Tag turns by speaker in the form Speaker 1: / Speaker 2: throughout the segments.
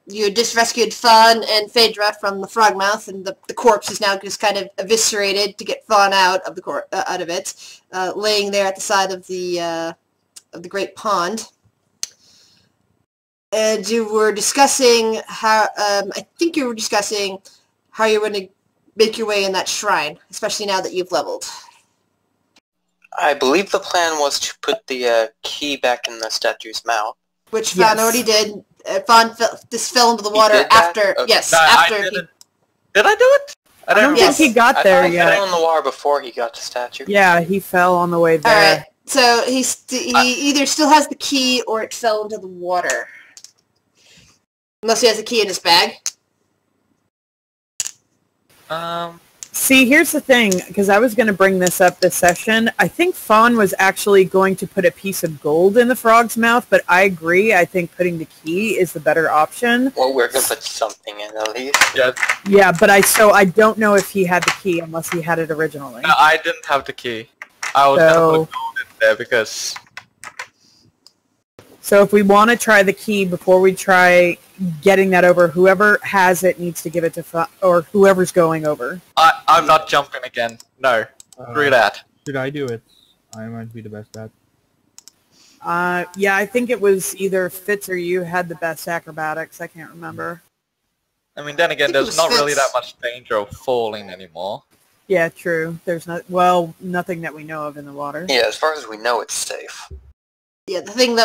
Speaker 1: you just rescued Fawn and Phaedra from the Frogmouth, and the corpse is now just kind of eviscerated to get Fawn out of it, laying there at the side of the great pond. And you were discussing how I think you were discussing how you're going to make your way in that shrine, especially now that you've leveled.
Speaker 2: I believe the plan was to put the key back in the statue's mouth.
Speaker 1: Which Fawn already did. Fawn fell into the water after. Okay. Yes,
Speaker 3: no,
Speaker 1: after.
Speaker 3: Did I do it?
Speaker 4: I don't think he got there yet.
Speaker 2: He fell in the water before he got to the statue.
Speaker 4: Yeah, he fell on the way there.
Speaker 1: All right. So he either still has the key or it fell into the water. Unless he has the key in his bag.
Speaker 4: See, here's the thing, because I was going to bring this up this session. I think Fawn was actually going to put a piece of gold in the frog's mouth, but I agree. I think putting the key is the better option.
Speaker 2: Well, we're going to put something in at least.
Speaker 4: Yeah, but I don't know if he had the key unless he had it originally.
Speaker 3: No, I didn't have the key. I was going to put gold in there because...
Speaker 4: So if we want to try the key before we try getting that over, whoever has it needs to give it to or whoever's going over.
Speaker 3: I'm not jumping again. No. Screw that.
Speaker 5: Should I do it? I might be the best at.
Speaker 4: Yeah, I think it was either Fitz or you had the best acrobatics. I can't remember.
Speaker 3: I mean, then again, there's not really that much danger of falling anymore.
Speaker 4: Yeah, true. There's nothing that we know of in the water.
Speaker 2: Yeah, as far as we know, it's safe.
Speaker 1: Yeah, the thing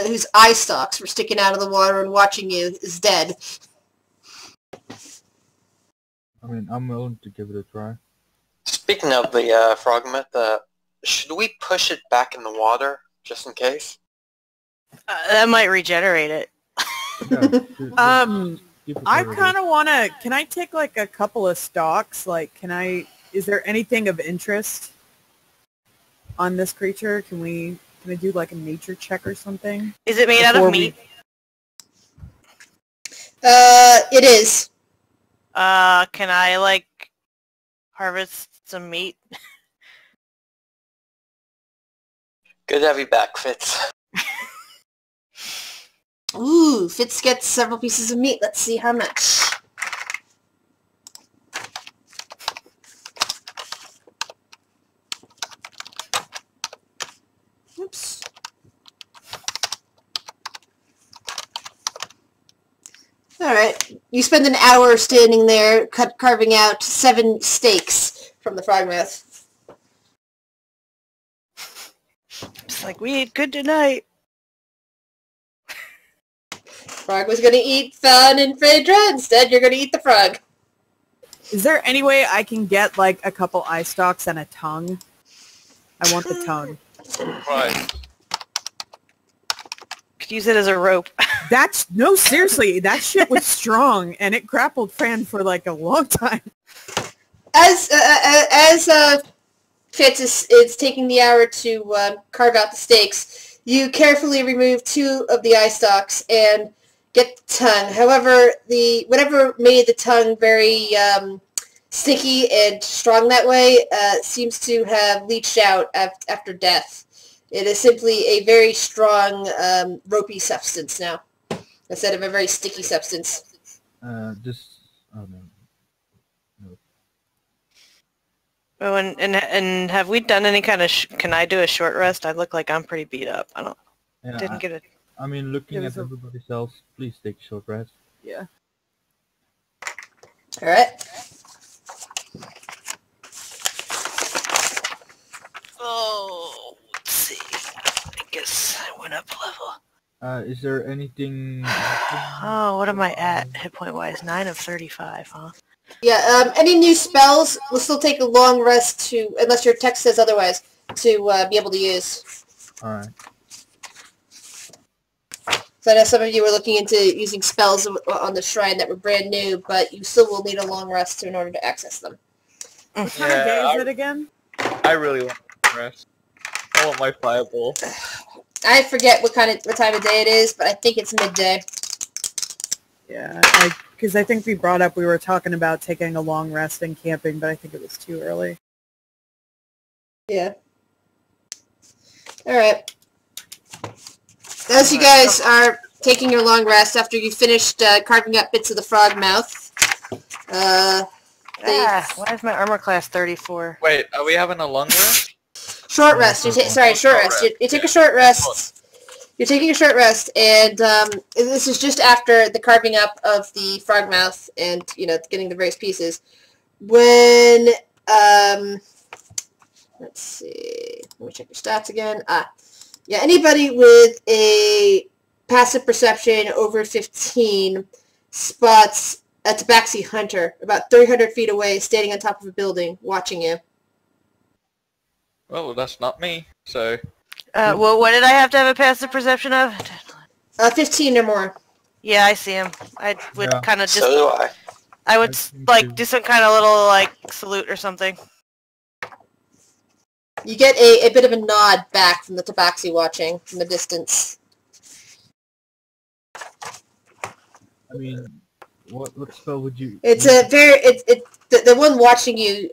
Speaker 1: whose eye stalks were sticking out of the water and watching you is dead.
Speaker 5: I mean, I'm willing to give it a try.
Speaker 2: Speaking of the frog myth, should we push it back in the water, just in case?
Speaker 6: That might regenerate it.
Speaker 4: I kind of want to... Can I take, like, a couple of stalks? Like, is there anything of interest on this creature? Can I do, like, a nature check or something?
Speaker 6: Is it made out of meat?
Speaker 1: It is.
Speaker 6: Can I, like, harvest some meat?
Speaker 2: Good to have you back, Fitz.
Speaker 1: Ooh, Fitz gets several pieces of meat. Let's see how much. Oops. Alright, you spend an hour standing there carving out 7 steaks from the frogmouth.
Speaker 6: It's like, we ate good tonight.
Speaker 1: Frog was going to eat Fawn and Phaedra. Instead, you're going to eat the frog.
Speaker 4: Is there any way I can get, like, a couple eye stalks and a tongue? I want the tongue.
Speaker 3: Right.
Speaker 6: Could use it as a rope.
Speaker 4: No, seriously, that shit was strong, and it grappled Fran for, like, a long time.
Speaker 1: As Fitz is taking the hour to carve out the steaks, you carefully remove 2 of the eye stalks and get the tongue. However, whatever made the tongue very sticky and strong that way seems to have leached out after death. It is simply a very strong, ropey substance now, instead of a very sticky substance.
Speaker 5: Oh no.
Speaker 6: Oh, and have we done any kind of... can I do a short rest? I look like I'm pretty beat up. Didn't get it.
Speaker 5: I mean, looking at everybody else, please take a short rest.
Speaker 4: Yeah.
Speaker 1: Alright.
Speaker 6: Oh, let's see. I guess I went up a level.
Speaker 5: Is there anything...
Speaker 6: Oh, what am I at, hit point wise? 9 of 35, huh?
Speaker 1: Yeah, any new spells will still take a long rest unless your text says otherwise, to be able to use.
Speaker 5: Alright.
Speaker 1: So I know some of you were looking into using spells on the shrine that were brand new, but you still will need a long rest in order to access them.
Speaker 4: What time of day is it again?
Speaker 3: I really want to rest. I want my fireball.
Speaker 1: I forget what time of day it is, but I think it's midday.
Speaker 4: Yeah, because I think we were talking about taking a long rest and camping, but I think it was too early.
Speaker 1: Yeah. Alright. As you guys are taking your long rest after you finished carving up bits of the frog mouth.
Speaker 6: Why is my armor class 34?
Speaker 3: Wait, are we having a long rest?
Speaker 1: Short rest. Short rest. You take a short rest. You're taking a short rest, and this is just after the carving up of the frog mouth and, getting the various pieces. When, let's see, let me check your stats again. Yeah, anybody with a passive perception over 15 spots a tabaxi hunter about 300 feet away, standing on top of a building, watching you.
Speaker 3: Well, that's not me, so...
Speaker 6: well, what did I have to have a passive perception of?
Speaker 1: 15 or more.
Speaker 6: Yeah, I see him. I would kind of just...
Speaker 2: So do I.
Speaker 6: I would, do some kind of little, salute or something.
Speaker 1: You get a bit of a nod back from the tabaxi watching from the distance.
Speaker 5: I mean, what spell would you...
Speaker 1: It's a very... the one watching you...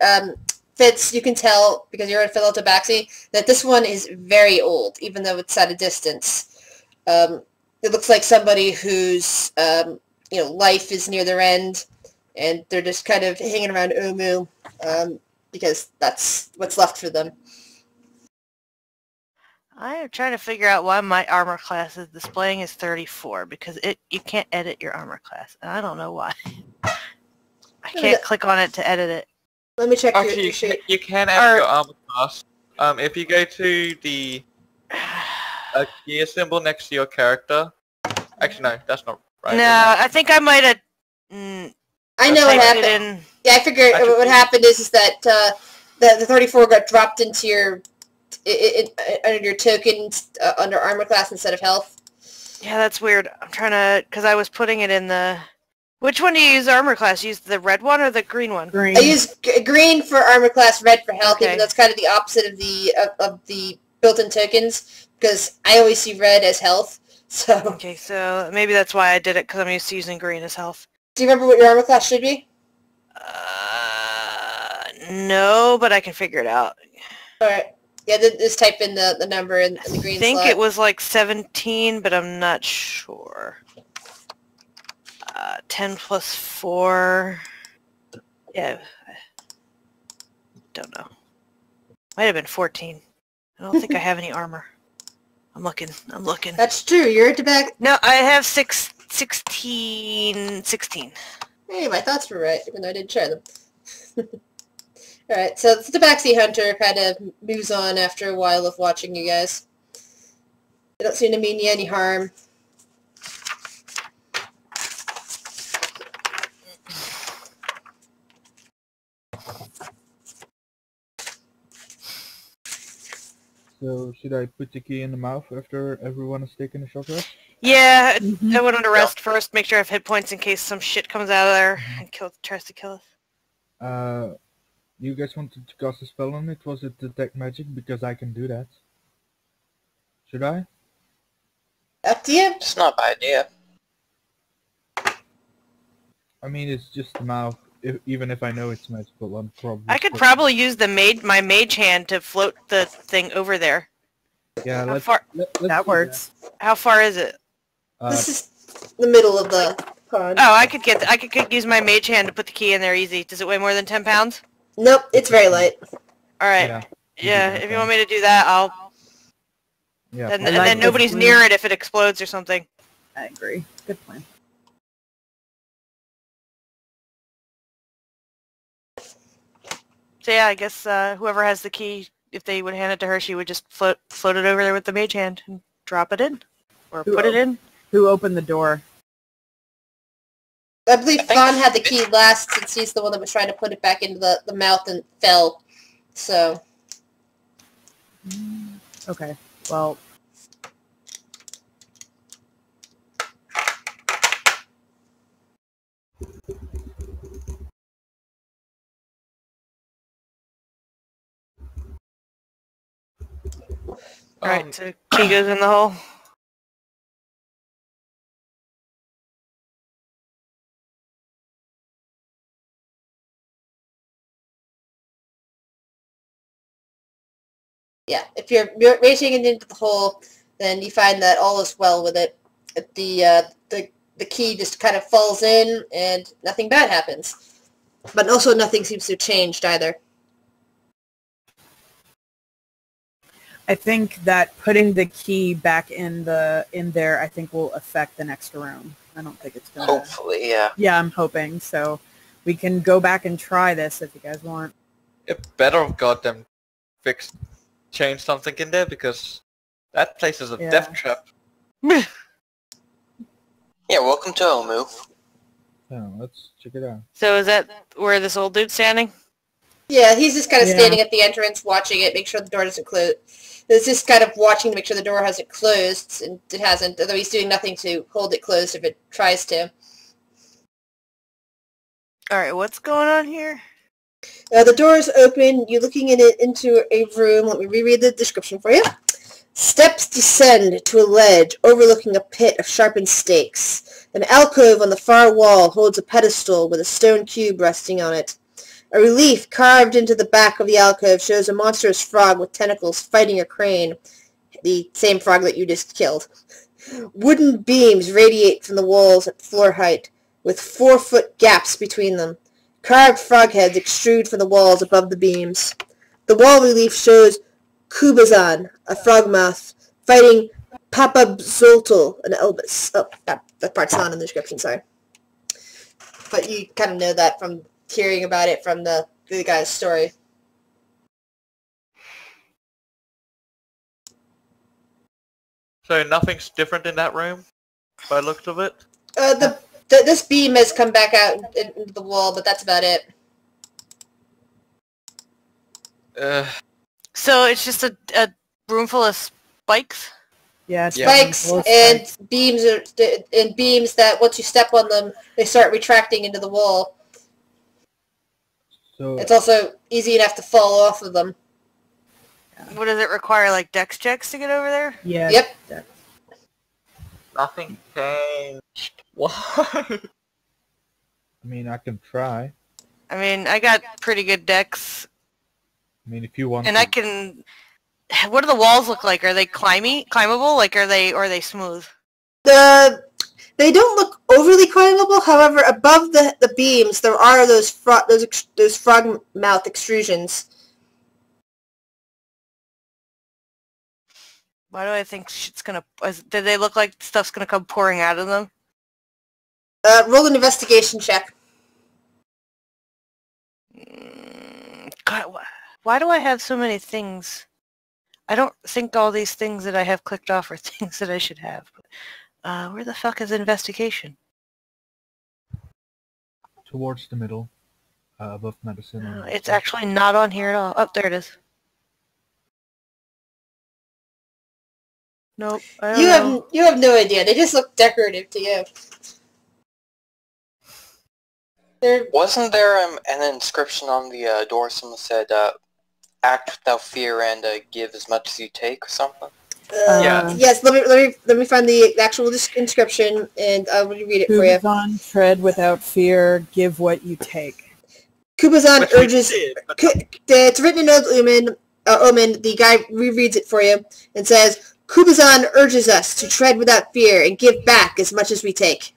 Speaker 1: Fitz, you can tell, because you're a fellow tabaxi, that this one is very old, even though it's at a distance. It looks like somebody whose, life is near their end, and they're just kind of hanging around Omu, because that's what's left for them.
Speaker 6: I am trying to figure out why my armor class is displaying as 34, because you can't edit your armor class, and I don't know why. I can't click on it to edit it.
Speaker 1: Let me check
Speaker 3: Actually,
Speaker 1: your sheet.
Speaker 3: you can add your armor class. If you go to the gear symbol next to your character. Actually, no, that's not right.
Speaker 6: No, I think I might have...
Speaker 1: I know what happened. Yeah, I figured what happened is that the 34 got dropped into your under your tokens under armor class instead of health.
Speaker 6: Yeah, that's weird. I'm trying to... Because I was putting it in the... Which one do you use armor class? Use the red one or the green one?
Speaker 4: Green.
Speaker 1: I use green for armor class, red for health,
Speaker 6: Okay.
Speaker 1: even though it's kind of the opposite of the built-in tokens, because I always see red as health. So.
Speaker 6: Okay, so maybe that's why I did it, because I'm used to using green as health.
Speaker 1: Do you remember what your armor class should be?
Speaker 6: No, but I can figure it out.
Speaker 1: Alright. Yeah, just type in the number in the green
Speaker 6: I think
Speaker 1: slot.
Speaker 6: it was like 17, but I'm not sure. 10 plus 4... Yeah. Don't know. Might have been 14. I don't think I have any armor. I'm looking.
Speaker 1: That's true. You're a tabaxi.
Speaker 6: No, I have 16.
Speaker 1: Hey, my thoughts were right, even though I didn't share them. Alright, so the tabaxi hunter kind of moves on after a while of watching you guys. They don't seem to mean you any harm.
Speaker 5: So, should I put the key in the mouth after everyone has taken a short rest?
Speaker 6: Yeah, I went on to rest first, make sure I have hit points in case some shit comes out of there and tries to kill us.
Speaker 5: You guys wanted to cast a spell on it? Was it detect magic? Because I can do that. Should I?
Speaker 1: Up to you.
Speaker 2: It's not a bad idea.
Speaker 5: I mean, it's just the mouth. Even if I know it's magical, I'm probably...
Speaker 6: I could probably use my mage hand to float the thing over there.
Speaker 5: Yeah,
Speaker 6: How far?
Speaker 4: That works.
Speaker 6: How far is it?
Speaker 1: This is the middle of the pond.
Speaker 6: Oh, I could use my mage hand to put the key in there easy. Does it weigh more than 10 pounds?
Speaker 1: Nope, it's very light.
Speaker 6: Alright. Yeah, if you want me to do that, I'll...
Speaker 5: Yeah.
Speaker 6: And then nobody's near it if it explodes or something.
Speaker 4: I agree. Good plan.
Speaker 6: So yeah, I guess whoever has the key, if they would hand it to her, she would just float it over there with the mage hand and drop it in. Or put it in.
Speaker 4: Who opened the door?
Speaker 1: I believe Fawn had the key last, since he's the one that was trying to put it back into the mouth and fell. So.
Speaker 4: Okay. Well.
Speaker 6: Alright, so key goes in the hole.
Speaker 1: Yeah, if you're reaching it into the hole, then you find that all is well with it. the key just kind of falls in, and nothing bad happens. But also nothing seems to have changed either.
Speaker 4: I think that putting the key back in there, I think will affect the next room. I don't think it's gonna.
Speaker 2: Hopefully, yeah.
Speaker 4: Yeah, I'm hoping so. We can go back and try this if you guys want.
Speaker 3: It better have got them change something in there because that place is a death trap.
Speaker 2: Yeah, welcome to Omu.
Speaker 5: Yeah, let's check it out.
Speaker 6: So is that where this old dude's standing?
Speaker 1: Yeah, he's just kind of standing at the entrance, watching it, make sure the door doesn't close. He's just kind of watching to make sure the door hasn't closed, and it hasn't, although he's doing nothing to hold it closed if it tries to.
Speaker 6: Alright, what's going on here?
Speaker 1: The door is open. You're looking into a room. Let me reread the description for you. Steps descend to a ledge overlooking a pit of sharpened stakes. An alcove on the far wall holds a pedestal with a stone cube resting on it. A relief carved into the back of the alcove shows a monstrous frog with tentacles fighting a crane, the same frog that you just killed. Wooden beams radiate from the walls at floor height, with 4-foot gaps between them. Carved frog heads extrude from the walls above the beams. The wall relief shows Kubazan, a frogmouth, fighting Papabzoltl, an Elvis. Oh, that part's not in the description, sorry. But you kind of know that from hearing about it from the guy's story.
Speaker 3: So nothing's different in that room, by the looks of it?
Speaker 1: This beam has come back out into the wall, but that's about it.
Speaker 6: So it's just a room full of spikes?
Speaker 4: Yeah,
Speaker 1: Spikes and beams that once you step on them, they start retracting into the wall.
Speaker 5: So
Speaker 1: It's also easy enough to fall off of them.
Speaker 6: What does it require, like dex checks to get over there?
Speaker 4: Yeah.
Speaker 1: Yep.
Speaker 3: Nothing changed. Why?
Speaker 5: I mean, I can try.
Speaker 6: I mean, I got pretty good dex,
Speaker 5: I mean, if you want.
Speaker 6: and I can... What do the walls look like? Are they climbable? Like, are they smooth?
Speaker 1: They don't look overly climbable. However, above the beams, there are those frog mouth extrusions.
Speaker 6: Why do I think shit's gonna... Do they look like stuff's gonna come pouring out of them?
Speaker 1: Roll an investigation check.
Speaker 6: God, why do I have so many things? I don't think all these things that I have clicked off are things that I should have. But, where the fuck is investigation?
Speaker 5: Towards the middle, above medicine.
Speaker 6: It's actually not on here at all. Oh, there it is. Nope. I don't know.
Speaker 1: You have no idea. They just look decorative to you.
Speaker 2: Wasn't there an inscription on the door? Someone said, "Act without fear and give as much as you take," or something.
Speaker 1: Yes. Let me find the actual inscription, and I'll read it for you.
Speaker 4: Kubazan, tread without fear, give what you take.
Speaker 1: Kubazan urges. It's written in Omen. The guy rereads it for you and says, "Kubazan urges us to tread without fear and give back as much as we take."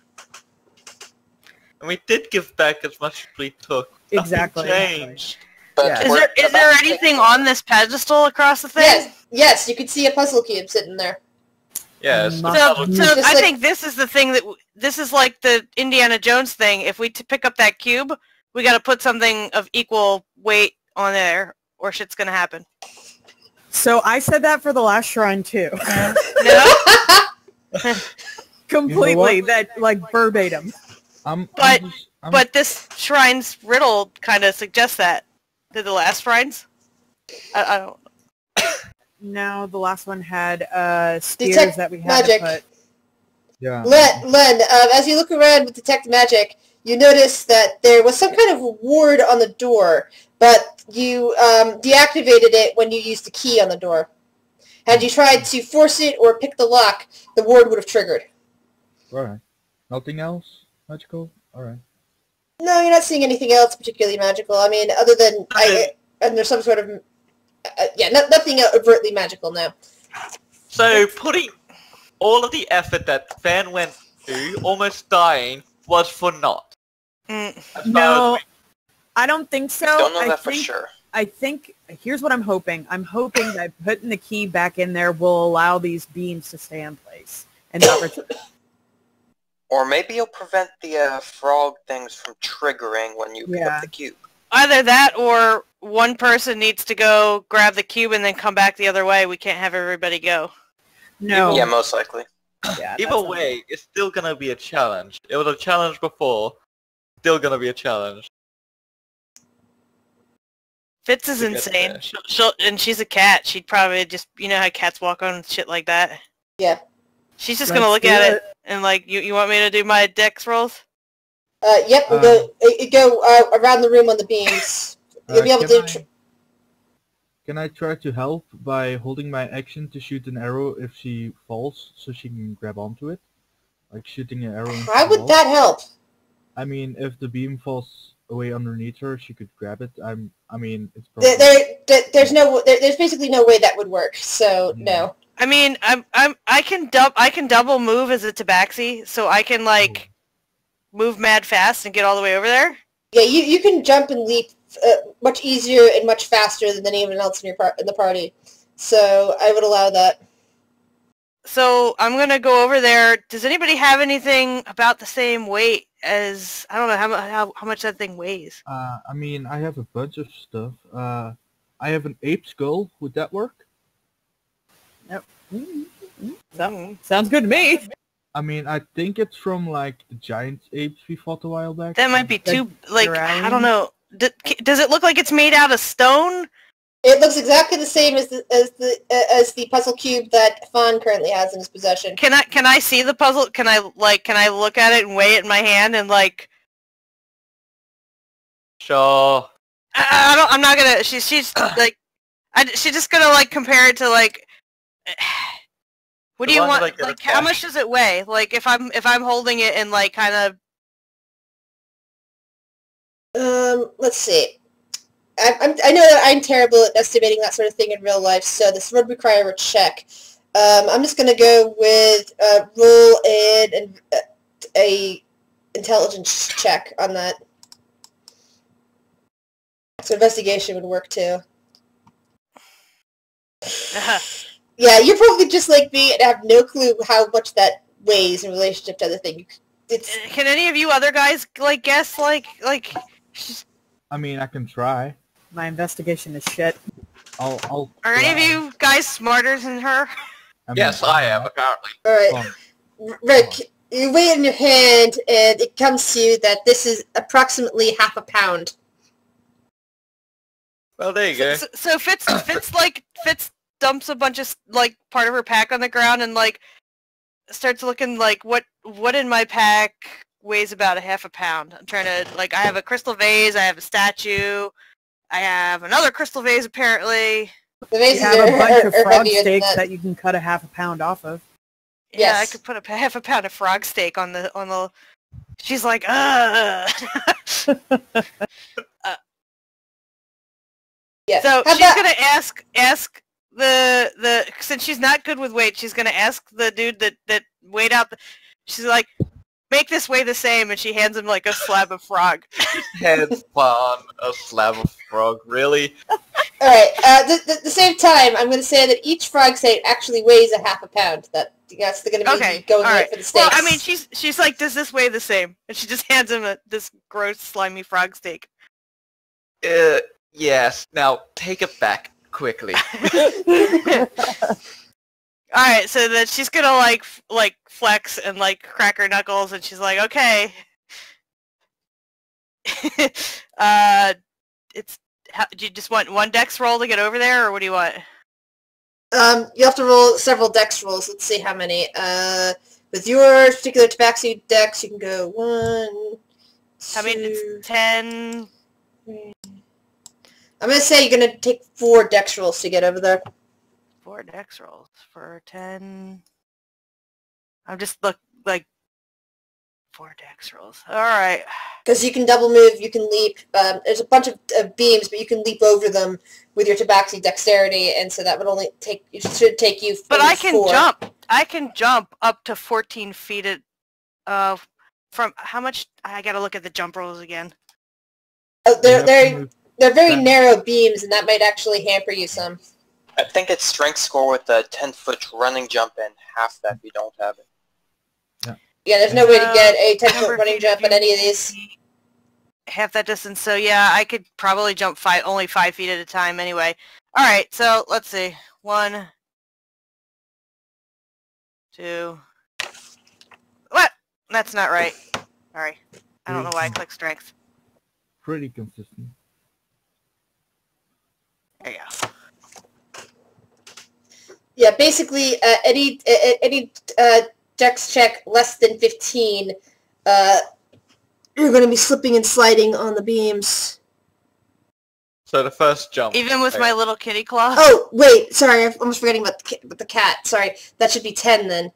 Speaker 3: And we did give back as much as we took.
Speaker 4: Exactly.
Speaker 3: Nothing changed.
Speaker 2: But
Speaker 4: Yeah.
Speaker 6: Is there anything on this pedestal across the thing?
Speaker 1: Yes. You can see a puzzle cube sitting there.
Speaker 3: Yeah,
Speaker 6: So,
Speaker 1: Just
Speaker 6: I
Speaker 1: like-
Speaker 6: think this is the thing this is like the Indiana Jones thing. If we pick up that cube, we got to put something of equal weight on there, or shit's gonna happen.
Speaker 4: So I said that for the last shrine too.
Speaker 6: No,
Speaker 4: Completely,
Speaker 5: You know
Speaker 4: that like verbatim.
Speaker 6: but this shrine's riddle kind of suggests that. Did the last shrines? I don't.
Speaker 4: No, the last one had spears
Speaker 1: Detect
Speaker 4: that we had
Speaker 1: magic.
Speaker 4: to put.
Speaker 5: Yeah.
Speaker 1: Len, as you look around with Detect Magic, you notice that there was some kind of ward on the door, but you deactivated it when you used the key on the door. Had you tried to force it or pick the lock, the ward would have triggered.
Speaker 5: Alright. Nothing else magical? Alright.
Speaker 1: No, you're not seeing anything else particularly magical. I mean, other than and there's some sort of nothing overtly magical now.
Speaker 3: So putting all of the effort that Fan went through, almost dying, was for naught. As far
Speaker 4: No,
Speaker 3: as
Speaker 4: I don't think so.
Speaker 2: Don't know
Speaker 4: I
Speaker 2: that for
Speaker 4: think-
Speaker 2: sure.
Speaker 4: I think, here's what I'm hoping. I'm hoping that putting the key back in there will allow these beams to stay in place. And not return.
Speaker 2: Or maybe you'll prevent the frog things from triggering when you pick
Speaker 4: Yeah.
Speaker 2: up the cube.
Speaker 6: Either that or one person needs to go grab the cube and then come back the other way. We can't have everybody go.
Speaker 4: No.
Speaker 2: Yeah, most likely.
Speaker 4: Yeah,
Speaker 3: Either way, it's still gonna be a challenge. It was a challenge before. Still gonna be a challenge.
Speaker 6: Fitz is
Speaker 3: To get
Speaker 6: insane.
Speaker 3: there.
Speaker 6: And she's a cat. She'd probably just, you know how cats walk on shit like that?
Speaker 1: Yeah.
Speaker 6: She's just
Speaker 4: Let's
Speaker 6: gonna look
Speaker 4: do
Speaker 6: at
Speaker 4: it.
Speaker 6: it and like, you want me to do my dex rolls?
Speaker 1: Yep, we'll go around the room on the beams. You'll be able to...
Speaker 5: Can I try to help by holding my action to shoot an arrow if she falls, so she can grab onto it? Like shooting an arrow into
Speaker 1: How
Speaker 5: the
Speaker 1: would
Speaker 5: wall?
Speaker 1: that help?
Speaker 5: I mean, if the beam falls away underneath her, she could grab it. I mean, it's probably...
Speaker 1: There's basically no way that would work, so no.
Speaker 6: I mean, I can double move as a tabaxi, so I can like move mad fast and get all the way over there.
Speaker 1: Yeah, you can jump and leap much easier and much faster than anyone else in the party. So I would allow that.
Speaker 6: So I'm gonna go over there. Does anybody have anything about the same weight as, I don't know how much that thing weighs?
Speaker 5: I mean, I have a bunch of stuff. I have an ape skull. Would that work?
Speaker 4: Yep. Sounds good to me.
Speaker 5: I mean, I think it's from, like, the giant apes we fought a while back.
Speaker 6: That might be
Speaker 4: The
Speaker 6: too, like, I
Speaker 4: drowning?
Speaker 6: don't know. Does it look like it's made out of stone?
Speaker 1: It looks exactly the same as the puzzle cube that Fawn currently has in his possession.
Speaker 6: Can I see the puzzle? Can I look at it and weigh it in my hand and like?
Speaker 3: Sure.
Speaker 6: I'm not gonna. She's like, she's just gonna like compare it to like. What do
Speaker 3: As
Speaker 6: you
Speaker 3: long as I
Speaker 6: want?
Speaker 3: get
Speaker 6: Like,
Speaker 3: it
Speaker 6: how
Speaker 3: back.
Speaker 6: much does it weigh? Like, if I'm holding it and like kind of.
Speaker 1: Let's see. I know that I'm terrible at estimating that sort of thing in real life, so this would require a check. I'm just gonna go with roll and a intelligence check on that. So investigation would work too. Yeah, you're probably just like me and have no clue how much that weighs in relationship to other things. It's
Speaker 6: Can any of you other guys like guess like?
Speaker 5: I mean, I can try.
Speaker 4: My investigation is shit.
Speaker 5: I'll
Speaker 6: Are any of
Speaker 5: try.
Speaker 6: you guys smarter than her?
Speaker 5: I mean,
Speaker 3: Yes, I am, apparently.
Speaker 1: alright. Rick, you weigh it in your hand, and it comes to you that this is approximately half a pound.
Speaker 3: Well, there you go.
Speaker 6: So Fitz dumps a bunch of like part of her pack on the ground and like starts looking like what in my pack weighs about a half a pound. I'm trying to like I have a crystal vase, I have a statue, I have another crystal vase apparently.
Speaker 1: The
Speaker 4: You
Speaker 1: vases
Speaker 4: have a bunch of
Speaker 1: are
Speaker 4: frog
Speaker 1: heavier than
Speaker 4: steaks
Speaker 1: that.
Speaker 4: that you can cut a half a pound off of.
Speaker 6: Yeah, I
Speaker 1: Yes.
Speaker 6: could put a half a pound of frog steak on the. She's like,
Speaker 1: Yeah.
Speaker 6: So
Speaker 1: How
Speaker 6: she's
Speaker 1: about-
Speaker 6: gonna ask the since she's not good with weight, she's gonna ask the dude that weighed out. She's like, make this weigh the same, and she hands him like a slab of frog.
Speaker 3: Head on a slab of frog, really?
Speaker 1: Alright, the same time, I'm going to say that each frog steak actually weighs a half a pound. That's going to be
Speaker 6: Okay,
Speaker 1: going
Speaker 6: all
Speaker 1: right
Speaker 6: right.
Speaker 1: for the steaks.
Speaker 6: Well, I mean, she's like, does this weigh the same? And she just hands him this gross, slimy frog steak.
Speaker 3: Yes. Now, take it back, quickly.
Speaker 6: All right, so then she's gonna like flex and like crack her knuckles, and she's like, okay. Do you just want one dex roll to get over there, or what do you want?
Speaker 1: You have to roll several dex rolls. Let's see how many. With your particular tabaxi dex, you can go 1, 2...
Speaker 6: I mean, it's 10.
Speaker 1: I'm going to say you're going to take 4 dex rolls to get over there.
Speaker 6: 4 dex rolls for 10. I'm just like 4 dex rolls. Alright.
Speaker 1: Because you can double move, you can leap. There's a bunch of beams, but you can leap over them with your tabaxi dexterity, and so that would only take, it should take you
Speaker 6: But I can
Speaker 1: 4.
Speaker 6: jump. I can jump up to 14 feet at, from, how much? I gotta look at the jump rolls again.
Speaker 1: Oh, they're very narrow beams, and that might actually hamper you some.
Speaker 2: I think it's strength score with a 10-foot running jump and half that if you don't have it.
Speaker 1: Yeah, there's no way to get a 10-foot running jump on any of these.
Speaker 6: Half that distance, so yeah, I could probably jump only 5 feet at a time anyway. Alright, so let's see. 1, 2... What? That's not right. Sorry. I don't know why I clicked strength.
Speaker 5: Pretty consistent.
Speaker 6: There you go.
Speaker 1: Yeah, basically, any dex check less than 15, you're going to be slipping and sliding on the beams.
Speaker 3: So the first jump.
Speaker 6: Even with my little kitty claw?
Speaker 1: Oh, wait, sorry, I'm almost forgetting about the cat. Sorry, that should be 10 then.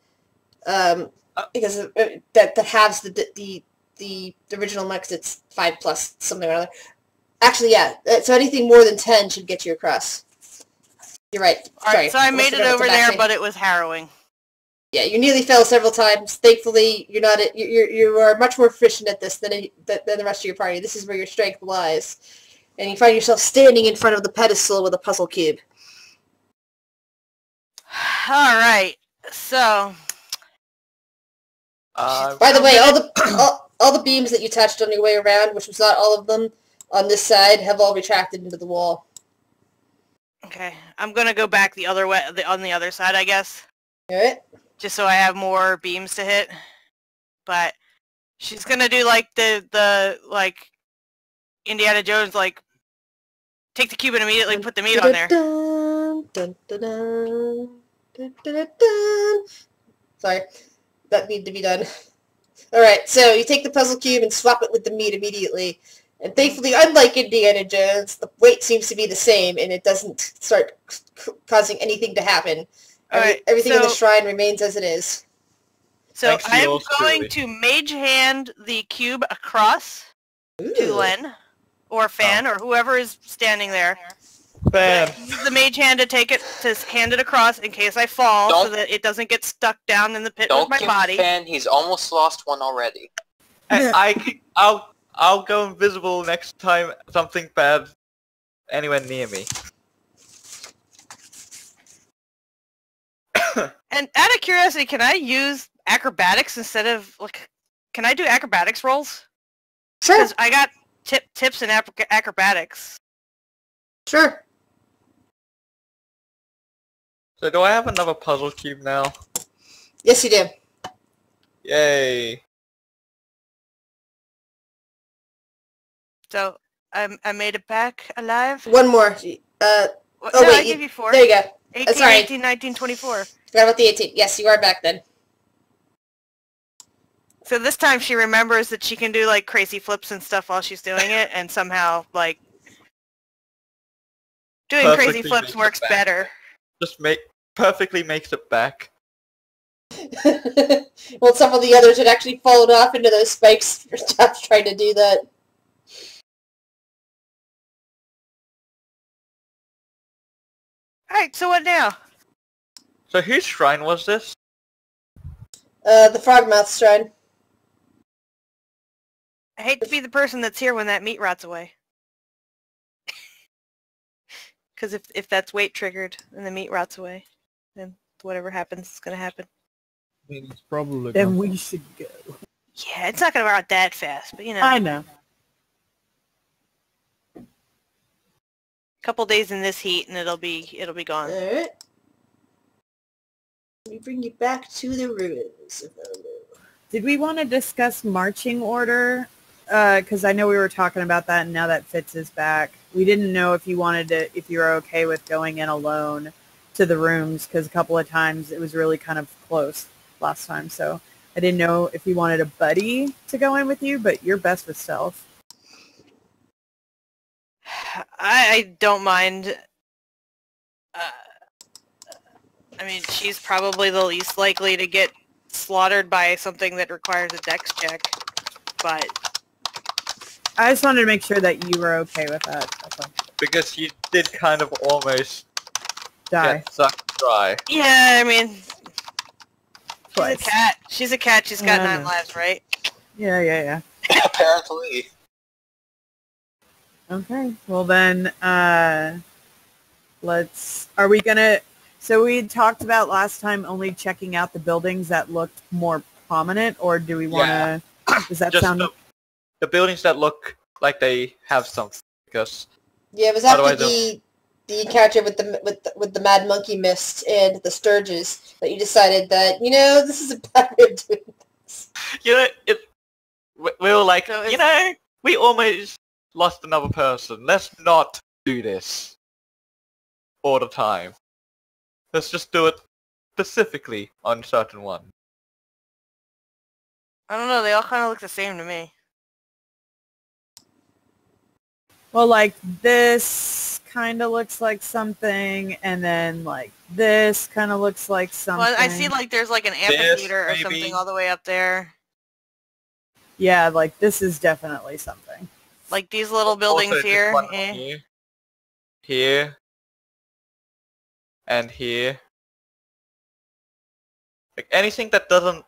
Speaker 1: Because that halves the original max, it's 5 plus something or other. Actually, yeah, so anything more than 10 should get you across. You're right.
Speaker 6: Alright, so I made it over there, but it was harrowing.
Speaker 1: Yeah, you nearly fell several times. Thankfully, you are much more proficient at this than the rest of your party. This is where your strength lies. And you find yourself standing in front of the pedestal with a puzzle cube.
Speaker 6: Alright, so...
Speaker 1: By the way, all the beams that you touched on your way around, which was not all of them, on this side, have all retracted into the wall.
Speaker 6: Okay, I'm gonna go back the other way, on the other side, I guess.
Speaker 1: Alright.
Speaker 6: Just so I have more beams to hit. But she's gonna do like the like Indiana Jones, like take the cube and immediately put the meat on there.
Speaker 1: Sorry, that needed to be done. Alright, so you take the puzzle cube and swap it with the meat immediately. And thankfully, unlike Indiana Jones, the weight seems to be the same, and it doesn't start causing anything to happen. Everything in the shrine remains as it is.
Speaker 6: So I'm going to mage hand the cube across to Len, or Fan, or whoever is standing there.
Speaker 3: Fan.
Speaker 6: Use the mage hand to take it, to hand it across in case I fall, so that it doesn't get stuck down in the pit with my body.
Speaker 2: Don't give Fan, he's almost lost one already.
Speaker 3: I'll go invisible next time something bad anywhere near me.
Speaker 6: And out of curiosity, can I use acrobatics instead of, like, can I do acrobatics rolls?
Speaker 1: Sure.
Speaker 6: Because I got tips in acrobatics.
Speaker 1: Sure.
Speaker 3: So do I have another puzzle cube now?
Speaker 1: Yes, you do.
Speaker 3: Yay.
Speaker 6: So, I made it back alive?
Speaker 1: One more.
Speaker 6: Wait,
Speaker 1: I
Speaker 6: gave you 4.
Speaker 1: There you go.
Speaker 6: 18,
Speaker 1: sorry.
Speaker 6: 18, 19, 24.
Speaker 1: Forgot about the 18. Yes, you are back then.
Speaker 6: So this time she remembers that she can do, like, crazy flips and stuff while she's doing it, and somehow, like, doing crazy flips works better.
Speaker 3: Just perfectly makes it back.
Speaker 1: Well, some of the others had actually fallen off into those spikes for Jeff trying to do that.
Speaker 6: Alright, so what now?
Speaker 3: So whose shrine was this?
Speaker 1: The Frogmouth Shrine.
Speaker 6: I hate to be the person that's here when that meat rots away. Because if that's weight triggered and the meat rots away, then whatever happens is going to happen.
Speaker 5: I mean, it's probably
Speaker 4: Then we should go.
Speaker 6: Yeah, it's not going to rot that fast, but you know.
Speaker 4: I know.
Speaker 6: Couple days in this heat and it'll be gone.
Speaker 1: Alright. Let me bring you back to the ruins of Elu.
Speaker 4: Did we want to discuss marching order? Because I know we were talking about that, and now that Fitz is back. We didn't know if you wanted to, if you were okay with going in alone to the rooms, because a couple of times it was really kind of close last time. So I didn't know if you wanted a buddy to go in with you, but you're best with stealth.
Speaker 6: I don't mind. I mean, she's probably the least likely to get slaughtered by something that requires a dex check, but...
Speaker 4: I just wanted to make sure that you were okay with that. That's all.
Speaker 3: Because you did kind of almost
Speaker 4: Die.
Speaker 3: get sucked dry.
Speaker 6: Yeah, I mean... She's
Speaker 4: Twice.
Speaker 6: a cat. She's a cat. She's got
Speaker 4: Yeah, I
Speaker 6: 9
Speaker 4: know.
Speaker 6: lives, right?
Speaker 4: Yeah.
Speaker 2: Apparently.
Speaker 4: Okay. Well then, are we gonna... So we had talked about last time only checking out the buildings that looked more prominent, or do we want to... Does that
Speaker 3: Just
Speaker 4: sound...
Speaker 3: the buildings that look like they have something, because
Speaker 1: Yeah, it was after
Speaker 3: otherwise
Speaker 1: the encounter with the Mad Monkey Mist and the Sturges that you decided that, you know, this is a bad way of doing this.
Speaker 3: we were like,
Speaker 6: So
Speaker 3: you know, we almost lost another person. Let's not do this all the time. Let's just do it specifically on certain one.
Speaker 6: I don't know, they all kind of look the same to me.
Speaker 4: Well, like, this kind of looks like something, and then, like, this kind of looks like something.
Speaker 6: Well, I see, like, there's, like, an amphitheater or
Speaker 3: maybe.
Speaker 6: something all the way up there.
Speaker 4: Yeah, like, this is definitely something.
Speaker 6: Like, these little buildings
Speaker 3: Also, this
Speaker 6: here.
Speaker 3: one
Speaker 6: Eh.
Speaker 3: here, and here. Like anything that doesn't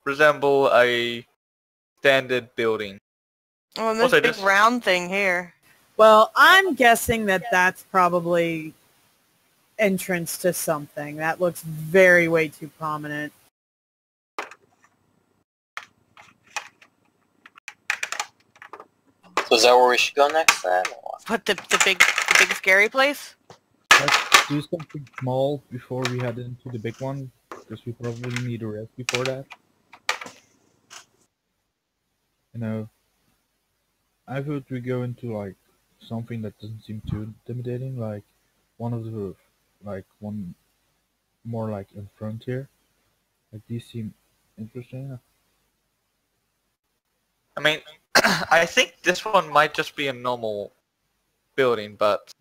Speaker 3: resemble a standard building.
Speaker 6: Oh, and this
Speaker 3: Also,
Speaker 6: big
Speaker 3: this-
Speaker 6: round thing here.
Speaker 4: Well, I'm guessing that that's probably entrance to something. That looks very way too prominent.
Speaker 2: So is that where we should go next then? Or
Speaker 6: What, the big scary place?
Speaker 5: Let's do something small before we head into the big one, because we probably need a rest before that. You know, I vote we go into like something that doesn't seem too intimidating, like one more like in front here. Like these seem interesting.
Speaker 3: I mean, I think this one might just be a normal building, but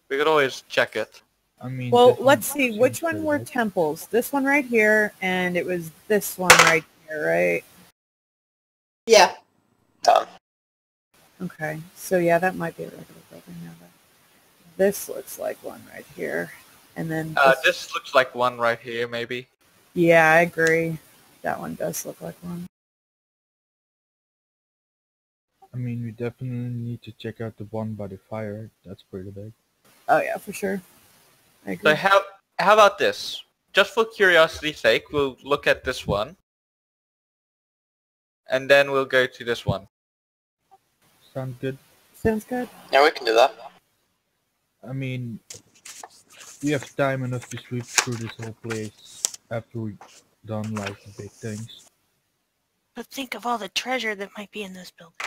Speaker 3: we could always check it.
Speaker 5: I mean,
Speaker 4: Well,
Speaker 5: this one
Speaker 4: let's see.
Speaker 5: seems
Speaker 4: Which one
Speaker 5: pretty
Speaker 4: were
Speaker 5: big.
Speaker 4: temples? This one right here, and it was this one right here, right?
Speaker 1: Yeah.
Speaker 2: done.
Speaker 4: Okay. So, yeah, that might be a regular building now. This looks like one right here. And then
Speaker 3: This looks like one right here, maybe.
Speaker 4: Yeah, I agree. That one does look like one.
Speaker 5: I mean, we definitely need to check out the one by the fire. That's pretty big.
Speaker 4: Oh, yeah, for sure. I agree.
Speaker 3: So how about this? Just for curiosity's sake, we'll look at this one. And then we'll go to this one.
Speaker 5: Sound good?
Speaker 4: Sounds good.
Speaker 2: Yeah, we can do that.
Speaker 5: I mean, we have time enough to sweep through this whole place after we've done like the big things.
Speaker 6: But think of all the treasure that might be in this building.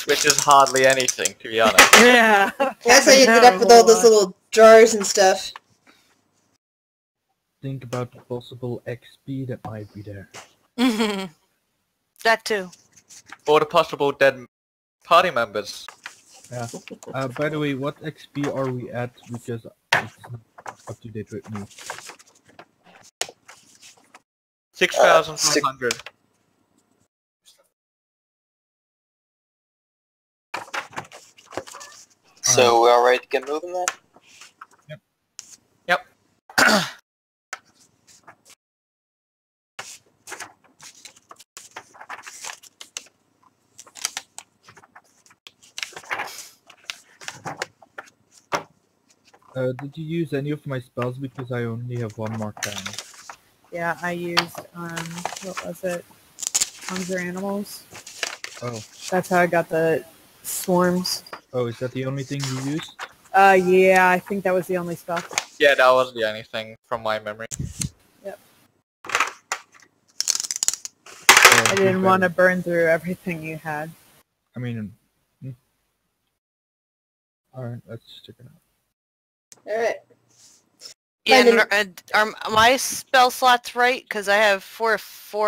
Speaker 3: Which is hardly anything, to be honest.
Speaker 4: Yeah.
Speaker 1: That's how you ended up with all those little jars and stuff.
Speaker 5: Think about the possible XP that might be there.
Speaker 6: That too.
Speaker 3: Or the possible dead party members.
Speaker 5: Yeah. By the way, what XP are we at? Because it's not up to date with me.
Speaker 3: 6,500.
Speaker 2: So we all ready to get moving then?
Speaker 3: Yep.
Speaker 5: Did you use any of my spells? Because I only have one more time.
Speaker 4: Yeah, I used, what was it? Hunger Animals.
Speaker 5: Oh.
Speaker 4: That's how I got the swarms.
Speaker 5: Oh, is that the only thing you used?
Speaker 4: Yeah, I think that was the only spell.
Speaker 3: Yeah, that was the only thing from my memory.
Speaker 4: I didn't want to burn through everything you had.
Speaker 5: I mean... Alright, let's check it out.
Speaker 1: Alright.
Speaker 6: Yeah,
Speaker 1: Fine,
Speaker 6: and are my spell slots right? Because I have four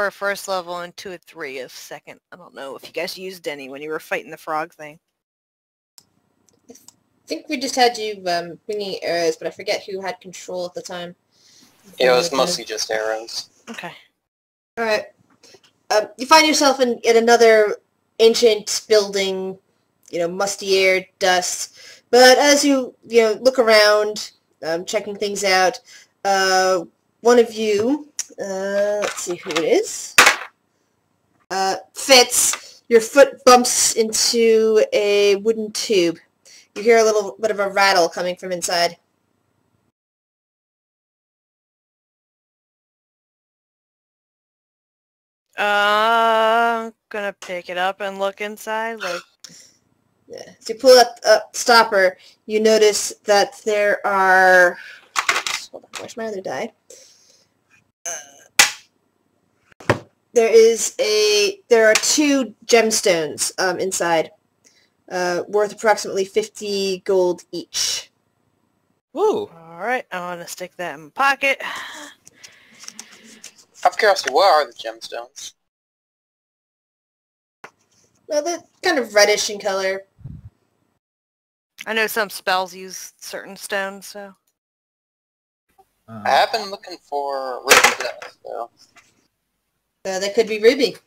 Speaker 6: at first level and 2 at 3 at second. I don't know if you guys used any when you were fighting the frog thing.
Speaker 1: I think we just had you bringing arrows, but I forget who had control at the time.
Speaker 2: Yeah, it was mostly just arrows.
Speaker 6: Okay.
Speaker 1: Alright. You find yourself in another ancient building, musty air, dust. But as you look around, checking things out, one of you, let's see who it is, Fitz, your foot bumps into a wooden tube. You hear a little bit of a rattle coming from inside.
Speaker 6: Gonna pick it up and look inside, like...
Speaker 1: Yeah. So you pull up stopper, you notice that there are... Hold on, where's my other die? There are 2 gemstones inside, worth approximately 50 gold each.
Speaker 3: Woo!
Speaker 6: Alright, I want to stick that in my pocket.
Speaker 2: Out of curiosity, what are the gemstones?
Speaker 1: Well, they're kind of reddish in color.
Speaker 6: I know some spells use certain stones, so...
Speaker 2: I have been looking for ruby dust, so...
Speaker 1: They could be ruby.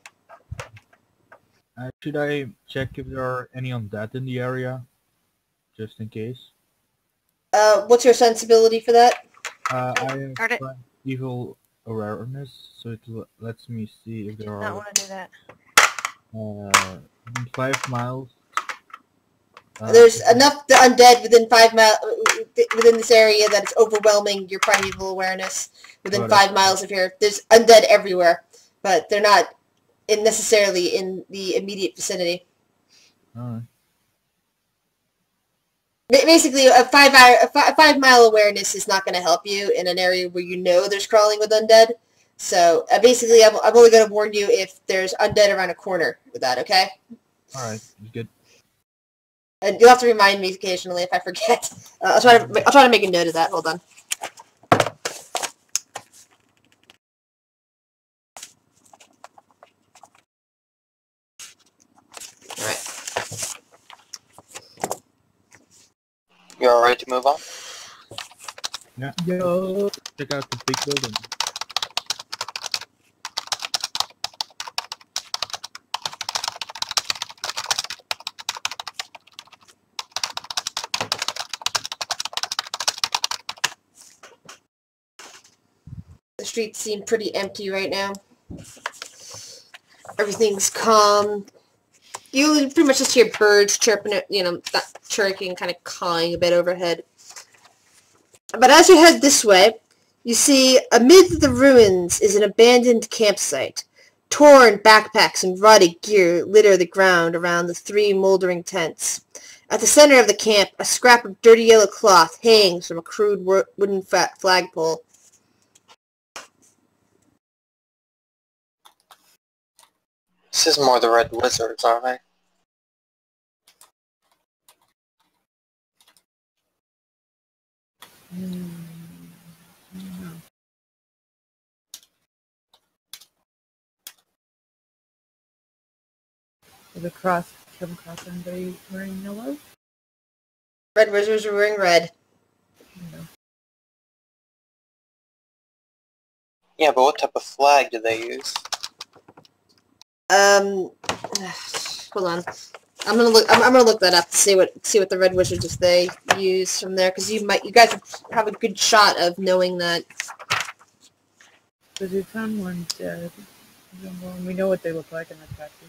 Speaker 5: Should I check if there are any undead in the area? Just in case.
Speaker 1: What's your sensibility for that?
Speaker 5: I have
Speaker 6: Darn it.
Speaker 5: evil awareness, so it lets me see if there
Speaker 6: I
Speaker 5: are
Speaker 6: want to do that.
Speaker 5: in 5 miles.
Speaker 1: There's enough undead within 5 miles within this area that it's overwhelming your primeval awareness. Within 5 miles of here, there's undead everywhere, but they're not necessarily in the immediate vicinity.
Speaker 5: Alright.
Speaker 1: Basically, a 5 mile awareness is not going to help you in an area where you know there's crawling with undead. So basically, I'm only going to warn you if there's undead around a corner with that. Okay?
Speaker 5: Alright, good.
Speaker 1: And you'll have to remind me occasionally if I forget. I'll try to make a note of that. Hold on. Alright.
Speaker 2: You all ready to move on?
Speaker 5: Yeah. Yo, check out the big building.
Speaker 1: The streets seem pretty empty right now. Everything's calm. You pretty much just hear birds chirping, that chirping, kind of cawing a bit overhead. But as you head this way, you see amid the ruins is an abandoned campsite. Torn backpacks and rotted gear litter the ground around the 3 moldering tents. At the center of the camp, a scrap of dirty yellow cloth hangs from a crude wooden flagpole.
Speaker 2: This is more the Red Wizards, aren't they?
Speaker 4: Have come across anybody wearing yellow?
Speaker 1: Red Wizards are wearing red.
Speaker 4: No.
Speaker 2: Yeah, but what type of flag do they use?
Speaker 1: Hold on. I'm gonna look that up to see what the Red Wizards they use from there, because you guys have a good shot of knowing that.
Speaker 4: Because we found one dead. We know what they look like in the patches.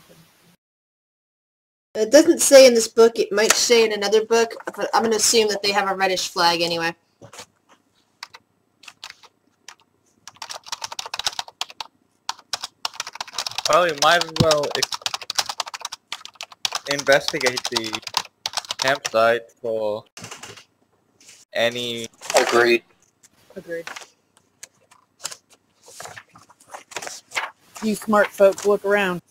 Speaker 1: It doesn't say in this book. It might say in another book, but I'm gonna assume that they have a reddish flag anyway.
Speaker 3: Well, you might as well investigate the campsite for any...
Speaker 2: Agreed.
Speaker 4: Agreed. You smart folk, look around.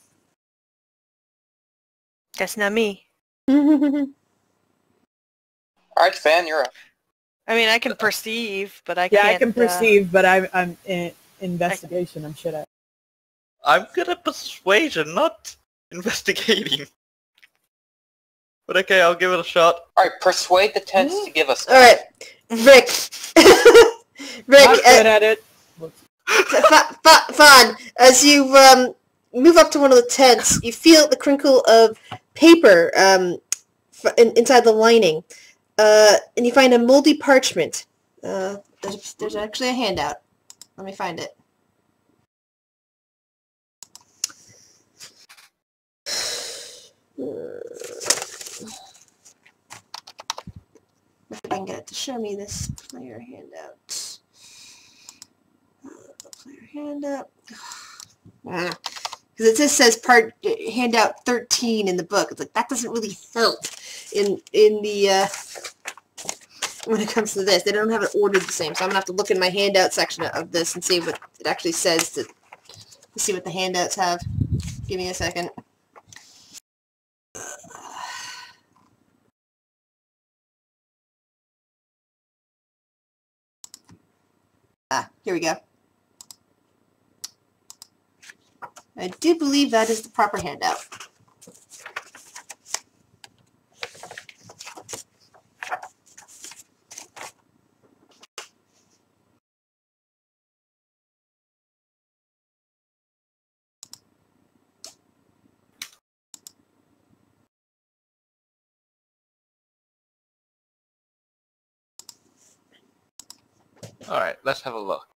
Speaker 6: That's not me.
Speaker 2: Alright, Fan, you're up.
Speaker 6: I mean, I can perceive, but I
Speaker 4: Yeah,
Speaker 6: can't...
Speaker 4: I can perceive, but I'm in investigation. I'm shit at.
Speaker 3: I'm good at persuasion, not investigating. But okay, I'll give it a shot.
Speaker 2: Alright, persuade the tents to give us...
Speaker 1: All right, Rick. Rick,
Speaker 4: I'm good at it.
Speaker 1: Fawn, as you move up to one of the tents, you feel the crinkle of paper inside the lining, and you find a moldy parchment. There's actually a handout. Let me find it. If I can get it to show me this player handout. Player handout. Because it just says handout 13 in the book. It's like that doesn't really help in the when it comes to this. They don't have it ordered the same, so I'm gonna have to look in my handout section of this and see what it actually says to see what the handouts have. Give me a second. Here we go. I do believe that is the proper handout.
Speaker 3: Alright, let's have a look.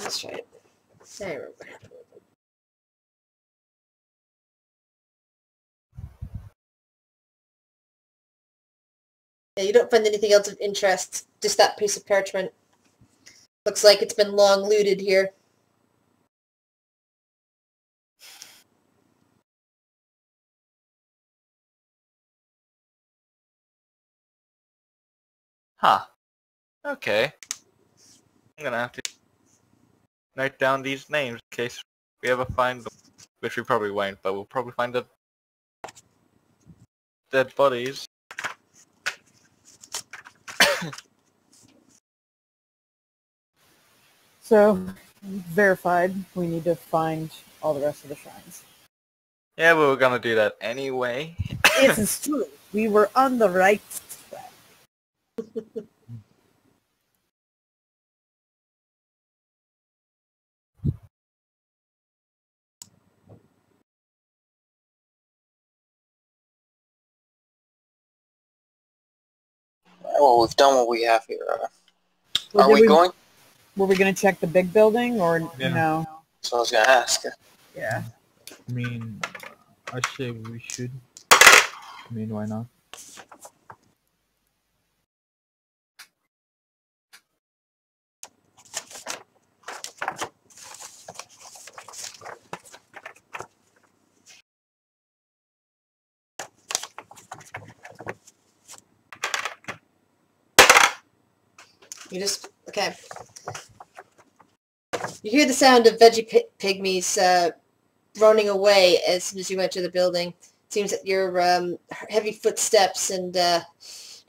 Speaker 1: Let's try it. There we go. Yeah, you don't find anything else of interest. Just that piece of parchment. Looks like it's been long looted here.
Speaker 3: Huh. Okay. I'm gonna have to note down these names in case we ever find them. Which we probably won't, but we'll probably find the dead bodies.
Speaker 4: So, verified, we need to find all the rest of the shrines.
Speaker 3: Yeah, we were gonna do that anyway.
Speaker 4: This is true. We were on the right track.
Speaker 2: Well, we've done what we have here.
Speaker 4: Well,
Speaker 2: Are we going?
Speaker 4: Were we going to check the big building, or
Speaker 5: Yeah.
Speaker 4: no?
Speaker 2: So I was going to ask.
Speaker 4: Yeah.
Speaker 5: I mean, I say we should. I mean, why not?
Speaker 1: You just... Okay. You hear the sound of veggie pygmies running away as soon as you enter the building. It seems that your heavy footsteps and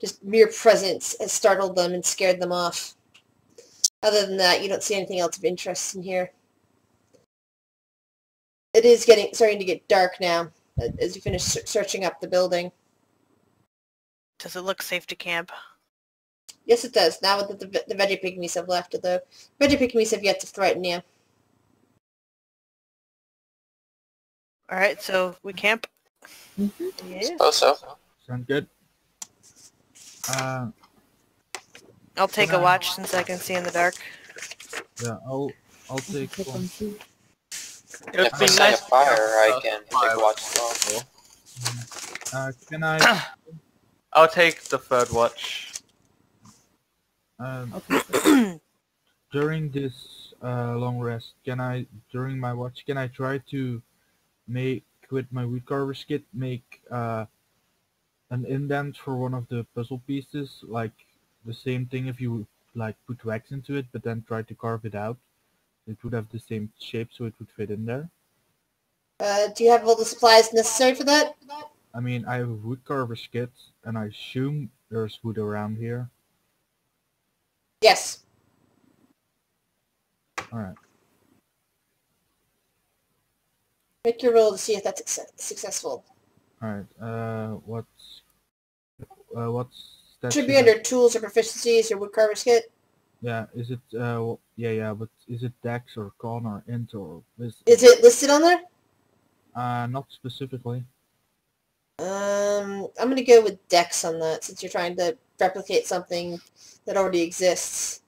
Speaker 1: just mere presence has startled them and scared them off. Other than that, you don't see anything else of interest in here. It is starting to get dark now as you finish searching up the building.
Speaker 6: Does it look safe to camp?
Speaker 1: Yes, it does. Now that the veggie pygmies have left, though. Veggie pygmies have yet to threaten you.
Speaker 6: Alright, so we camp?
Speaker 4: Mm-hmm.
Speaker 6: Yeah.
Speaker 2: Suppose so.
Speaker 5: Sound good?
Speaker 6: I'll take a watch since I can see in the dark.
Speaker 5: Yeah, I'll take one.
Speaker 3: It'd
Speaker 2: If
Speaker 3: be
Speaker 2: we set a
Speaker 3: nice to
Speaker 2: fire,
Speaker 3: have
Speaker 2: I
Speaker 3: a
Speaker 2: can
Speaker 3: fire.
Speaker 2: take a watch as well.
Speaker 5: Can I?
Speaker 3: I'll take the third watch.
Speaker 5: During this long rest, during my watch, can I try to make, with my woodcarver skit, make an indent for one of the puzzle pieces, like the same thing if you like put wax into it, but then try to carve it out. It would have the same shape, so it would fit in there.
Speaker 1: Do you have all the supplies necessary for that?
Speaker 5: I mean, I have a woodcarver skit, and I assume there's wood around here.
Speaker 1: Yes.
Speaker 5: Alright.
Speaker 1: Make your roll to see if that's successful.
Speaker 5: Alright. What's that?
Speaker 1: Should be under tools or proficiencies, your woodcarver's kit.
Speaker 5: Yeah, is it, yeah, but is it Dex or Con or Int or Wisdom?
Speaker 1: Is it listed on there?
Speaker 5: Not specifically.
Speaker 1: I'm gonna go with Dex on that, since you're trying to replicate something that already exists.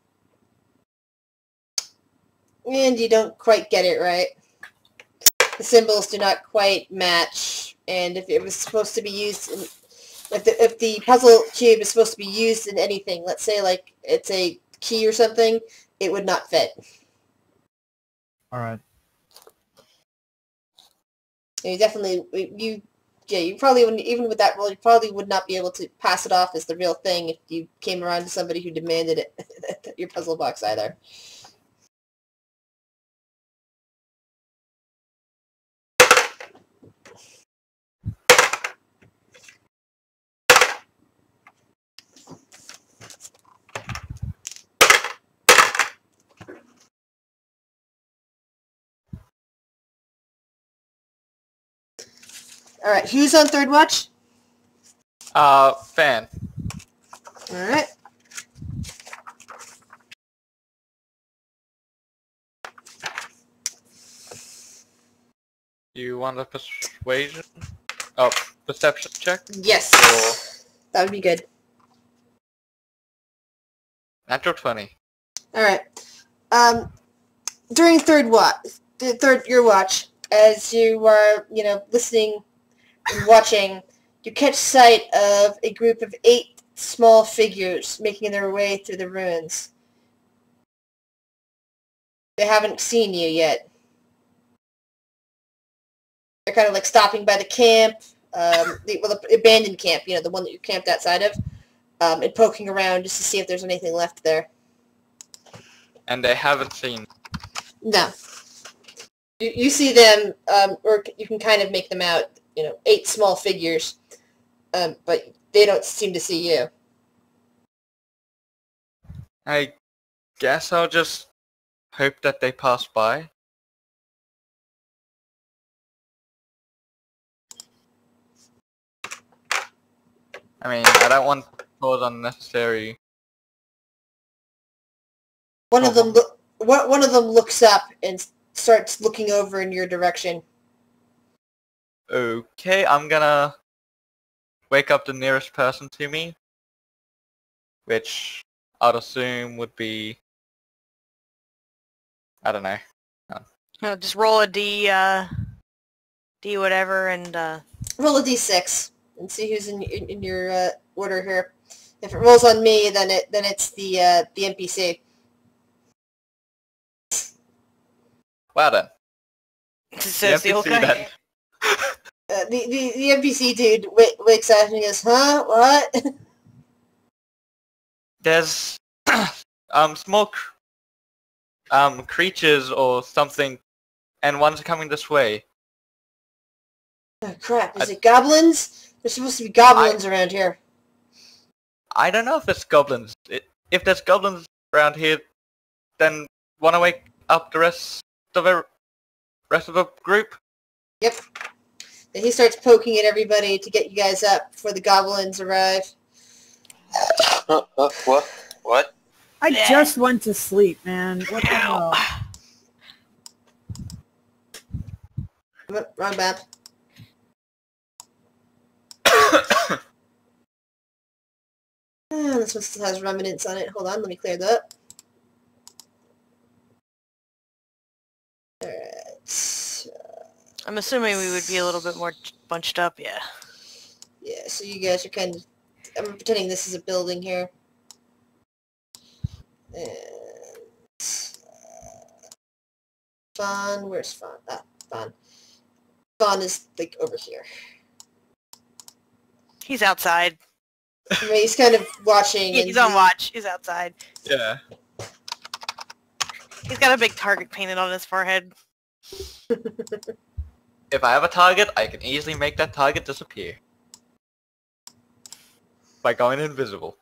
Speaker 1: And you don't quite get it right. The symbols do not quite match, and if it was supposed to be used in, if the puzzle cube is supposed to be used in anything, let's say like it's a key or something, it would not fit.
Speaker 5: Alright.
Speaker 1: And you definitely, you probably wouldn't, even with that roll, you probably would not be able to pass it off as the real thing if you came around to somebody who demanded it, your puzzle box either. Alright, who's on third watch?
Speaker 3: Fan.
Speaker 1: Alright.
Speaker 3: You want a persuasion? Oh, perception check?
Speaker 1: Yes.
Speaker 3: Or
Speaker 1: That would be good.
Speaker 3: natural 20.
Speaker 1: Alright. During your watch, as you are, listening and watching, you catch sight of a group of 8 small figures making their way through the ruins. They haven't seen you yet. They're kind of like stopping by the camp, the abandoned camp, the one that you camped outside of, and poking around just to see if there's anything left there.
Speaker 3: And they haven't seen.
Speaker 1: No. You see them, or you can kind of make them out, 8 small figures, but they don't seem to see you.
Speaker 3: I guess I'll just hope that they pass by. I mean, I don't want to cause unnecessary.
Speaker 1: One of them looks up and starts looking over in your direction.
Speaker 3: Okay, I'm gonna wake up the nearest person to me, which I'd assume would be, I don't know.
Speaker 6: No, just roll a D whatever, and
Speaker 1: Roll a d6 and see who's in your order here. If it rolls on me, then it's the NPC.
Speaker 6: it
Speaker 3: Wow then.
Speaker 6: says the old
Speaker 3: NPC
Speaker 6: guy.
Speaker 3: then.
Speaker 1: The NPC dude wakes up and he goes, "Huh? What?"
Speaker 3: There's small creatures or something, and one's coming this way.
Speaker 1: Oh crap! Is it goblins? There's supposed to be goblins around here.
Speaker 3: I don't know if it's goblins. If there's goblins around here, then wanna wake up the rest of the group?
Speaker 1: Yep. And he starts poking at everybody to get you guys up before the goblins arrive.
Speaker 2: What?
Speaker 4: I just went to sleep, man. What the hell?
Speaker 1: Wrong map. This one still has remnants on it. Hold on, let me clear that up. Alright.
Speaker 6: I'm assuming we would be a little bit more bunched up, yeah.
Speaker 1: Yeah, so you guys are kind of... I'm pretending this is a building here. And... Fawn, where's Fawn? Ah, Fawn. Fawn is, like, over here.
Speaker 6: He's outside.
Speaker 1: I mean, he's kind of watching.
Speaker 6: He's on watch. He's outside.
Speaker 3: Yeah.
Speaker 6: He's got a big target painted on his forehead.
Speaker 3: If I have a target, I can easily make that target disappear. By going invisible.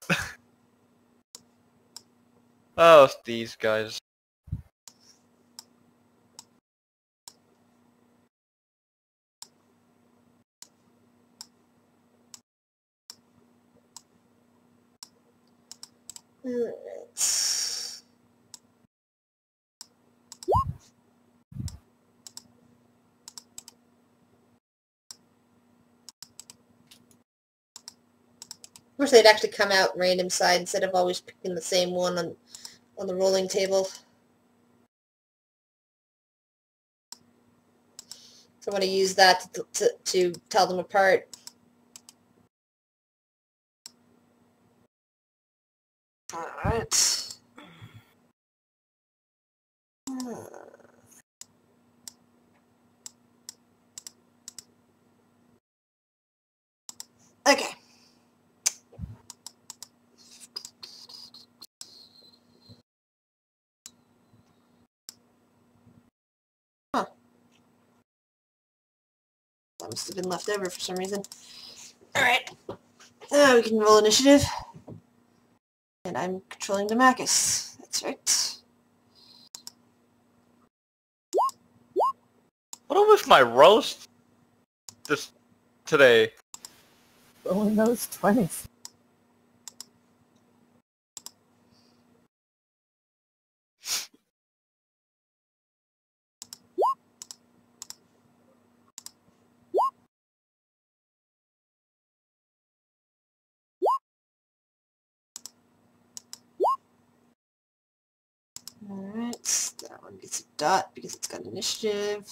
Speaker 3: Oh, it's these guys.
Speaker 1: Alright. I wish they'd actually come out random side instead of always picking the same one on the rolling table. So I want to use that to tell them apart. Alright. Okay. Huh. That must have been left over for some reason. Alright. Now we can roll initiative. And I'm controlling Demacus. That's right.
Speaker 3: What are with my roast this today?
Speaker 4: Rolling those 20s.
Speaker 1: Alright, that one gets a dot because it's got initiative.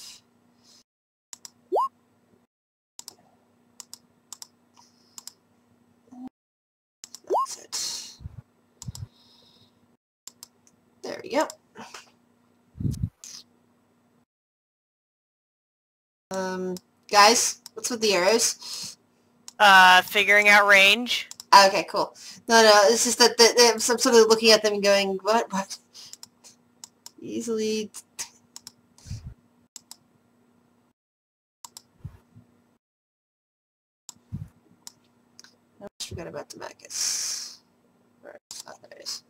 Speaker 1: That's it. There we go. Guys, what's with the arrows?
Speaker 6: Figuring out range.
Speaker 1: Okay, cool. No, it's just that I'm sort of looking at them and going, what? Easily. I just forgot about Demacus. Right, oh, there it is.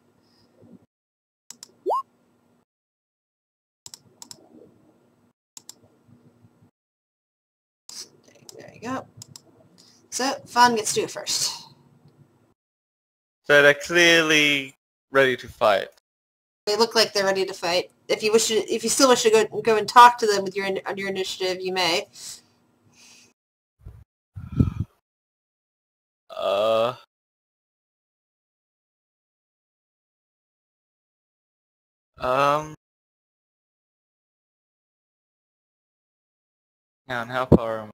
Speaker 1: There you go. So, Fawn gets to do it first.
Speaker 3: So they're clearly ready to fight.
Speaker 1: They look like they're ready to fight. If you still wish to go and talk to them with on your initiative, you may.
Speaker 3: And how far am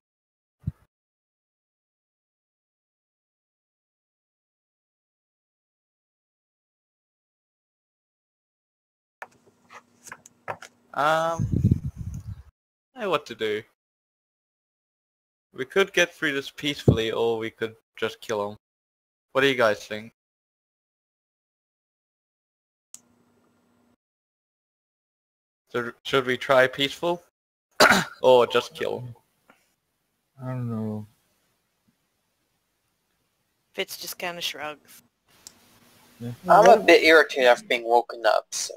Speaker 3: I know what to do. We could get through this peacefully, or we could just kill him. What do you guys think? So, should we try peaceful? Or just kill him?
Speaker 5: I don't know.
Speaker 6: Fitz just kind of shrugs.
Speaker 5: Yeah.
Speaker 2: I'm a bit irritated after being woken up, so...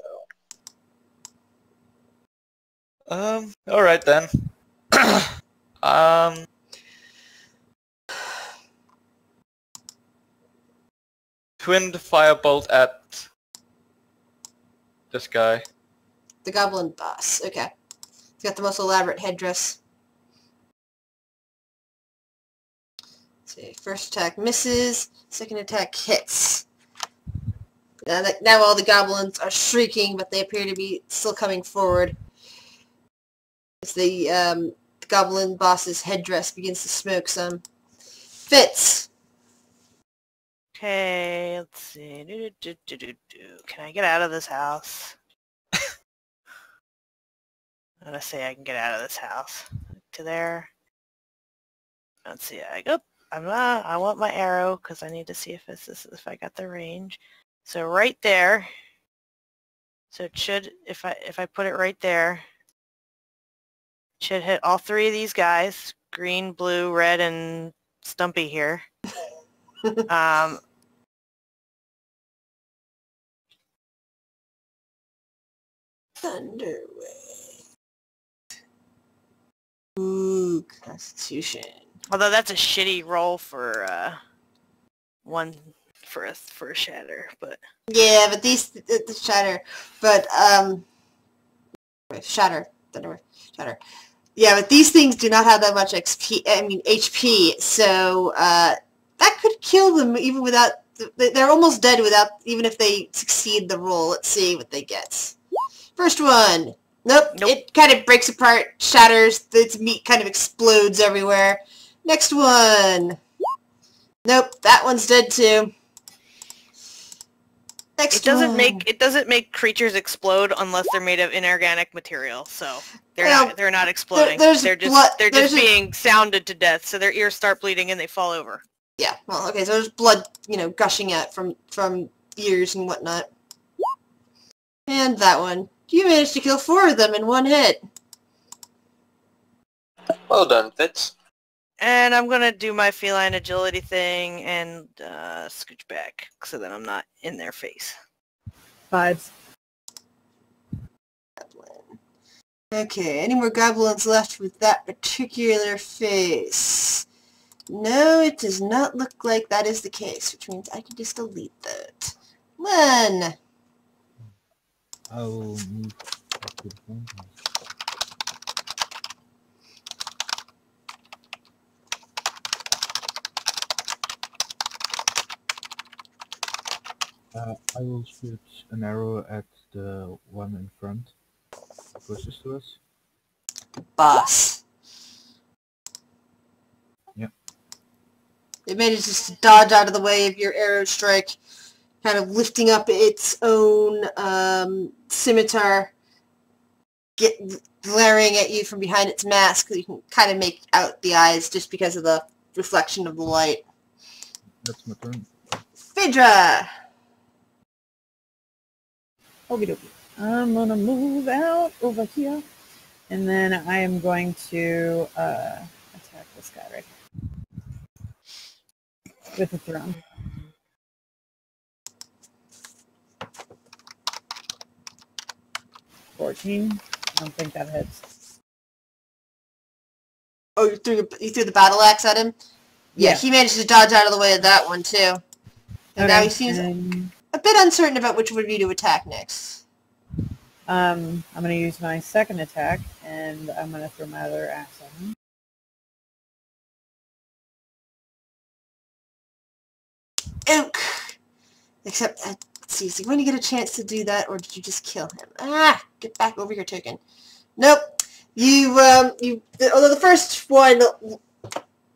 Speaker 3: Alright then. Twinned firebolt at this guy.
Speaker 1: The goblin boss. Okay. He's got the most elaborate headdress. Let's see. First attack misses. Second attack hits. Now all the goblins are shrieking, but they appear to be still coming forward. As the goblin boss's headdress begins to smoke some. Fitz!
Speaker 6: Okay, let's see. Can I get out of this house? I'm gonna say I can get out of this house. To there. Let's see. I want my arrow because I need to see if I got the range. So right there. So it should, if I put it right there, it should hit all three of these guys: green, blue, red, and Stumpy here.
Speaker 1: Thunderwave. Ooh, Constitution.
Speaker 6: Although that's a shitty roll for one for a shatter, but
Speaker 1: Yeah, but these the shatter, but shatter, Thunderwave, shatter. Yeah, but these things do not have that much XP. I mean HP, so that could kill them even without. They're almost dead without, even if they succeed the roll. Let's see what they get. First one. Nope. It kind of breaks apart, shatters. Its meat kind of explodes everywhere. Next one. Nope. That one's dead too. Next one.
Speaker 6: It doesn't make creatures explode unless they're made of inorganic material. So they're not exploding. They're just being sounded to death. So their ears start bleeding and they fall over.
Speaker 1: Yeah, well, okay, so there's blood, gushing out from ears and whatnot. And that one. You managed to kill 4 of them in one hit.
Speaker 2: Well done, Fitz.
Speaker 6: And I'm gonna do my feline agility thing and scooch back so that I'm not in their face.
Speaker 4: 5.
Speaker 1: Goblin. Okay, any more goblins left with that particular face? No, it does not look like that is the case, which means I can just delete that. One.
Speaker 5: I will move back to the phone. I will shoot an arrow at the one in front, closest to us.
Speaker 1: Boss.
Speaker 5: Yep.
Speaker 1: It manages to dodge out of the way of your arrow strike, kind of lifting up its own scimitar, glaring at you from behind its mask. You can kind of make out the eyes just because of the reflection of the light.
Speaker 5: That's my turn.
Speaker 1: Phaedra!
Speaker 4: Okie dokie. I'm gonna move out over here, and then I am going to attack this guy right here with the throne. 14. I don't think that hits.
Speaker 1: Oh, you threw the battle axe at him? Yeah, he managed to dodge out of the way of that one, too. And now he seems a bit uncertain about which would be to attack next.
Speaker 4: I'm going to use my second attack, and I'm going to throw my other axe at him.
Speaker 1: Oak! Except, let's see, is he going to get a chance to do that, or did you just kill him? Ah! Get back over here, token. Nope. Although the first one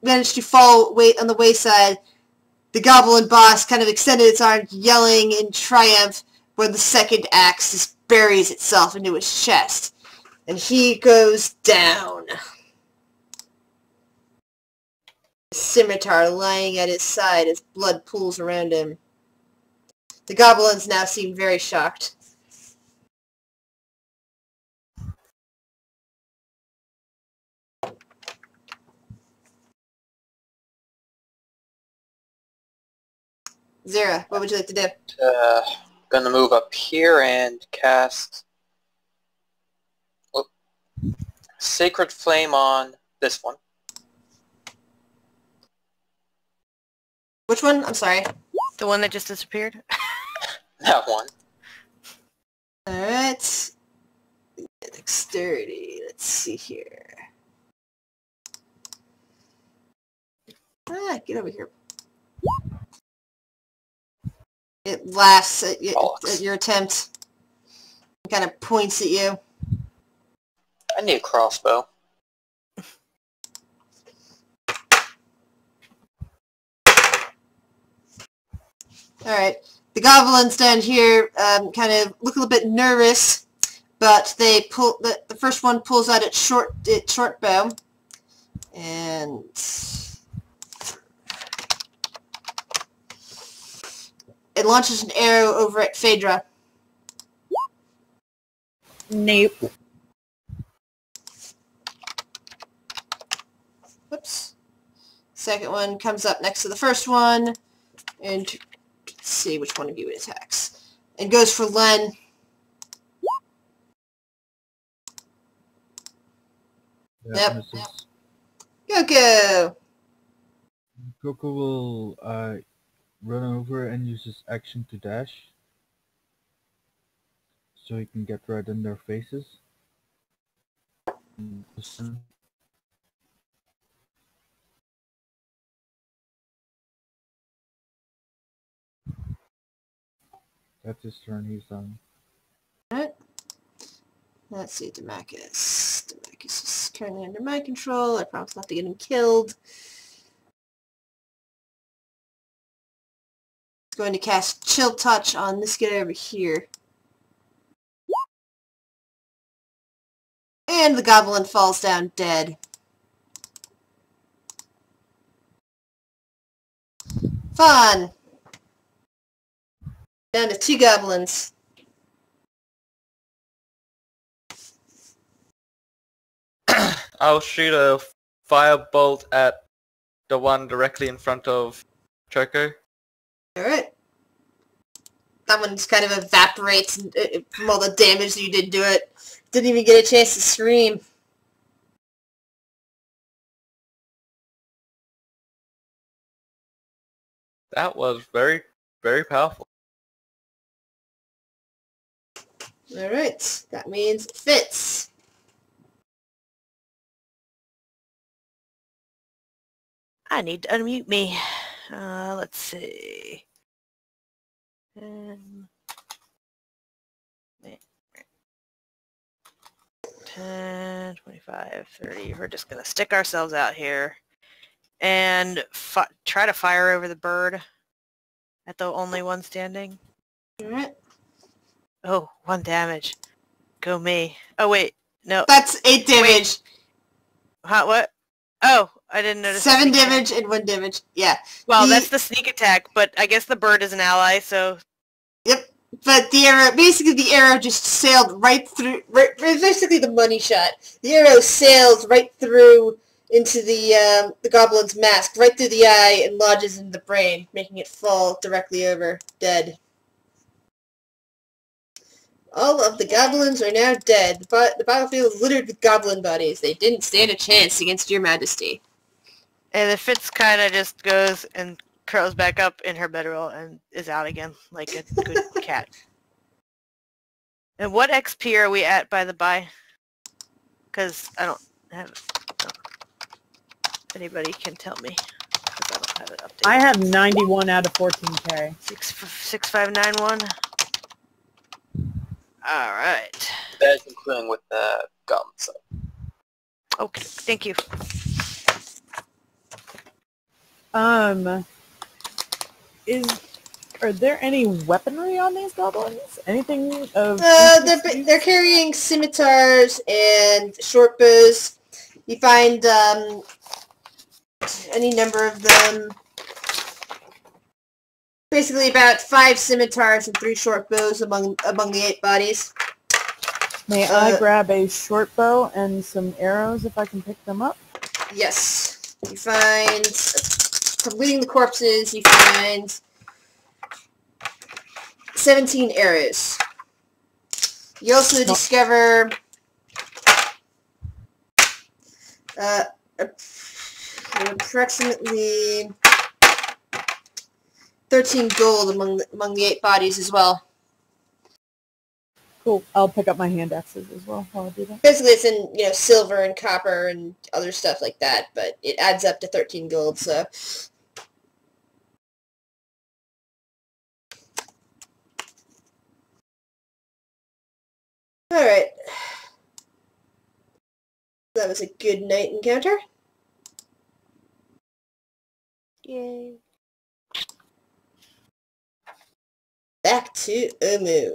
Speaker 1: managed to fall on the wayside, the goblin boss kind of extended its arm, yelling in triumph, where the second axe just buries itself into his chest. And he goes down. Scimitar lying at his side as blood pools around him. The goblins now seem very shocked. Zera, what would you like to do?
Speaker 2: Gonna move up here and cast Sacred Flame on this one.
Speaker 1: Which one? I'm sorry.
Speaker 6: The one that just disappeared?
Speaker 2: That one.
Speaker 1: Alright. Dexterity. Let's see here. Get over here. It laughs at your attempt. It kind of points at you.
Speaker 2: I need a crossbow.
Speaker 1: Alright. The goblins down here kind of look a little bit nervous, but they pull the first one pulls out its short bow, and it launches an arrow over at Phaedra.
Speaker 4: Nope.
Speaker 1: Whoops. Second one comes up next to the first one, and let's see which one of you it attacks. And goes for Len. Yep.
Speaker 5: misses.
Speaker 1: Go!
Speaker 5: Coco will run over and use his action to dash, so he can get right in their faces. That's his turn. He's done.
Speaker 1: Alright. Let's see, Demacus. Demacus is currently under my control. I promise not to get him killed. Going to cast Chill Touch on this guy over here. And the goblin falls down dead. Fun! Down to 2 goblins.
Speaker 3: I'll shoot a firebolt at the one directly in front of Choco.
Speaker 1: Alright. That one just kind of evaporates from all the damage that you did to it. Didn't even get a chance to scream.
Speaker 3: That was very, very powerful.
Speaker 1: Alright, that means it fits.
Speaker 6: I need to unmute me. Let's see. 10, 25, 30. We're just going to stick ourselves out here and try to fire over the bird at the only one standing.
Speaker 1: Alright.
Speaker 6: Oh, 1 damage. Go me. Oh, wait. No.
Speaker 1: That's 8 damage.
Speaker 6: Wait. What? Oh, I didn't notice.
Speaker 1: 7 damage and 1 damage. Yeah.
Speaker 6: Well, that's the sneak attack, but I guess the bird is an ally, so...
Speaker 1: Yep. But the arrow, basically the arrow just sailed right through, basically the money shot. The arrow sails right through into the goblin's mask, right through the eye, and lodges in the brain, making it fall directly over, dead. All of the goblins are now dead, but the battlefield is littered with goblin bodies. They didn't stand a chance against your majesty.
Speaker 6: And the Fitz kind of just goes and curls back up in her bedroll and is out again, like a good cat. And what XP are we at, by the by? Because I don't have it. If anybody can tell me, because I don't have it updated.
Speaker 4: I have 91 out of 14k.
Speaker 6: 6591. All right.
Speaker 2: That's including with the gum. So.
Speaker 6: Okay, thank you.
Speaker 4: Are there any weaponry on these goblins? Anything of...
Speaker 1: They're carrying scimitars and short bows. You find any number of them. Basically about 5 scimitars and 3 short bows among the 8 bodies.
Speaker 4: May I grab a short bow and some arrows if I can pick them up?
Speaker 1: Yes. You find, completing the corpses, you find 17 arrows. You also discover approximately 13 gold among the 8 bodies as well.
Speaker 4: Cool. I'll pick up my hand axes as well while I do that.
Speaker 1: Basically, it's in silver and copper and other stuff like that, but it adds up to 13 gold. So, all right, that was a good night encounter.
Speaker 6: Yay.
Speaker 1: Back to Umu.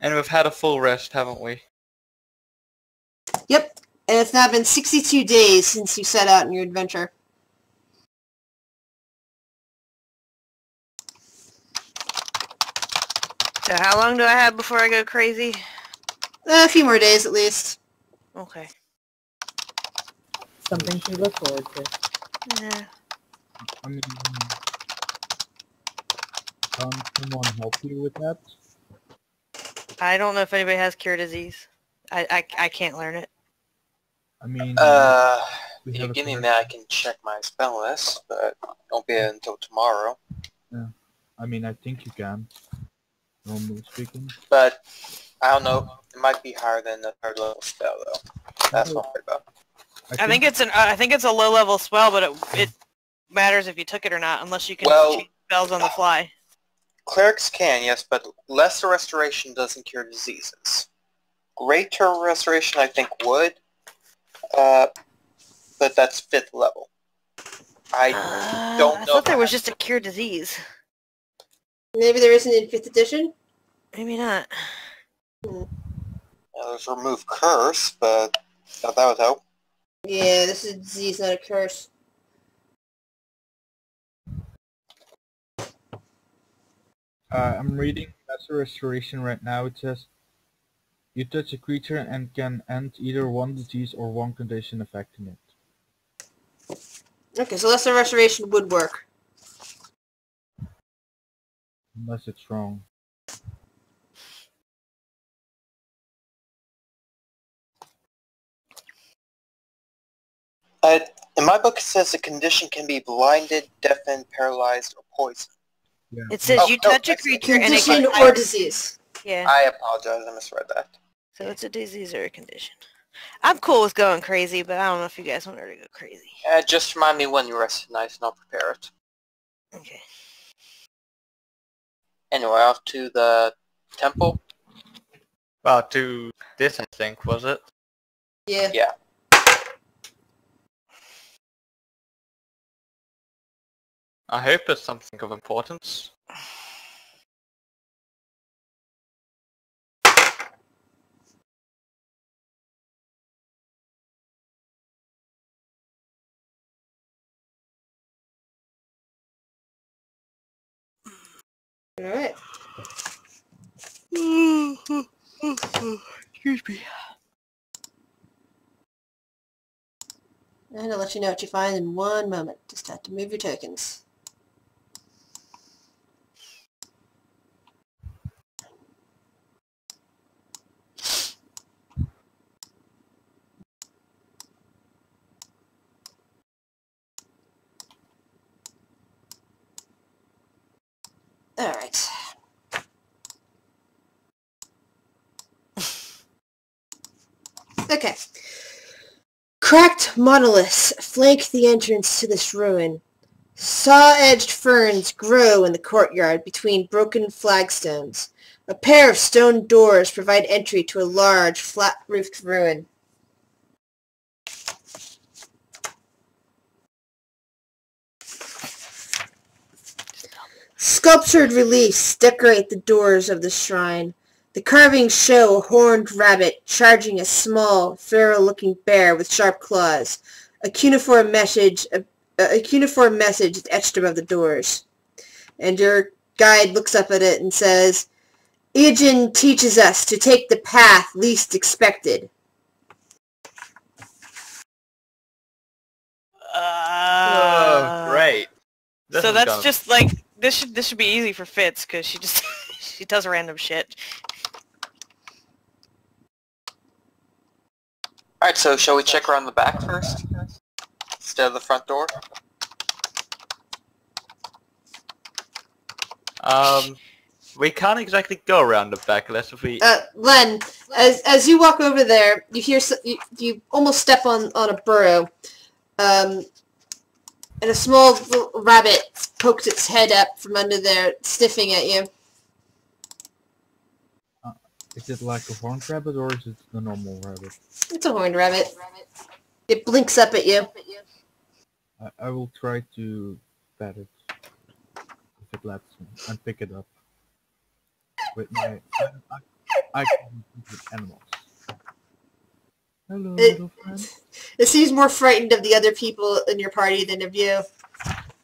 Speaker 3: And we've had a full rest, haven't we?
Speaker 1: Yep, and it's now been 62 days since you set out on your adventure.
Speaker 6: So how long do I have before I go crazy?
Speaker 1: A few more days at least.
Speaker 6: Okay.
Speaker 4: Something to look forward to.
Speaker 6: Yeah.
Speaker 5: I mean, can someone help you with that?
Speaker 6: I don't know if anybody has cure disease. I can't learn it.
Speaker 5: I mean,
Speaker 2: If you give me a minute, I can check my spell list, but it won't be until tomorrow.
Speaker 5: yeah. I mean, I think you can, normally speaking.
Speaker 2: But I don't know. It might be higher than the 3rd level spell, though. That's what I'm worried about.
Speaker 6: I think it's a low level spell, but it matters if you took it or not, unless you can change spells on the fly.
Speaker 2: Clerics can, yes, but lesser restoration doesn't cure diseases. Greater restoration, I think, would, but that's 5th level. I don't know.
Speaker 6: I thought there was just a cure disease.
Speaker 1: Maybe there isn't in 5th edition?
Speaker 6: Maybe not.
Speaker 2: There's remove curse, but that would help.
Speaker 1: Yeah, this is a disease, not a curse.
Speaker 5: I'm reading Lesser Restoration right now. It says, you touch a creature and can end either one disease or one condition affecting it.
Speaker 1: Okay, so lesser restoration would work.
Speaker 5: Unless it's wrong.
Speaker 2: In my book, it says the condition can be blinded, deafened, paralyzed, or poisoned.
Speaker 5: Yeah.
Speaker 6: It says you touch a creature and it
Speaker 1: Condition
Speaker 6: can...
Speaker 1: or disease.
Speaker 6: Yeah.
Speaker 2: I apologize, I misread that.
Speaker 6: So it's a disease or a condition. I'm cool with going crazy, but I don't know if you guys want her to go crazy.
Speaker 2: Just remind me when you rest nice and I'll prepare it.
Speaker 6: Okay.
Speaker 2: Anyway, off to the temple.
Speaker 3: Well, to this, I think, was it?
Speaker 1: Yeah.
Speaker 2: Yeah.
Speaker 3: I hope it's something of importance.
Speaker 1: Alright.
Speaker 6: Excuse me.
Speaker 1: And I'll let you know what you find in 1 moment. Just have to move your tokens. Alright. Okay. Cracked monoliths flank the entrance to this ruin. Saw-edged ferns grow in the courtyard between broken flagstones. A pair of stone doors provide entry to a large, flat-roofed ruin. Sculptured reliefs decorate the doors of the shrine. The carvings show a horned rabbit charging a small, feral-looking bear with sharp claws. A cuneiform message is etched above the doors. And your guide looks up at it and says, Ijin teaches us to take the path least expected.
Speaker 3: Oh, great.
Speaker 6: So that's just like this should be easy for Fitz because she just she does random shit.
Speaker 2: Alright, so shall we check around the back first? Instead of the front door?
Speaker 3: We can't exactly go around the back unless if we...
Speaker 1: Len, as you walk over there, you hear you almost step on a burrow, and a small little rabbit pokes its head up from under there, sniffing at you.
Speaker 5: Is it like a horned rabbit or is it a normal rabbit?
Speaker 1: It's a horned rabbit. It blinks up at you.
Speaker 5: I will try to pet it, if it lets me, and pick it up with my I can with animals. Hello, little friend.
Speaker 1: It seems more frightened of the other people in your party than of you.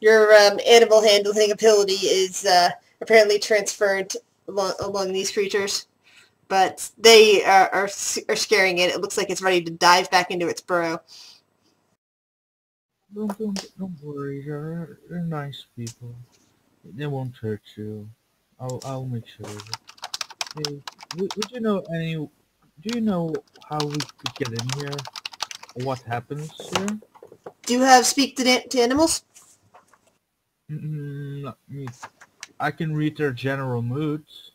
Speaker 1: Your animal handling ability is apparently transferred among these creatures, but they are scaring it. It looks like it's ready to dive back into its burrow.
Speaker 5: Don't worry, they're nice people. They won't hurt you. I'll make sure of it. Hey, would you know any? Do you know how we could get in here? What happens here?
Speaker 1: Do you have speak to animals?
Speaker 5: Let me. I can read their general moods.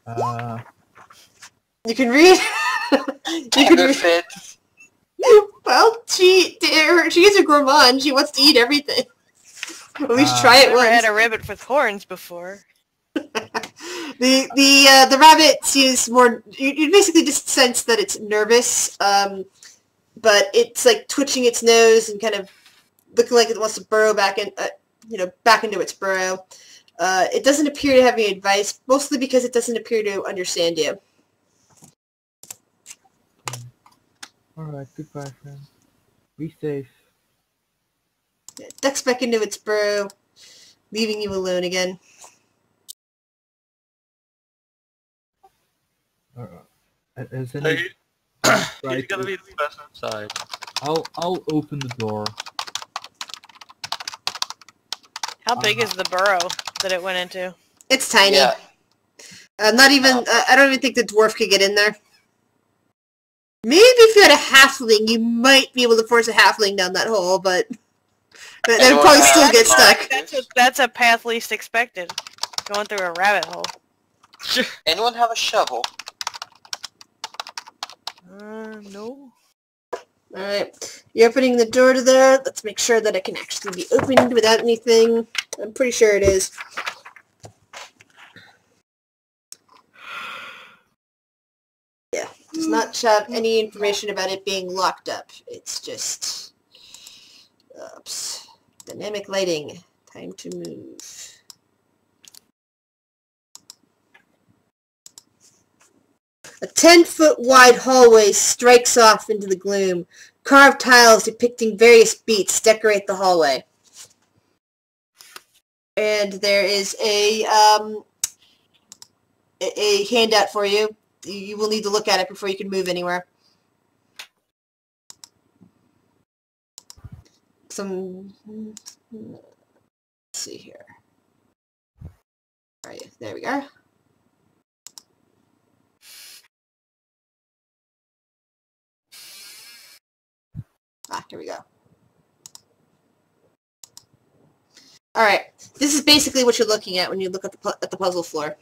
Speaker 1: You can read. You can read.
Speaker 2: Fits.
Speaker 1: Well, she is a gourmand. She wants to eat everything. At least try it
Speaker 6: I've never had
Speaker 1: once.
Speaker 6: a rabbit with horns before.
Speaker 1: The rabbit seems more. You basically just sense that it's nervous, but it's like twitching its nose and kind of looking like it wants to burrow back in, back into its burrow. It doesn't appear to have any advice, mostly because it doesn't appear to understand you.
Speaker 5: Alright, goodbye, friend. Be safe.
Speaker 1: It ducks back into its burrow, leaving you alone again.
Speaker 5: Has any...
Speaker 3: Hey,
Speaker 5: Right,
Speaker 3: he's gonna be the person inside.
Speaker 5: I'll open the door.
Speaker 6: How big is the burrow that it went into?
Speaker 1: It's tiny.
Speaker 2: Yeah.
Speaker 1: Not even. I don't even think the dwarf could get in there. Maybe if you had a halfling, you might be able to force a halfling down that hole, but they would
Speaker 2: Anyone
Speaker 1: probably
Speaker 2: have
Speaker 1: still get
Speaker 2: fire?
Speaker 1: stuck.
Speaker 6: That's a path least expected. Going through a rabbit hole.
Speaker 2: Anyone have a shovel?
Speaker 6: No.
Speaker 1: Alright, you're opening the door to there. Let's make sure that it can actually be opened without anything. I'm pretty sure it is. Yeah, does not have any information about it being locked up. It's just... Oops. Dynamic lighting. Time to move. A 10-foot wide hallway strikes off into the gloom. Carved tiles depicting various beats decorate the hallway. And there is a handout for you. You will need to look at it before you can move anywhere. Let's see here. All right, there we go. Here we go. Alright, this is basically what you're looking at when you look at the puzzle floor.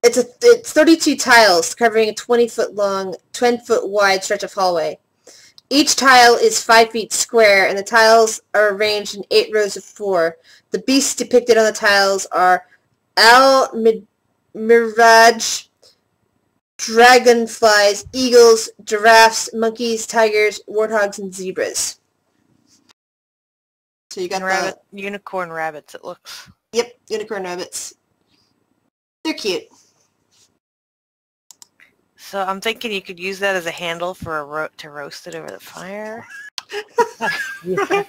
Speaker 1: It's 32 tiles covering a 20-foot long, 10-foot wide stretch of hallway. Each tile is 5 feet square, and the tiles are arranged in 8 rows of 4. The beasts depicted on the tiles are Mirage, dragonflies, eagles, giraffes, monkeys, tigers, warthogs, and zebras. So you got
Speaker 6: unicorn rabbits, it looks.
Speaker 1: Yep, unicorn rabbits. They're cute.
Speaker 6: So I'm thinking you could use that as a handle for to roast it over the fire.
Speaker 5: Yes.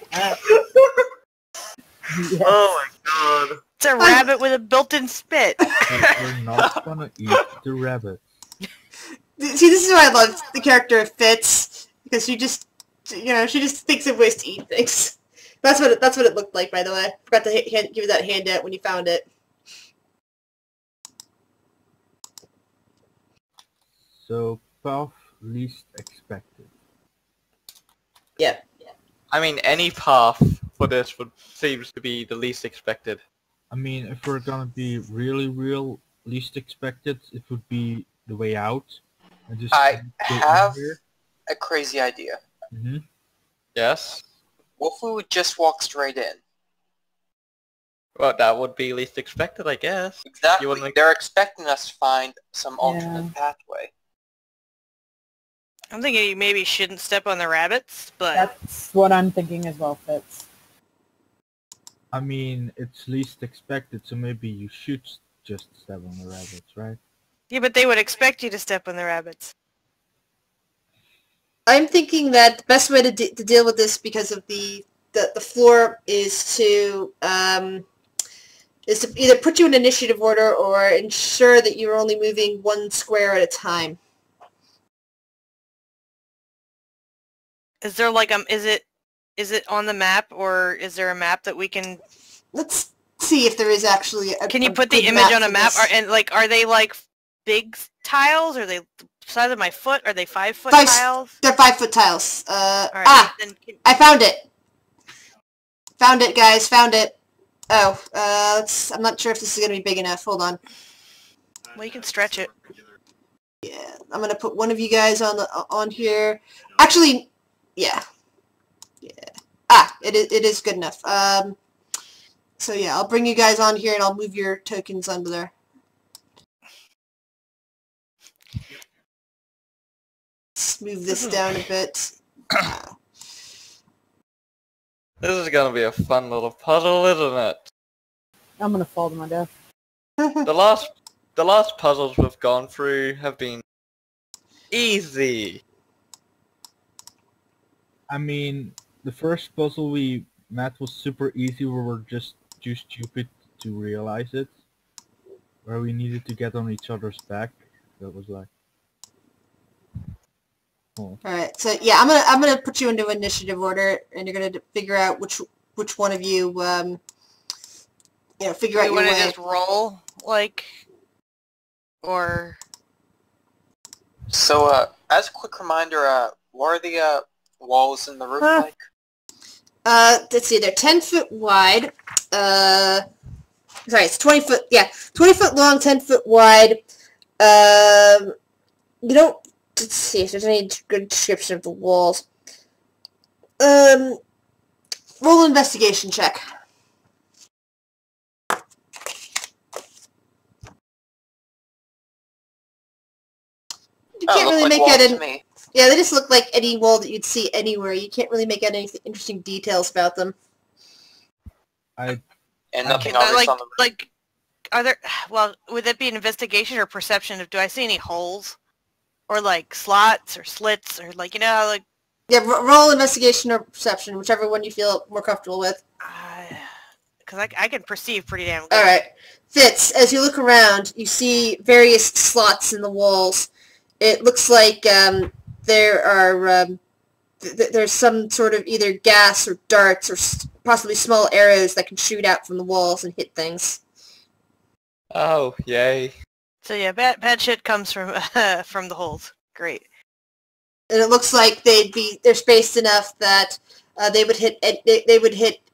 Speaker 3: Oh my god.
Speaker 6: It's a rabbit with a built-in spit.
Speaker 5: We're not gonna eat the rabbit.
Speaker 1: See, this is why I love the character of Fitz, because she just thinks of ways to eat things. That's what it looked like, by the way. Forgot to give you that handout when you found it.
Speaker 5: So, path least expected.
Speaker 1: Yeah.
Speaker 3: I mean, any path for this seems to be the least expected.
Speaker 5: I mean, if we're gonna be real least expected, it would be the way out. And just
Speaker 2: I
Speaker 5: go in
Speaker 2: have
Speaker 5: here.
Speaker 2: a crazy idea.
Speaker 5: Mm-hmm.
Speaker 3: Yes?
Speaker 2: What if we would just walk straight in?
Speaker 3: Well, that would be least expected, I guess.
Speaker 2: Exactly.
Speaker 3: wouldn't-
Speaker 2: They're expecting us to find some alternate pathway.
Speaker 6: I'm thinking you maybe shouldn't step on the rabbits, but...
Speaker 4: That's what I'm thinking as well, Fitz.
Speaker 5: I mean, it's least expected, so maybe you should just step on the rabbits, right?
Speaker 6: Yeah, but they would expect you to step on the rabbits.
Speaker 1: I'm thinking that the best way to deal with this, because of the floor, is to either put you in initiative order or ensure that you're only moving 1 square at a time.
Speaker 6: Is there like is it Is it on the map, or is there a map that we can...
Speaker 1: Let's see if there is actually a
Speaker 6: Can you put
Speaker 1: good
Speaker 6: the image on a
Speaker 1: for
Speaker 6: map?
Speaker 1: this.
Speaker 6: Are they like big tiles? Are they the size of my foot? Are they 5-foot
Speaker 1: Five-
Speaker 6: tiles?
Speaker 1: They're 5-foot tiles.
Speaker 6: Alright, then
Speaker 1: I found it. Found it, guys. Found it. Oh, I'm not sure if this is gonna be big enough. Hold on.
Speaker 6: well, you can stretch it.
Speaker 1: Yeah, I'm gonna put one of you guys on here. Actually, yeah. It is good enough. So yeah, I'll bring you guys on here and I'll move your tokens under there. Let's move this down a bit.
Speaker 3: This is gonna be a fun little puzzle, isn't it?
Speaker 4: I'm gonna fall to my death.
Speaker 3: The last puzzles we've gone through have been easy.
Speaker 5: I mean, the first puzzle we met was super easy. We were just too stupid to realize it. Where we needed to get on each other's back. That was like... Oh.
Speaker 1: Alright, so yeah, I'm gonna put you into initiative order, and you're gonna figure out which one of you, figure out your
Speaker 6: You want to
Speaker 1: way.
Speaker 6: just roll, like, or...
Speaker 2: So, as a quick reminder, what are the walls in the roof like?
Speaker 1: Let's see, they're 10 foot wide. Sorry, it's 20 foot. Yeah, 20 foot long, 10 foot wide. You don't. Let's see if there's any good description of the walls. Roll an investigation check. You can't really make out any. Yeah, they just look like any wall that you'd see anywhere. You can't really make out any interesting details about them.
Speaker 2: And nothing obvious on the roof.
Speaker 6: Like, are there... Well, would that be an investigation or perception? Do I see any holes? Or, like, slots or slits? Or, like, like...
Speaker 1: Yeah, roll investigation or perception, whichever one you feel more comfortable with.
Speaker 6: Because I can perceive pretty damn good.
Speaker 1: Alright. Fitz, as you look around, you see various slots in the walls. It looks like there are... there's some sort of either gas or darts or possibly small arrows that can shoot out from the walls and hit things.
Speaker 3: Oh, yay.
Speaker 6: So yeah, bad shit comes from from the holes. Great.
Speaker 1: And it looks like they're spaced enough that they would hit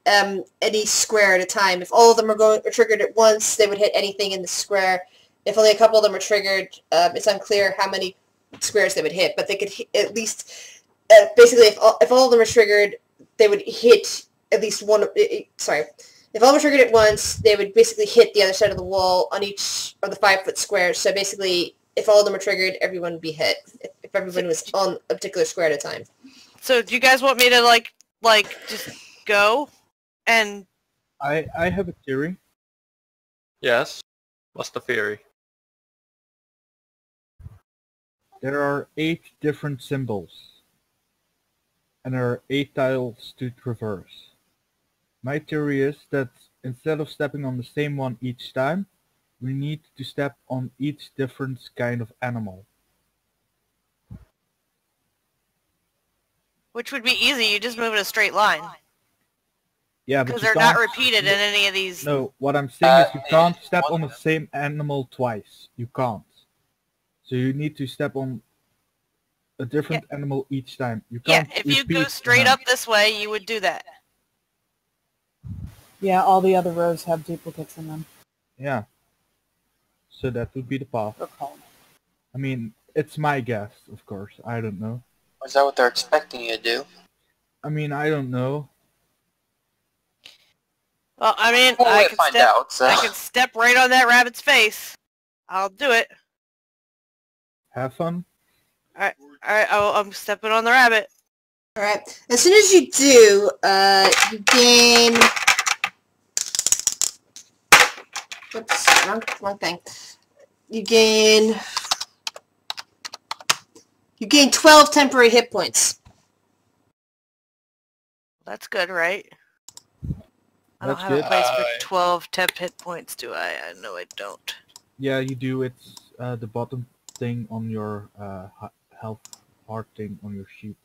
Speaker 1: any square at a time. If all of them are triggered at once, they would hit anything in the square. If only a couple of them are triggered, it's unclear how many squares they would hit, but they could hit at least... basically, if all of them are triggered, they would hit at least one... Sorry. If all of them are triggered at once, they would basically hit the other side of the wall on each of the 5-foot squares. So basically, if all of them are triggered, everyone would be hit. If everyone was on a particular square at a time.
Speaker 6: So do you guys want me to, like just go? And...
Speaker 5: I have a theory.
Speaker 3: Yes? What's the theory?
Speaker 5: There are 8 different symbols. And there are 8 tiles to traverse. My theory is that instead of stepping on the same one each time, we need to step on each different kind of animal.
Speaker 6: Which would be easy, you just move in a straight line.
Speaker 5: Yeah, but
Speaker 6: Because
Speaker 5: you
Speaker 6: they're not
Speaker 5: can't-
Speaker 6: repeated in any of these...
Speaker 5: No, what I'm saying is you can't step
Speaker 2: one
Speaker 5: on the same animal twice. You can't. So you need to step on a different animal each time. You
Speaker 6: Yeah,
Speaker 5: can't
Speaker 6: if you go
Speaker 5: repeat
Speaker 6: straight
Speaker 5: them.
Speaker 6: up this way, you would do that.
Speaker 4: Yeah, all the other rows have duplicates in them.
Speaker 5: Yeah. So that would be the path.
Speaker 4: Or column.
Speaker 5: I mean, it's my guess, of course. I don't know.
Speaker 2: Is that what they're expecting you to do?
Speaker 5: I mean, I don't know.
Speaker 6: Well, I mean,
Speaker 2: Well,
Speaker 6: I
Speaker 2: we'll
Speaker 6: can
Speaker 2: find
Speaker 6: step...
Speaker 2: out, so...
Speaker 6: I can step right on that rabbit's face. I'll do it.
Speaker 5: Have fun.
Speaker 6: Alright, I'm stepping on the rabbit.
Speaker 1: Alright. As soon as you do, you gain... Oops, wrong thing. You gain 12 temporary hit points.
Speaker 6: That's good, right? I don't
Speaker 5: That's
Speaker 6: have a
Speaker 5: good.
Speaker 6: place for 12 temp hit points, do I? No, I don't.
Speaker 5: Yeah, you do. It's the bottom thing on your health heart thing on your sheet.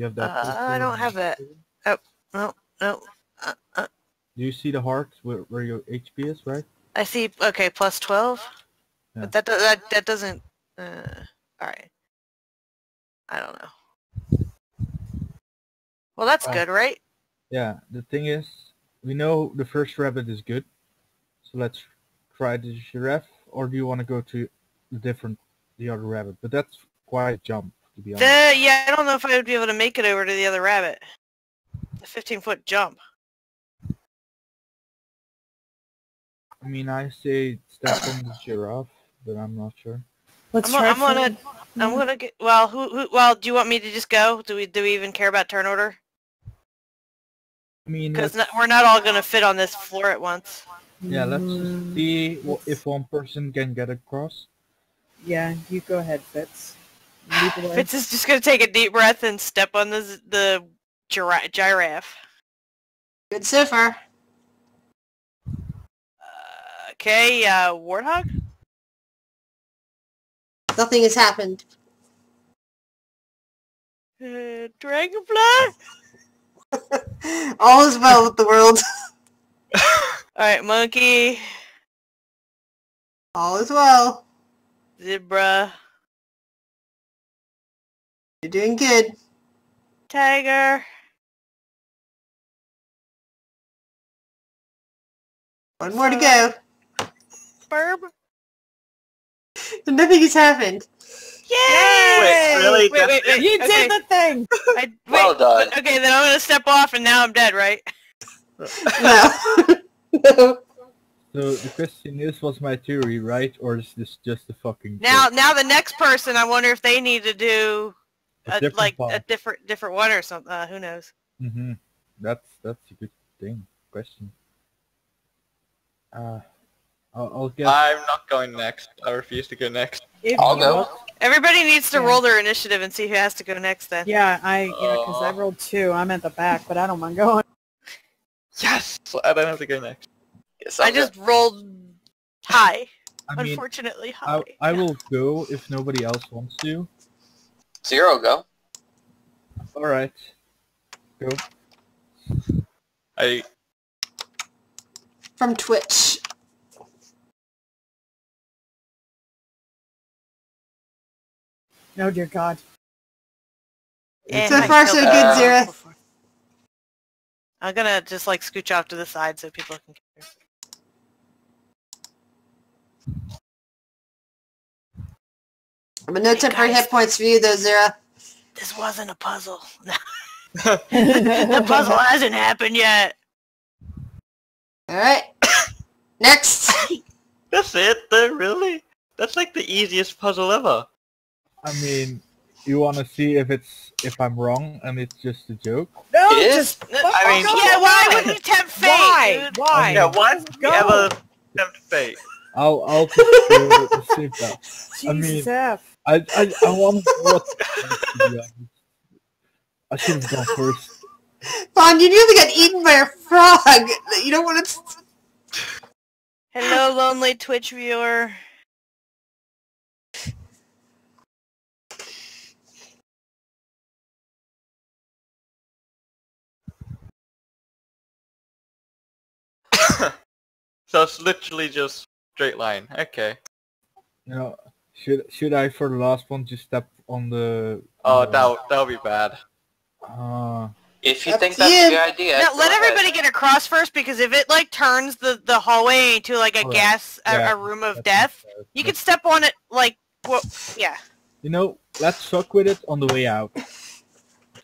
Speaker 5: You have that.
Speaker 6: I don't have that. Oh, no, no.
Speaker 5: Do you see the heart where your HP is, right?
Speaker 6: I see. Okay, plus 12.
Speaker 5: Yeah.
Speaker 6: But that doesn't. All right. I don't know. Well, that's good, right?
Speaker 5: Yeah. The thing is, we know the first rabbit is good, so let's try the giraffe. Or do you want to go to the other rabbit? But that's quite a jump, to be honest.
Speaker 6: Yeah, I don't know if I would be able to make it over to the other rabbit. The 15-foot jump.
Speaker 5: I mean, I say step on the giraffe, but I'm not sure.
Speaker 4: Let's
Speaker 6: I'm gonna get. Well, well, do you want me to just go? Do we even care about turn order?
Speaker 5: I mean,
Speaker 6: Because we're not all gonna fit on this floor at once.
Speaker 5: yeah, let's just see if one person can get across.
Speaker 4: Yeah, you go ahead, Fitz. Lead the way.
Speaker 6: Fitz is just gonna take a deep breath and step on the giraffe.
Speaker 1: Good so far.
Speaker 6: Okay, warthog.
Speaker 1: Nothing has happened.
Speaker 6: Dragonfly.
Speaker 1: All is well with the world.
Speaker 6: Alright, monkey.
Speaker 1: All is well.
Speaker 6: Zebra.
Speaker 1: You're doing good.
Speaker 6: Tiger.
Speaker 1: One more to go.
Speaker 6: Burb.
Speaker 1: Nothing has happened.
Speaker 6: Yay!
Speaker 3: Wait, really?
Speaker 6: Wait.
Speaker 4: You
Speaker 6: Okay.
Speaker 4: did the thing!
Speaker 2: Well done.
Speaker 6: Okay, then I'm gonna step off and now I'm dead, right?
Speaker 1: No. No.
Speaker 5: So the question is, was my theory right, or is this just a fucking
Speaker 6: Now
Speaker 5: joke?
Speaker 6: the next person, I wonder if they need to do
Speaker 5: A different path.
Speaker 6: a different one or something. Who knows?
Speaker 5: Mm-hmm. That's a good thing. Question. I'll guess.
Speaker 3: I'm not going next. I refuse to go next.
Speaker 2: I'll go.
Speaker 6: Everybody needs to
Speaker 4: Yeah.
Speaker 6: roll their initiative and see who has to go next then.
Speaker 4: Yeah, because I rolled 2. I'm at the back, but I don't mind going.
Speaker 3: Yes! I don't have to go next.
Speaker 2: Yes,
Speaker 6: I just rolled high.
Speaker 5: I mean,
Speaker 6: Unfortunately high.
Speaker 5: I will go if nobody else wants to.
Speaker 2: Zero go.
Speaker 5: All right. Go.
Speaker 3: I
Speaker 1: From Twitch.
Speaker 4: Oh, dear God.
Speaker 1: So far, so good, Zira.
Speaker 6: I'm gonna just like scooch off to the side so people can get
Speaker 1: But no
Speaker 6: Hey,
Speaker 1: temporary
Speaker 6: guys.
Speaker 1: hit points for you, though, Zira.
Speaker 6: This wasn't a puzzle. The puzzle hasn't happened yet.
Speaker 1: Alright. Next.
Speaker 3: That's it, though, really? That's like the easiest puzzle ever.
Speaker 5: I mean, you want to see if I'm wrong and it's just a joke?
Speaker 4: No,
Speaker 2: It is?
Speaker 4: just
Speaker 3: I mean-
Speaker 6: Yeah, why would you tempt fate?
Speaker 4: Why?
Speaker 6: Dude?
Speaker 4: Why?
Speaker 3: Yeah, why would we
Speaker 4: Go.
Speaker 3: ever tempt fate?
Speaker 5: I'll just go and save that. I mean,
Speaker 4: Jesus F.
Speaker 5: I want what. I should have gone first.
Speaker 1: Vaughn, you nearly got eaten by a frog. You don't want to...
Speaker 6: Hello, lonely Twitch viewer.
Speaker 3: So it's literally just straight line. Okay.
Speaker 5: You know, should I for the last one just step on the?
Speaker 3: Oh, that would be bad.
Speaker 2: If you
Speaker 1: Up
Speaker 2: think
Speaker 1: to
Speaker 2: that's
Speaker 1: you.
Speaker 2: a good idea,
Speaker 6: Now,
Speaker 2: go
Speaker 6: let
Speaker 2: ahead.
Speaker 6: everybody get across first, because if it like turns the hallway into like a
Speaker 5: Alright.
Speaker 6: gas
Speaker 5: Yeah,
Speaker 6: a room of
Speaker 5: that's
Speaker 6: death,
Speaker 5: fair.
Speaker 6: you can step on it like yeah.
Speaker 5: You know, let's fuck with it on the way out.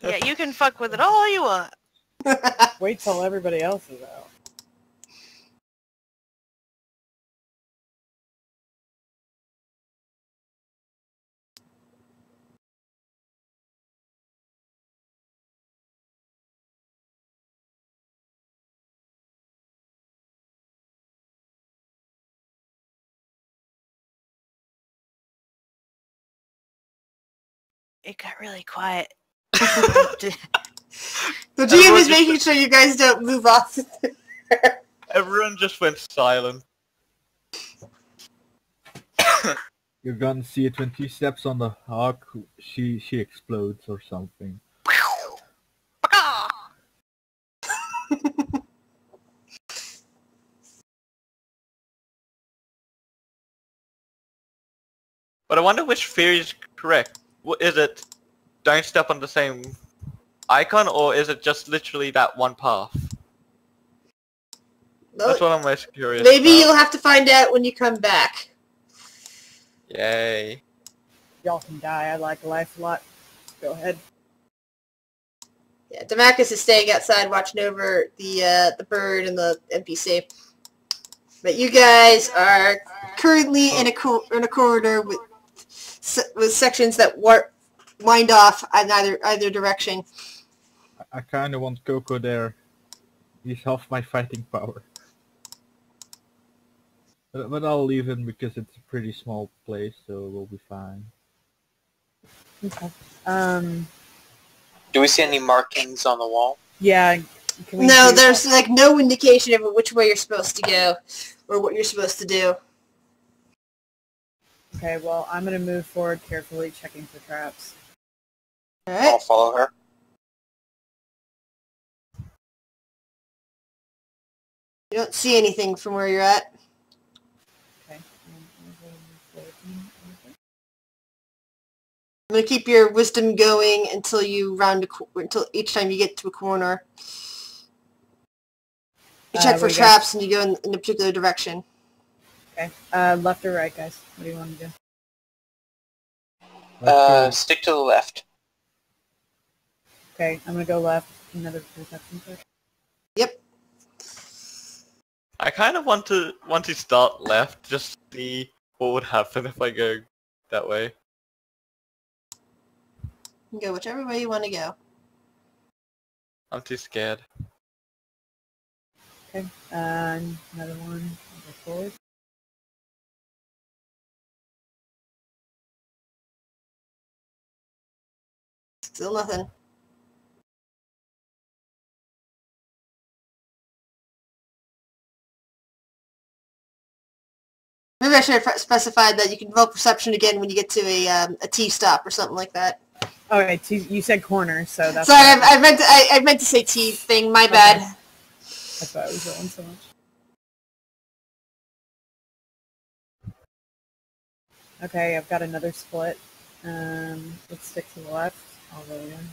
Speaker 6: Yeah, you can fuck with it all you want.
Speaker 4: Wait till everybody else is out.
Speaker 6: It got really quiet.
Speaker 1: The GM is making sure you guys don't move off.
Speaker 3: Everyone just went silent.
Speaker 5: You're gonna see it when she steps on the hawk. She explodes or something.
Speaker 3: But I wonder which theory is correct. Is it don't step on the same icon, or is it just literally that one path? That's what I'm most curious
Speaker 1: Maybe
Speaker 3: about.
Speaker 1: you'll have to find out when you come back.
Speaker 3: Yay.
Speaker 4: Y'all can die. I like life a lot. Go ahead.
Speaker 1: Yeah, Damascus is staying outside watching over the bird and the NPC. But you guys are currently in a corridor with sections that wind off in either direction.
Speaker 5: I kind of want Coco there. He's half my fighting power. But I'll leave him because it's a pretty small place, so we'll be fine.
Speaker 4: Okay.
Speaker 2: Do we see any markings on the wall?
Speaker 4: Yeah.
Speaker 1: No, there's like no indication of which way you're supposed to go or what you're supposed to do.
Speaker 4: Okay, well, I'm going to move forward carefully, checking for traps.
Speaker 1: Alright.
Speaker 2: I'll follow her.
Speaker 1: You don't see anything from where you're at.
Speaker 4: Okay.
Speaker 1: I'm gonna keep your wisdom going until you until each time you get to a corner. You check for traps and you go in a particular direction.
Speaker 4: Okay. Left or right, guys? What do you want to do?
Speaker 2: Stick to the left.
Speaker 4: Okay, I'm going to go left. Another perception check.
Speaker 1: Yep.
Speaker 3: I kind of want to start left, just to see what would happen if I go that way.
Speaker 1: You can go whichever way you want to go.
Speaker 3: I'm too scared.
Speaker 4: Okay. Another one. Go forward.
Speaker 1: Still nothing. Maybe I should have specified that you can roll perception again when you get to a T-stop or something like that.
Speaker 4: Okay, you said corner, so that's...
Speaker 1: Sorry, I meant to say T thing, my bad.
Speaker 4: That's why I was rolling so much. Okay, I've got another split. Let's stick to the left. I'll roll again.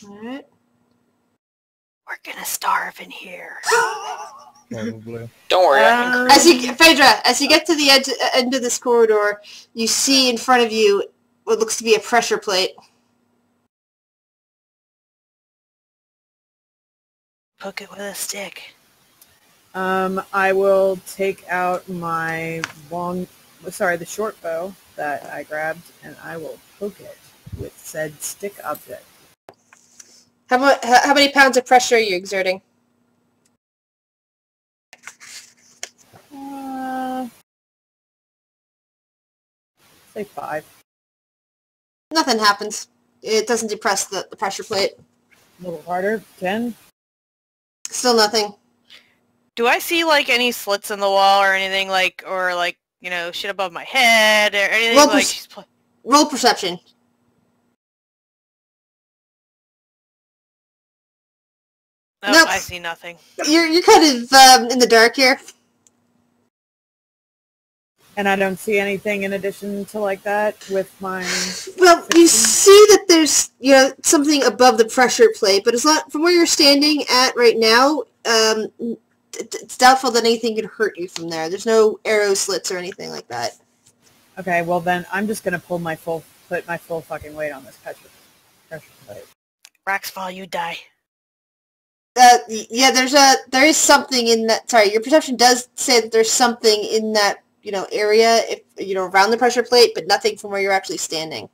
Speaker 1: Alright.
Speaker 6: We're gonna starve in here.
Speaker 5: Probably.
Speaker 2: Don't worry, I can
Speaker 1: Phaedra, as you get to the end of this corridor, you see in front of you what looks to be a pressure plate.
Speaker 6: Poke it with a stick.
Speaker 4: I will take out my the short bow that I grabbed, and I will poke it with said stick object.
Speaker 1: How many pounds of pressure are you exerting?
Speaker 4: Say 5.
Speaker 1: Nothing happens. It doesn't depress the pressure plate.
Speaker 4: A little harder. 10.
Speaker 1: Still nothing.
Speaker 6: Do I see, like, any slits in the wall or anything, like, or, like, you know, shit above my head or anything
Speaker 1: Roll perception.
Speaker 6: Nope, I see nothing.
Speaker 1: You're kind of in the dark here.
Speaker 4: And I don't see anything in addition to like that with my...
Speaker 1: Well, you see that there's, something above the pressure plate, but from where you're standing at right now, it's doubtful that anything could hurt you from there. There's no arrow slits or anything like that.
Speaker 4: Okay, well then I'm just gonna put my full fucking weight on this pressure plate.
Speaker 6: Raxfall, you die.
Speaker 1: Yeah, there is something in that. Sorry, your perception does say that there's something in that area, around the pressure plate, but nothing from where you're actually standing.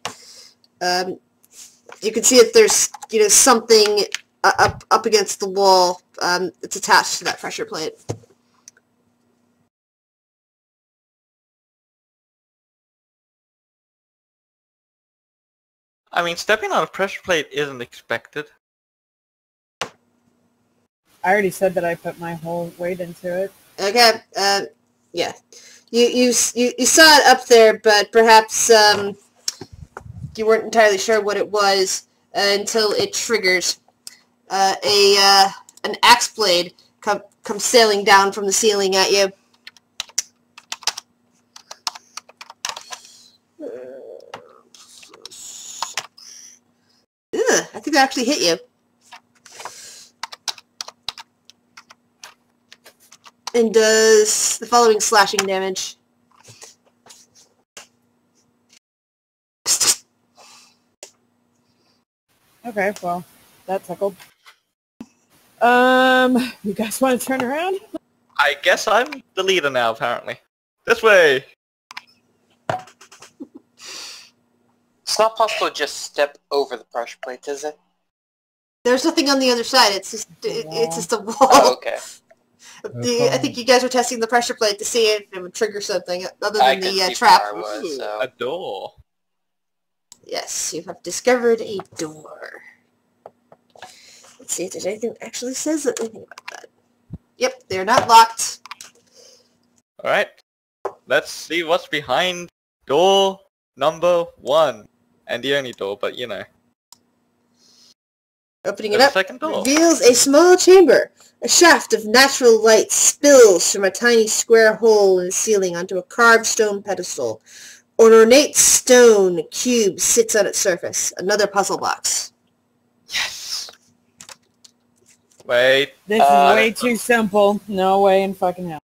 Speaker 1: You can see that there's, something up against the wall that's attached to that pressure plate.
Speaker 3: I mean, stepping on a pressure plate isn't expected.
Speaker 4: I already said that I put my whole weight into it.
Speaker 1: Okay, yeah. You saw it up there, but perhaps you weren't entirely sure what it was until it triggers. An axe blade comes sailing down from the ceiling at you. Ugh, I think that actually hit you. And does the following slashing damage.
Speaker 4: Okay, well, that tickled. You guys want to turn around?
Speaker 3: I guess I'm the leader now, apparently. This way!
Speaker 2: It's not possible to just step over the pressure plate, is it?
Speaker 1: There's nothing on the other side. It's just a wall.
Speaker 2: Oh, okay.
Speaker 1: I think you guys were testing the pressure plate to see if it would trigger something other
Speaker 2: I
Speaker 1: than
Speaker 2: could
Speaker 1: the
Speaker 2: see
Speaker 1: trap.
Speaker 2: where I was, so.
Speaker 3: A door.
Speaker 1: Yes, you have discovered a door. Let's see if there's anything that actually says anything about that. Yep, they're not locked.
Speaker 3: Alright. Let's see what's behind door number 1. And the only door, but you know.
Speaker 1: Opening it
Speaker 3: There's
Speaker 1: up
Speaker 3: a second door.
Speaker 1: reveals a small chamber. A shaft of natural light spills from a tiny square hole in the ceiling onto a carved stone pedestal. An ornate stone cube sits on its surface. Another puzzle box.
Speaker 2: Yes!
Speaker 3: Wait.
Speaker 4: This is way too simple. No way in fucking hell.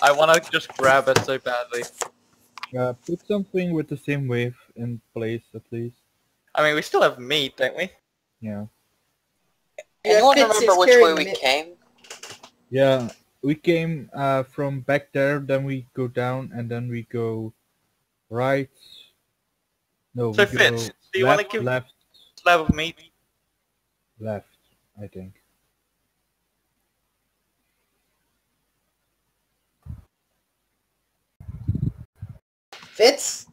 Speaker 3: I wanna just grab it so badly.
Speaker 5: Put something with the same wave in place, at least.
Speaker 3: I mean, we still have meat, don't we?
Speaker 5: Yeah.
Speaker 2: Anyone
Speaker 1: Fitz
Speaker 2: remember
Speaker 1: is
Speaker 2: which way
Speaker 1: carrying
Speaker 2: we
Speaker 1: it.
Speaker 2: came?
Speaker 5: Yeah, we came from back there, then we go down, and then we go right. No,
Speaker 3: So
Speaker 5: we
Speaker 3: Fitz,
Speaker 5: go
Speaker 3: do you wanna
Speaker 5: left,
Speaker 3: give
Speaker 5: left,
Speaker 3: slab of meat?
Speaker 5: left, I think.
Speaker 1: Fitz?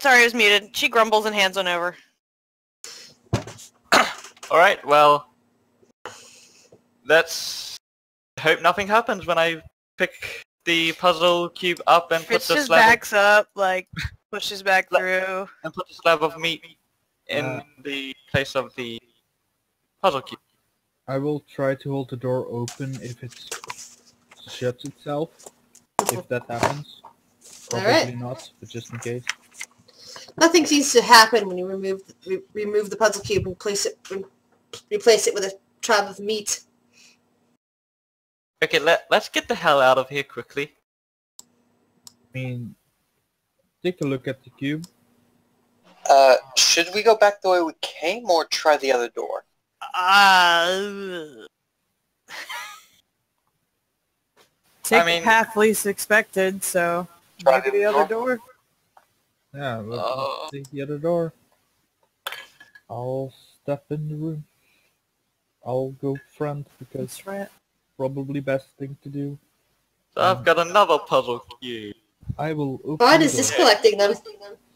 Speaker 6: Sorry, I was muted. She grumbles and hands on over.
Speaker 3: Alright, well... Let's hope nothing happens when I pick the puzzle cube up and
Speaker 6: Fitz
Speaker 3: put the
Speaker 6: just
Speaker 3: slab
Speaker 6: backs up, like, pushes back through.
Speaker 3: and put the slab of meat in the place of the puzzle cube.
Speaker 5: I will try to hold the door open if it shuts itself. If that happens. Probably
Speaker 1: Alright.
Speaker 5: not, but just in case.
Speaker 1: Nothing seems to happen when you remove the puzzle cube and replace it with a trap of meat.
Speaker 3: Okay, let's get the hell out of here quickly.
Speaker 5: I mean, take a look at the cube.
Speaker 2: Should we go back the way we came or try the other door?
Speaker 4: Take
Speaker 3: mean-
Speaker 4: the path least expected, so
Speaker 2: Try
Speaker 4: maybe the other door.
Speaker 5: Yeah, let's take the other door. I'll step in the room. I'll go front because
Speaker 4: That's right.
Speaker 5: probably best thing to do.
Speaker 3: So I've got another puzzle cube.
Speaker 5: I will open
Speaker 1: Bud
Speaker 5: the
Speaker 1: is just
Speaker 5: door.
Speaker 1: collecting them.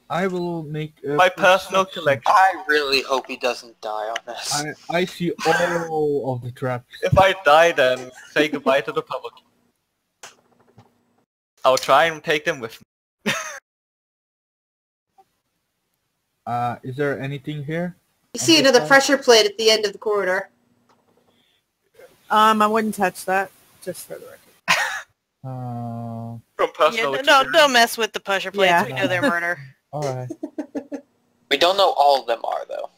Speaker 5: I will make a
Speaker 3: My personal
Speaker 5: perception.
Speaker 3: collection.
Speaker 2: I really hope he doesn't die on this.
Speaker 5: I see all of the traps.
Speaker 3: If I die then, say goodbye to the puzzle cube. I'll try and take them with me.
Speaker 5: Is there anything here?
Speaker 1: You see another pressure plate at the end of the corridor.
Speaker 4: I wouldn't touch that, just for the record.
Speaker 5: Uh,
Speaker 3: From personal
Speaker 6: Yeah,
Speaker 3: experience.
Speaker 6: don't mess with the pusher plates.
Speaker 4: Yeah.
Speaker 6: We know they're murder.
Speaker 5: alright.
Speaker 2: We don't know all of them are, though.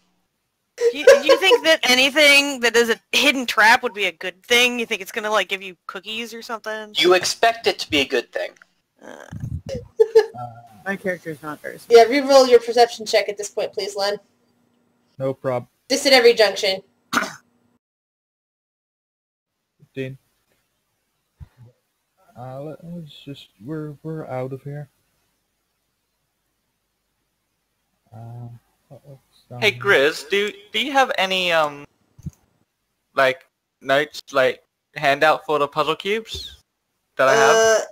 Speaker 6: Do you think that anything that is a hidden trap would be a good thing? You think it's gonna, like, give you cookies or something?
Speaker 2: You expect it to be a good thing.
Speaker 4: My character's not very smart.
Speaker 1: Yeah, re-roll your perception check at this point, please, Len.
Speaker 5: No prob.
Speaker 1: Just at every junction.
Speaker 5: 15. Let's just we're out of here. What's down
Speaker 3: Hey
Speaker 5: here?
Speaker 3: Grizz, do you have any like notes, like handout for the puzzle cubes that I have?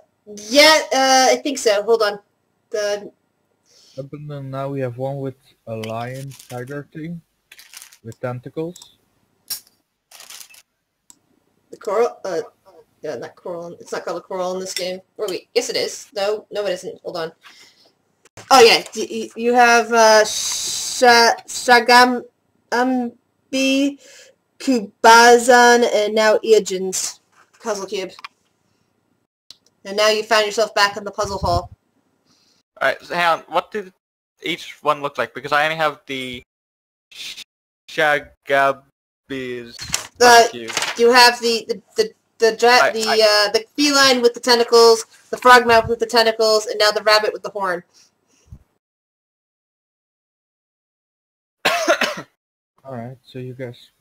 Speaker 1: Yeah, I think so. Hold on.
Speaker 5: Up until now we have one with a lion tiger thing with tentacles.
Speaker 1: The coral, yeah, not coral. It's not called a coral in this game. Or wait, yes it is. No, it isn't. Hold on. Oh yeah, you have Shagambi, Kubazan, and now Iogen's puzzle cube. And now you found yourself back in the puzzle hall.
Speaker 3: Alright, so hang on, what did each one look like? Because I only have the Shagabies. Thank you.
Speaker 1: You have the feline with the tentacles, the frogmouth with the tentacles, and now the rabbit with the horn.
Speaker 5: Alright, so you guys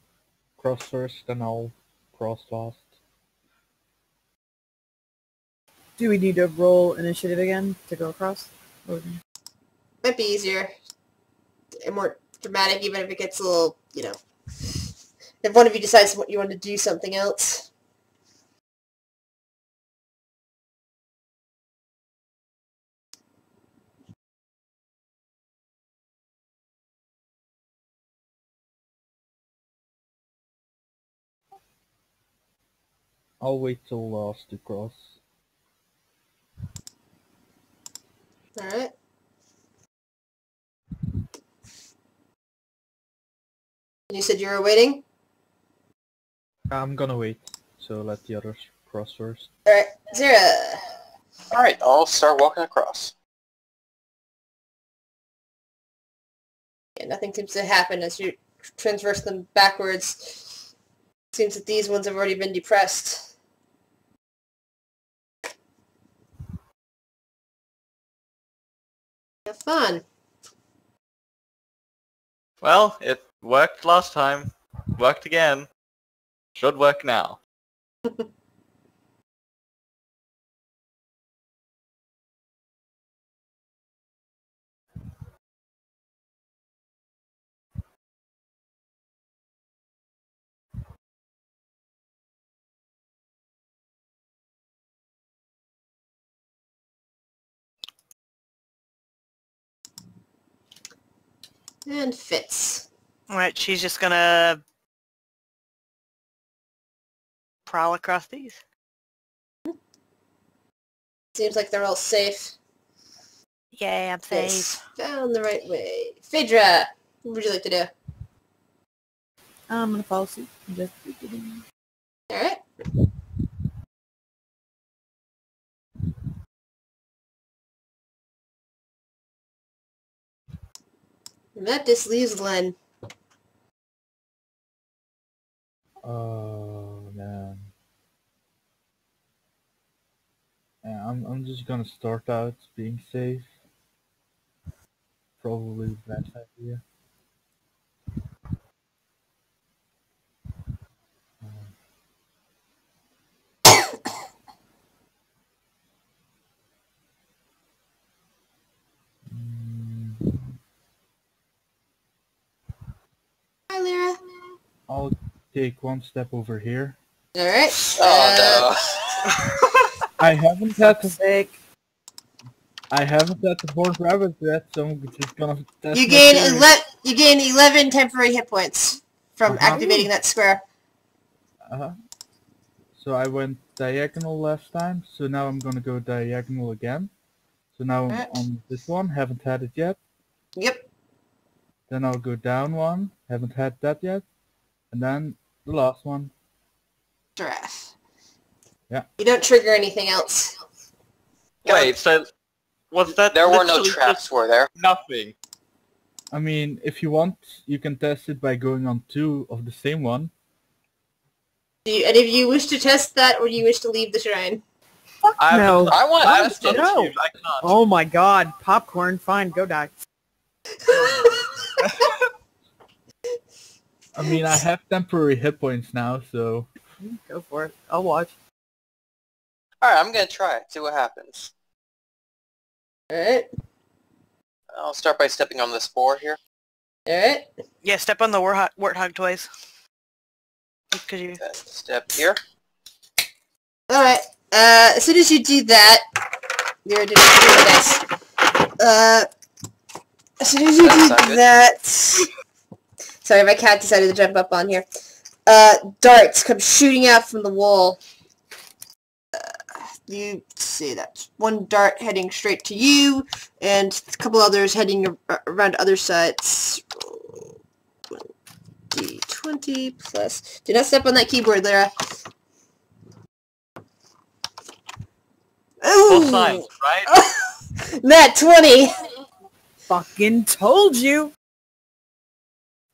Speaker 5: cross first, then I'll cross last.
Speaker 4: Do we need to roll initiative again to go across?
Speaker 1: Might be easier and more dramatic, even if it gets a little, if one of you decides what you want to do something else.
Speaker 5: I'll wait till last to cross.
Speaker 1: Alright. You said you were waiting?
Speaker 5: I'm gonna wait, so let the others cross first.
Speaker 1: Alright, Zira.
Speaker 2: Alright, I'll start walking across.
Speaker 1: Yeah, nothing seems to happen as you transverse them backwards. Seems that these ones have already been depressed. Have fun.
Speaker 3: Well, it worked last time. Worked again. Should work now.
Speaker 1: And Fitz.
Speaker 6: Alright, she's just gonna prowl across these.
Speaker 1: Seems like they're all safe.
Speaker 6: Yay, I'm safe.
Speaker 1: Yes, found the right way. Phaedra, what would you like to do?
Speaker 4: I'm gonna follow suit. Just beginning.
Speaker 1: Alright. And that just leaves Len.
Speaker 5: Oh man. Yeah, I'm just gonna start out being safe. Probably the best idea.
Speaker 1: Hi, Lyra.
Speaker 5: I'll take one step over here.
Speaker 1: Alright.
Speaker 2: Oh
Speaker 5: I haven't had the
Speaker 4: Sake.
Speaker 5: horned rabbit yet, so I'm just gonna test
Speaker 1: You
Speaker 5: my
Speaker 1: gain
Speaker 5: theory.
Speaker 1: you gain 11 temporary hit points from
Speaker 5: Uh-huh.
Speaker 1: activating that square.
Speaker 5: Uh-huh. So I went diagonal last time, so now I'm gonna go diagonal again. So now I'm
Speaker 1: Alright.
Speaker 5: on this one, haven't had it yet.
Speaker 1: Yep.
Speaker 5: Then I'll go down one, haven't had that yet. And then the last one.
Speaker 1: Giraffe.
Speaker 5: Yeah.
Speaker 1: You don't trigger anything else.
Speaker 3: Wait, so was that
Speaker 2: There were no
Speaker 3: literally
Speaker 2: traps,
Speaker 3: just
Speaker 2: were there?
Speaker 3: nothing?
Speaker 5: I mean, if you want, you can test it by going on 2 of the same one.
Speaker 1: Do you, and if you wish to test that, or do you wish to leave the shrine?
Speaker 4: No.
Speaker 2: I want to
Speaker 3: I'm
Speaker 2: test it.
Speaker 4: No.
Speaker 3: confused. I can't.
Speaker 4: Oh my god. Popcorn. Fine. Go die.
Speaker 5: I mean, I have temporary hit points now, so...
Speaker 4: Go for it. I'll watch.
Speaker 2: Alright, I'm gonna try it, see what happens.
Speaker 1: Alright.
Speaker 2: I'll start by stepping on this 4 here.
Speaker 1: Alright.
Speaker 6: Yeah, step on the warthog toys. Because you...
Speaker 2: Then step here.
Speaker 1: Alright. As soon as you do that, you're doing this. As soon as you do that... Sorry, my cat decided to jump up on here. Darts come shooting out from the wall. You see that. One dart heading straight to you, and a couple others heading around other sides. D20 plus... Do not step on that keyboard, Lyra.
Speaker 3: Full
Speaker 1: Ooh!
Speaker 3: science, right?
Speaker 1: Nat 20!
Speaker 4: fucking told you.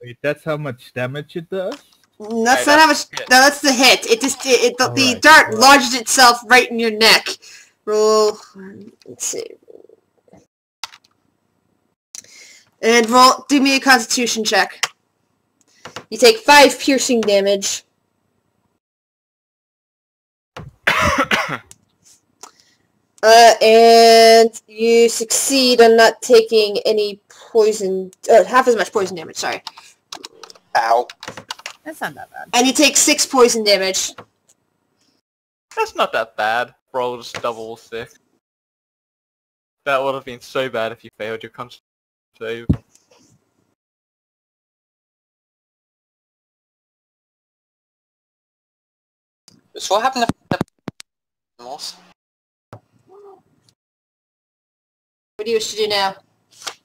Speaker 5: Wait, that's how much damage it does?
Speaker 1: That's not how much. No, that's the hit. It just the
Speaker 5: Alright,
Speaker 1: dart
Speaker 5: alright.
Speaker 1: lodged itself right in your neck. Roll. Let's see. And roll. Do me a Constitution check. You take 5 piercing damage. And you succeed on not taking any poison, half as much poison damage, sorry.
Speaker 2: Ow.
Speaker 4: That's not that bad.
Speaker 1: And you take 6 poison damage.
Speaker 3: That's not that bad. Roll just double 6. That would have been so bad if you failed your con save.
Speaker 2: So what happened to animals?
Speaker 1: What do you wish to do now?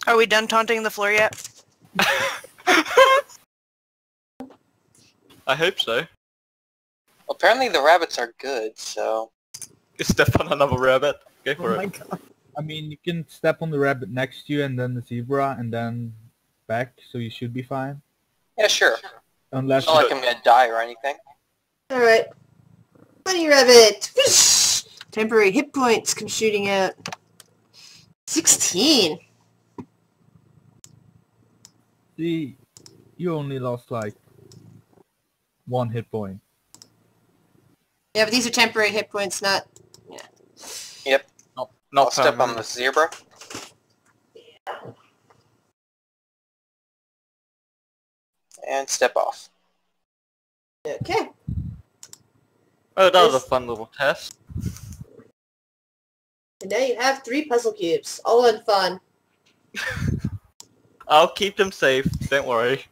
Speaker 6: Are we done taunting the floor yet?
Speaker 3: I hope so.
Speaker 2: Apparently the rabbits are good, so...
Speaker 3: You step on another rabbit. Go
Speaker 4: Oh
Speaker 3: for
Speaker 4: my
Speaker 3: it.
Speaker 4: god.
Speaker 5: I mean, you can step on the rabbit next to you and then the zebra and then back, so you should be fine.
Speaker 2: Yeah, sure.
Speaker 5: Unless
Speaker 2: It's not like I'm gonna die or anything.
Speaker 1: Alright. Bunny rabbit! Whoosh! Temporary hit points come shooting out. 16!
Speaker 5: see, you only lost like 1 hit point.
Speaker 1: Yeah, but these are temporary hit points, not...
Speaker 2: Yep.
Speaker 3: Not
Speaker 2: I'll step on
Speaker 3: permanent.
Speaker 2: the zebra. And step off.
Speaker 1: Okay.
Speaker 3: Oh, that was a fun little test.
Speaker 1: And now you have 3 puzzle cubes. All in fun.
Speaker 3: I'll keep them safe. Don't worry.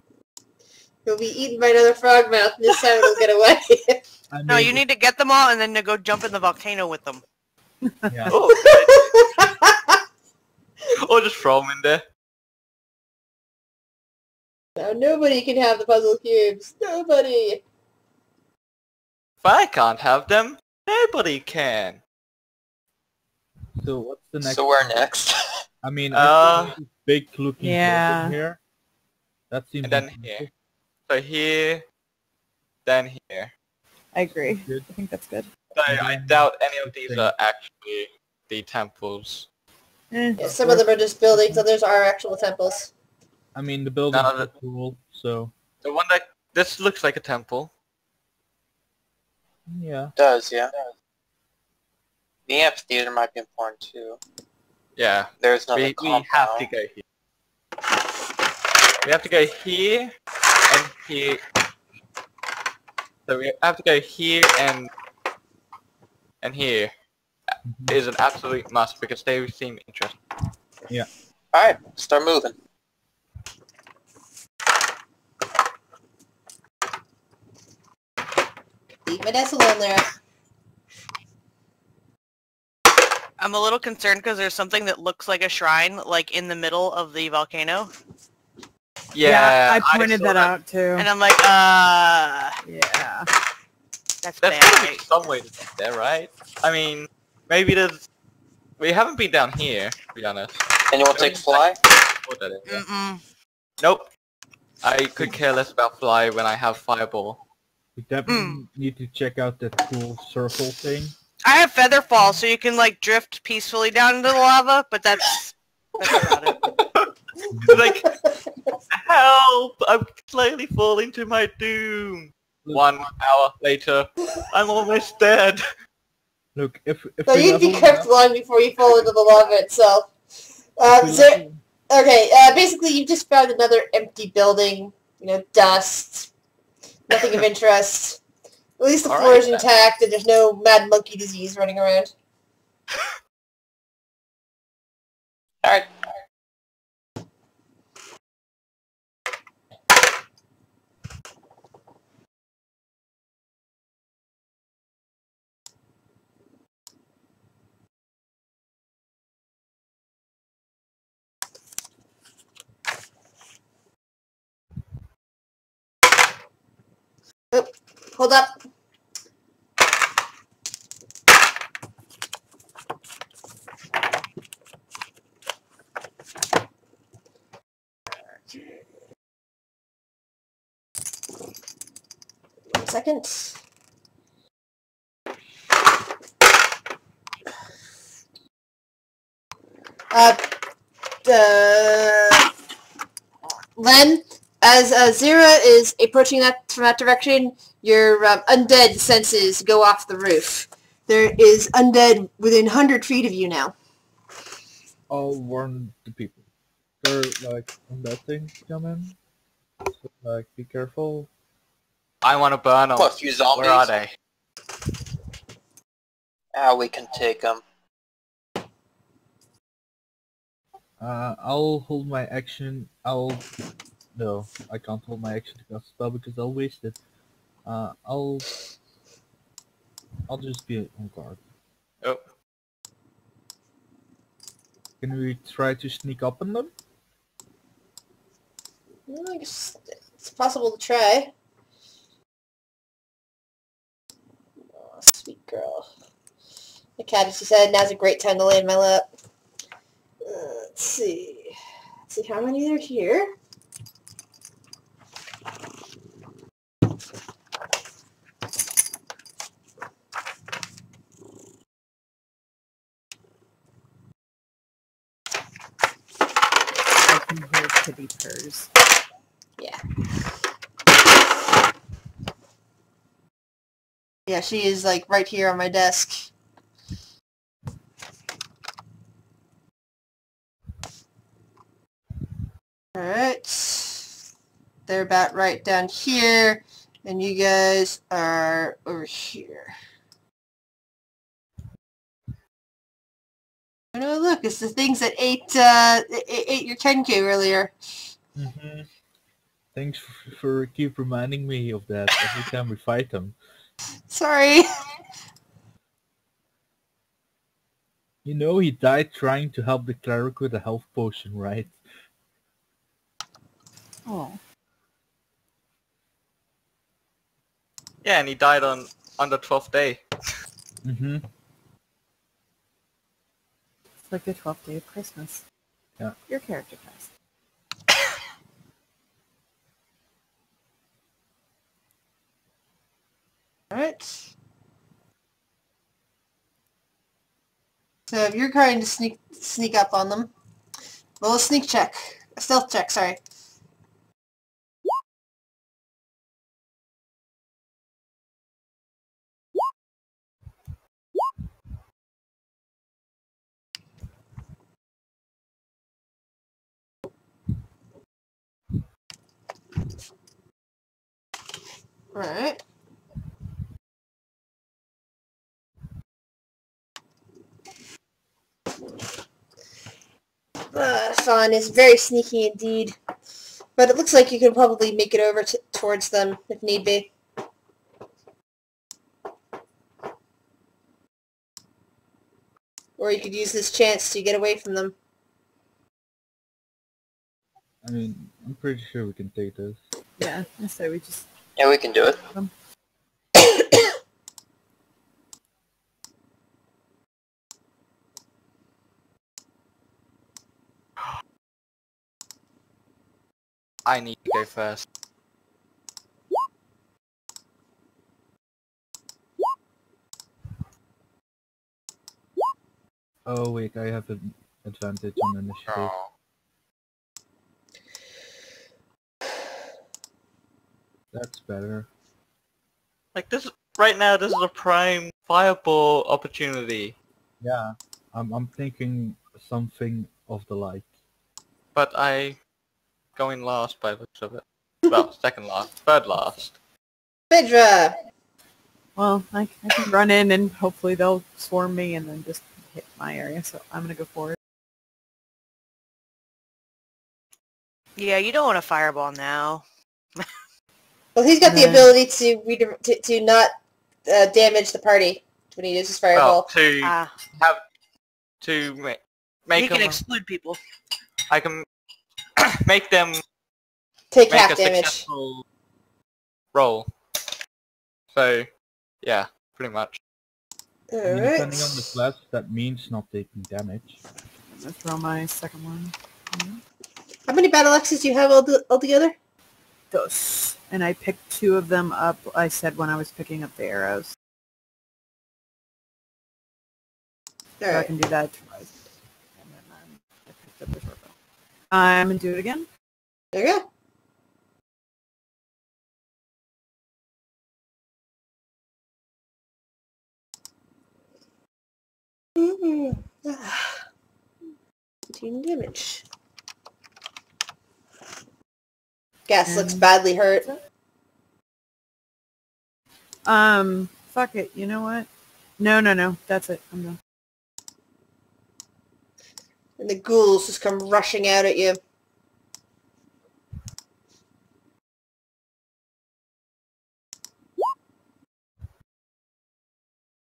Speaker 1: You'll be eaten by another frogmouth, and this time it'll get away.
Speaker 5: I
Speaker 6: No,
Speaker 5: mean,
Speaker 6: you need to get them all and then to go jump in the volcano with them.
Speaker 5: yeah.
Speaker 3: Oh, or just throw them in there.
Speaker 1: Now nobody can have the puzzle cubes. Nobody.
Speaker 3: If I can't have them, nobody can.
Speaker 5: So what's the next?
Speaker 2: So where next?
Speaker 5: I mean,
Speaker 3: Uh,
Speaker 5: this big looking
Speaker 4: Yeah.
Speaker 5: building here. That seems
Speaker 3: And then
Speaker 5: impressive.
Speaker 3: here. So here, then here.
Speaker 4: I agree.
Speaker 5: Good.
Speaker 4: I think that's good.
Speaker 3: So I doubt any of these are actually the temples.
Speaker 1: Yeah, some of them are just buildings, others are actual temples.
Speaker 5: I mean, the buildings
Speaker 3: No,
Speaker 5: are cool, so
Speaker 3: The one that this looks like a temple.
Speaker 5: yeah.
Speaker 2: Does, yeah. The amphitheater might be important too.
Speaker 3: Yeah,
Speaker 2: There's another
Speaker 3: we
Speaker 2: compound.
Speaker 3: have to go here. We have to go here and here. So we have to go here and here. Is an absolute must because they seem interesting.
Speaker 2: Alright, start moving.
Speaker 1: Leave my desk alone there.
Speaker 6: I'm a little concerned because there's something that looks like a shrine, like in the middle of the volcano.
Speaker 3: Yeah,
Speaker 4: I pointed
Speaker 3: saw
Speaker 4: that out too.
Speaker 6: And I'm like,
Speaker 4: Yeah.
Speaker 6: that's
Speaker 3: There's
Speaker 6: bad.
Speaker 3: gotta be some way to get there, right? I mean, maybe there's... We haven't been down here, to be honest.
Speaker 2: Anyone take fly?
Speaker 3: What that is.
Speaker 6: Mm-mm.
Speaker 3: Nope. I could care less about fly when I have fireball.
Speaker 5: We definitely need to check out that cool circle thing.
Speaker 6: I have feather fall, so you can like drift peacefully down into the lava, but that's about it.
Speaker 3: Like, help! I'm slowly falling to my doom. 1 hour later, I'm almost dead.
Speaker 5: Look, if
Speaker 1: So
Speaker 5: we
Speaker 1: you'd be
Speaker 5: level
Speaker 1: kept
Speaker 5: up-
Speaker 1: long before you fall into the lava itself.
Speaker 5: if we
Speaker 1: So,
Speaker 5: level-
Speaker 1: okay, basically you just found another empty building. You know, dust. Nothing of interest. At least the
Speaker 3: All
Speaker 1: floor
Speaker 3: right,
Speaker 1: is
Speaker 3: then.
Speaker 1: intact and there's no mad monkey disease running around.
Speaker 2: Alright.
Speaker 1: Oh, hold up. 1 second. Len, as Zira is approaching that from that direction, your undead senses go off the roof. There is undead within 100 feet of you now.
Speaker 5: I'll warn the people. They're like on that thing coming. So like, be careful.
Speaker 3: I want to burn them.
Speaker 2: What, a few zombies?
Speaker 3: Where are they?
Speaker 2: We can take them.
Speaker 5: I'll hold my action. No, I can't hold my action to cast a spell because I'll waste it. I'll just be on guard.
Speaker 3: Oh.
Speaker 5: Can we try to sneak up on them?
Speaker 1: Well, I guess it's possible to try. Oh, sweet girl. The cat, as she said, now's a great time to lay in my lap. Let's see. Let's see how many are here.
Speaker 4: I can hear kitty purrs.
Speaker 1: Yeah. Yeah, she is like right here on my desk. Alright. They're about right down here, and you guys are over here. Oh no, look, it's the things that ate your Kenku earlier.
Speaker 5: Mm-hmm. Thanks for keep reminding me of that every time we fight them.
Speaker 1: Sorry.
Speaker 5: You know he died trying to help the cleric with a health potion, right?
Speaker 4: Oh.
Speaker 3: Yeah, and he died on the 12th day.
Speaker 5: Mm-hmm.
Speaker 4: It's like the 12th day of Christmas.
Speaker 5: Yeah.
Speaker 4: Your character passed.
Speaker 1: Alright. So if you're trying to sneak up on them, roll a sneak check. A stealth check, sorry. Alright. Fawn is very sneaky indeed. But it looks like you can probably make it over towards them if need be. Or you could use this chance to get away from them.
Speaker 5: I mean, I'm pretty sure we can take this.
Speaker 4: Yeah, I say we just...
Speaker 2: Yeah, we can do it.
Speaker 3: I need to go first.
Speaker 5: Oh wait, I have an advantage on initiative.
Speaker 3: Oh.
Speaker 5: That's better.
Speaker 3: Like this right now, this is a prime fireball opportunity.
Speaker 5: Yeah, I'm thinking something of the like.
Speaker 3: But I go in last by the looks of it. Well, second last, third last.
Speaker 1: Phaedra!
Speaker 4: Well, I can run in and hopefully they'll swarm me and then just hit my area, so I'm gonna go for it.
Speaker 6: Yeah, you don't want a fireball now.
Speaker 1: Well, he's got the ability to not damage the party when he uses fireball.
Speaker 3: Well, to make
Speaker 6: You can
Speaker 3: them,
Speaker 6: exclude people.
Speaker 3: I can make them
Speaker 1: Take
Speaker 3: make
Speaker 1: half
Speaker 3: a
Speaker 1: damage.
Speaker 3: successful roll. So, yeah, pretty much.
Speaker 5: I mean,
Speaker 1: Alright.
Speaker 5: depending on the class, that means not taking damage.
Speaker 4: I'm gonna throw my second one.
Speaker 1: How many battle axes do you have altogether?
Speaker 4: Dos. And I picked 2 of them up, I said, when I was picking up the arrows. So I can do that twice. And then I picked up the short bow. I'm going to do it again.
Speaker 1: There you go. Mm-hmm. 15 damage. Gas looks badly hurt.
Speaker 4: Fuck it. You know what? No. That's it. I'm done.
Speaker 1: And the ghouls just come rushing out at you.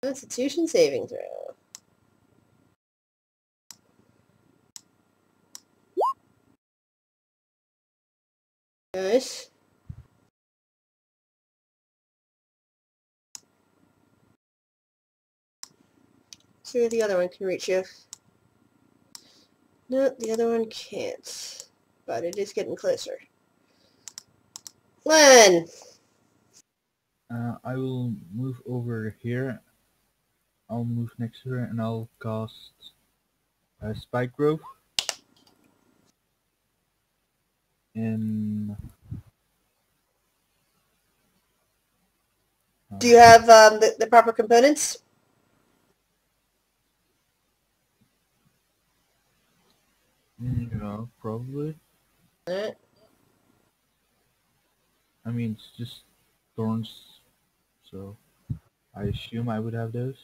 Speaker 1: Constitution saving throw. Nice. See if the other one can reach you. No, the other one can't. But it is getting closer. Len!
Speaker 5: I will move over here. I'll move next to her and I'll cast Spike Growth. And
Speaker 1: Do you have the proper components?
Speaker 5: yeah, probably.
Speaker 1: Alright.
Speaker 5: I mean, it's just thorns, so I assume I would have those.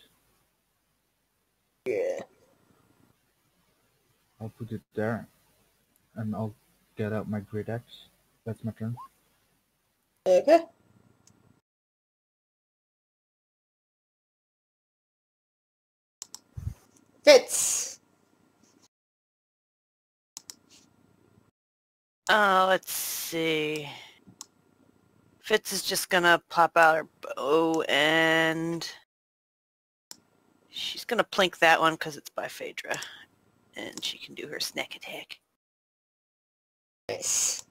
Speaker 1: Yeah.
Speaker 5: I'll put it there, and I'll get out my great axe. That's my turn.
Speaker 1: Okay. Fitz!
Speaker 6: Let's see. Fitz is just gonna pop out her bow and she's gonna plink that one because it's by Phaedra. And she can do her snack attack.
Speaker 1: Nice.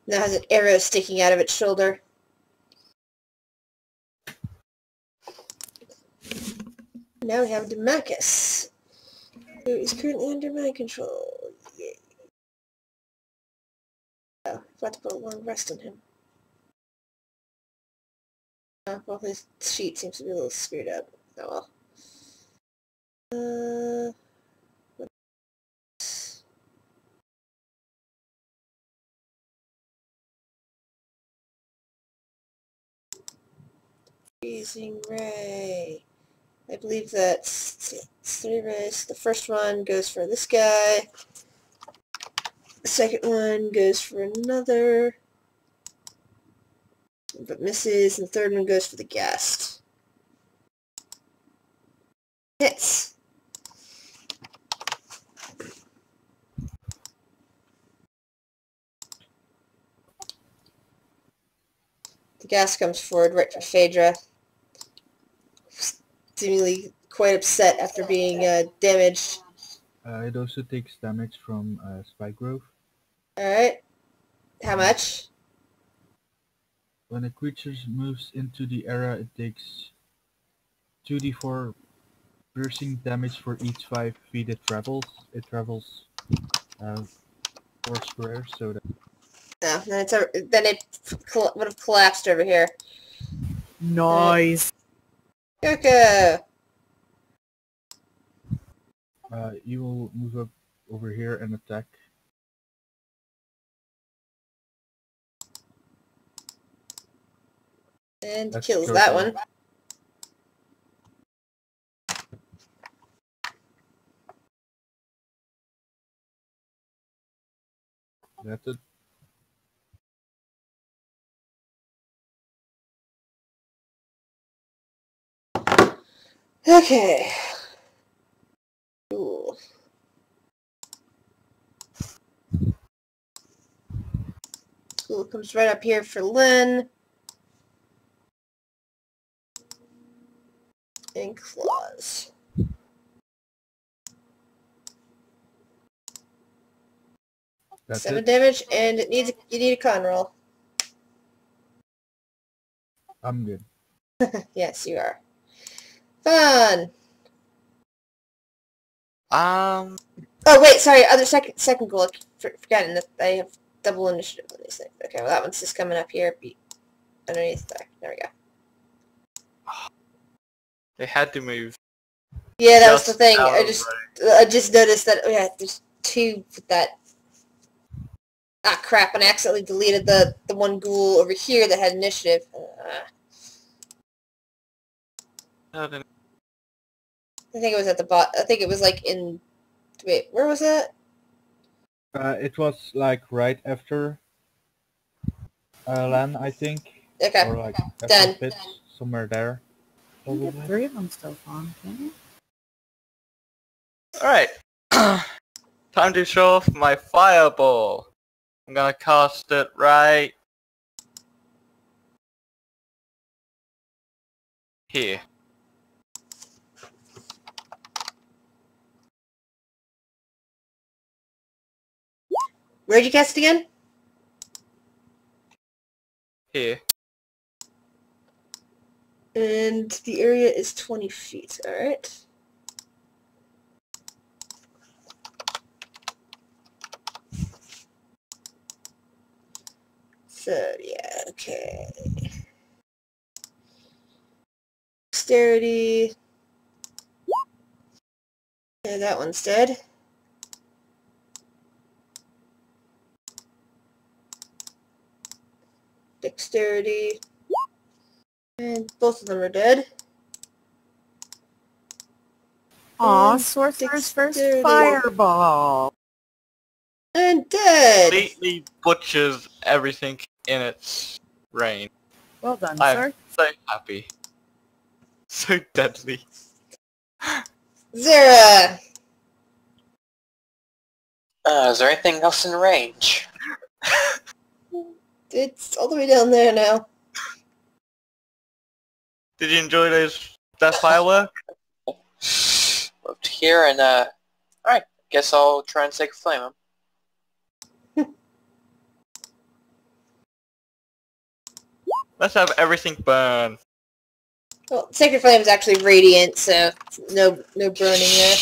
Speaker 1: Now has an arrow sticking out of its shoulder. Now we have Demacus, who is currently under my control. Yay. Oh, I forgot to put a long rest on him. Well, his sheet seems to be a little screwed up. Oh well. What else? Freezing Ray. I believe that's 3 rays. The first one goes for this guy. The second one goes for another, but misses. And the third one goes for the ghast. Hits. The ghast comes forward right for Phaedra. Seemingly quite upset after being damaged.
Speaker 5: It also takes damage from Spike Growth.
Speaker 1: Alright. How much?
Speaker 5: When a creature moves into the area, it takes 2d4 piercing damage for each 5 feet it travels. It travels 4 squares, so that...
Speaker 1: No, then it would have collapsed over here.
Speaker 4: Nice.
Speaker 1: Coco!
Speaker 5: You will move up over here and attack.
Speaker 1: And
Speaker 5: That's
Speaker 1: kills
Speaker 5: Coco.
Speaker 1: that one.
Speaker 5: That's it.
Speaker 1: Okay. Cool. Cool comes right up here for Lynn. And claws.
Speaker 5: That's
Speaker 1: 7
Speaker 5: it.
Speaker 1: damage, and you need a con roll.
Speaker 5: I'm good.
Speaker 1: Yes, you are. Fun.
Speaker 3: Um,
Speaker 1: Oh wait, sorry. Other second goal. Forgetting that I have double initiative on these things. Okay, well that one's just coming up here. Underneath there. There we go.
Speaker 3: they had to move.
Speaker 1: Yeah, that was the thing.
Speaker 3: out
Speaker 1: I
Speaker 3: of
Speaker 1: just noticed that. Oh yeah, there's 2 with that. Ah crap! And I accidentally deleted the one ghoul over here that had initiative.
Speaker 3: right.
Speaker 1: I think it was at the bot. I think it was like in. Wait, where was that?
Speaker 5: It was like right after Lan, I think.
Speaker 1: Okay,
Speaker 5: Or like after
Speaker 1: done.
Speaker 5: Fitz, somewhere there.
Speaker 4: You can get
Speaker 5: Probably.
Speaker 4: 3 of them still on, can you?
Speaker 3: Alright. Time to show off my fireball. I'm gonna cast it right here.
Speaker 1: Where'd you cast it again?
Speaker 3: Here.
Speaker 1: And the area is 20 feet. All right. So yeah, okay. Dexterity. Okay, that one's dead. Dexterity. And both of them are dead.
Speaker 4: Aw,
Speaker 1: And
Speaker 4: Sorcerer's first
Speaker 1: dexterity.
Speaker 4: fireball.
Speaker 1: And dead!
Speaker 3: Completely butchers everything in its range.
Speaker 4: Well done,
Speaker 3: I'm
Speaker 4: sir.
Speaker 3: so happy. So deadly.
Speaker 1: Zera!
Speaker 2: Is there anything else in range?
Speaker 1: It's all the way down there now.
Speaker 3: Did you enjoy that firework?
Speaker 2: Up to here and alright, guess I'll try and Sacred Flame him.
Speaker 3: Let's have everything burn.
Speaker 1: Well, Sacred Flame is actually radiant, so no burning there.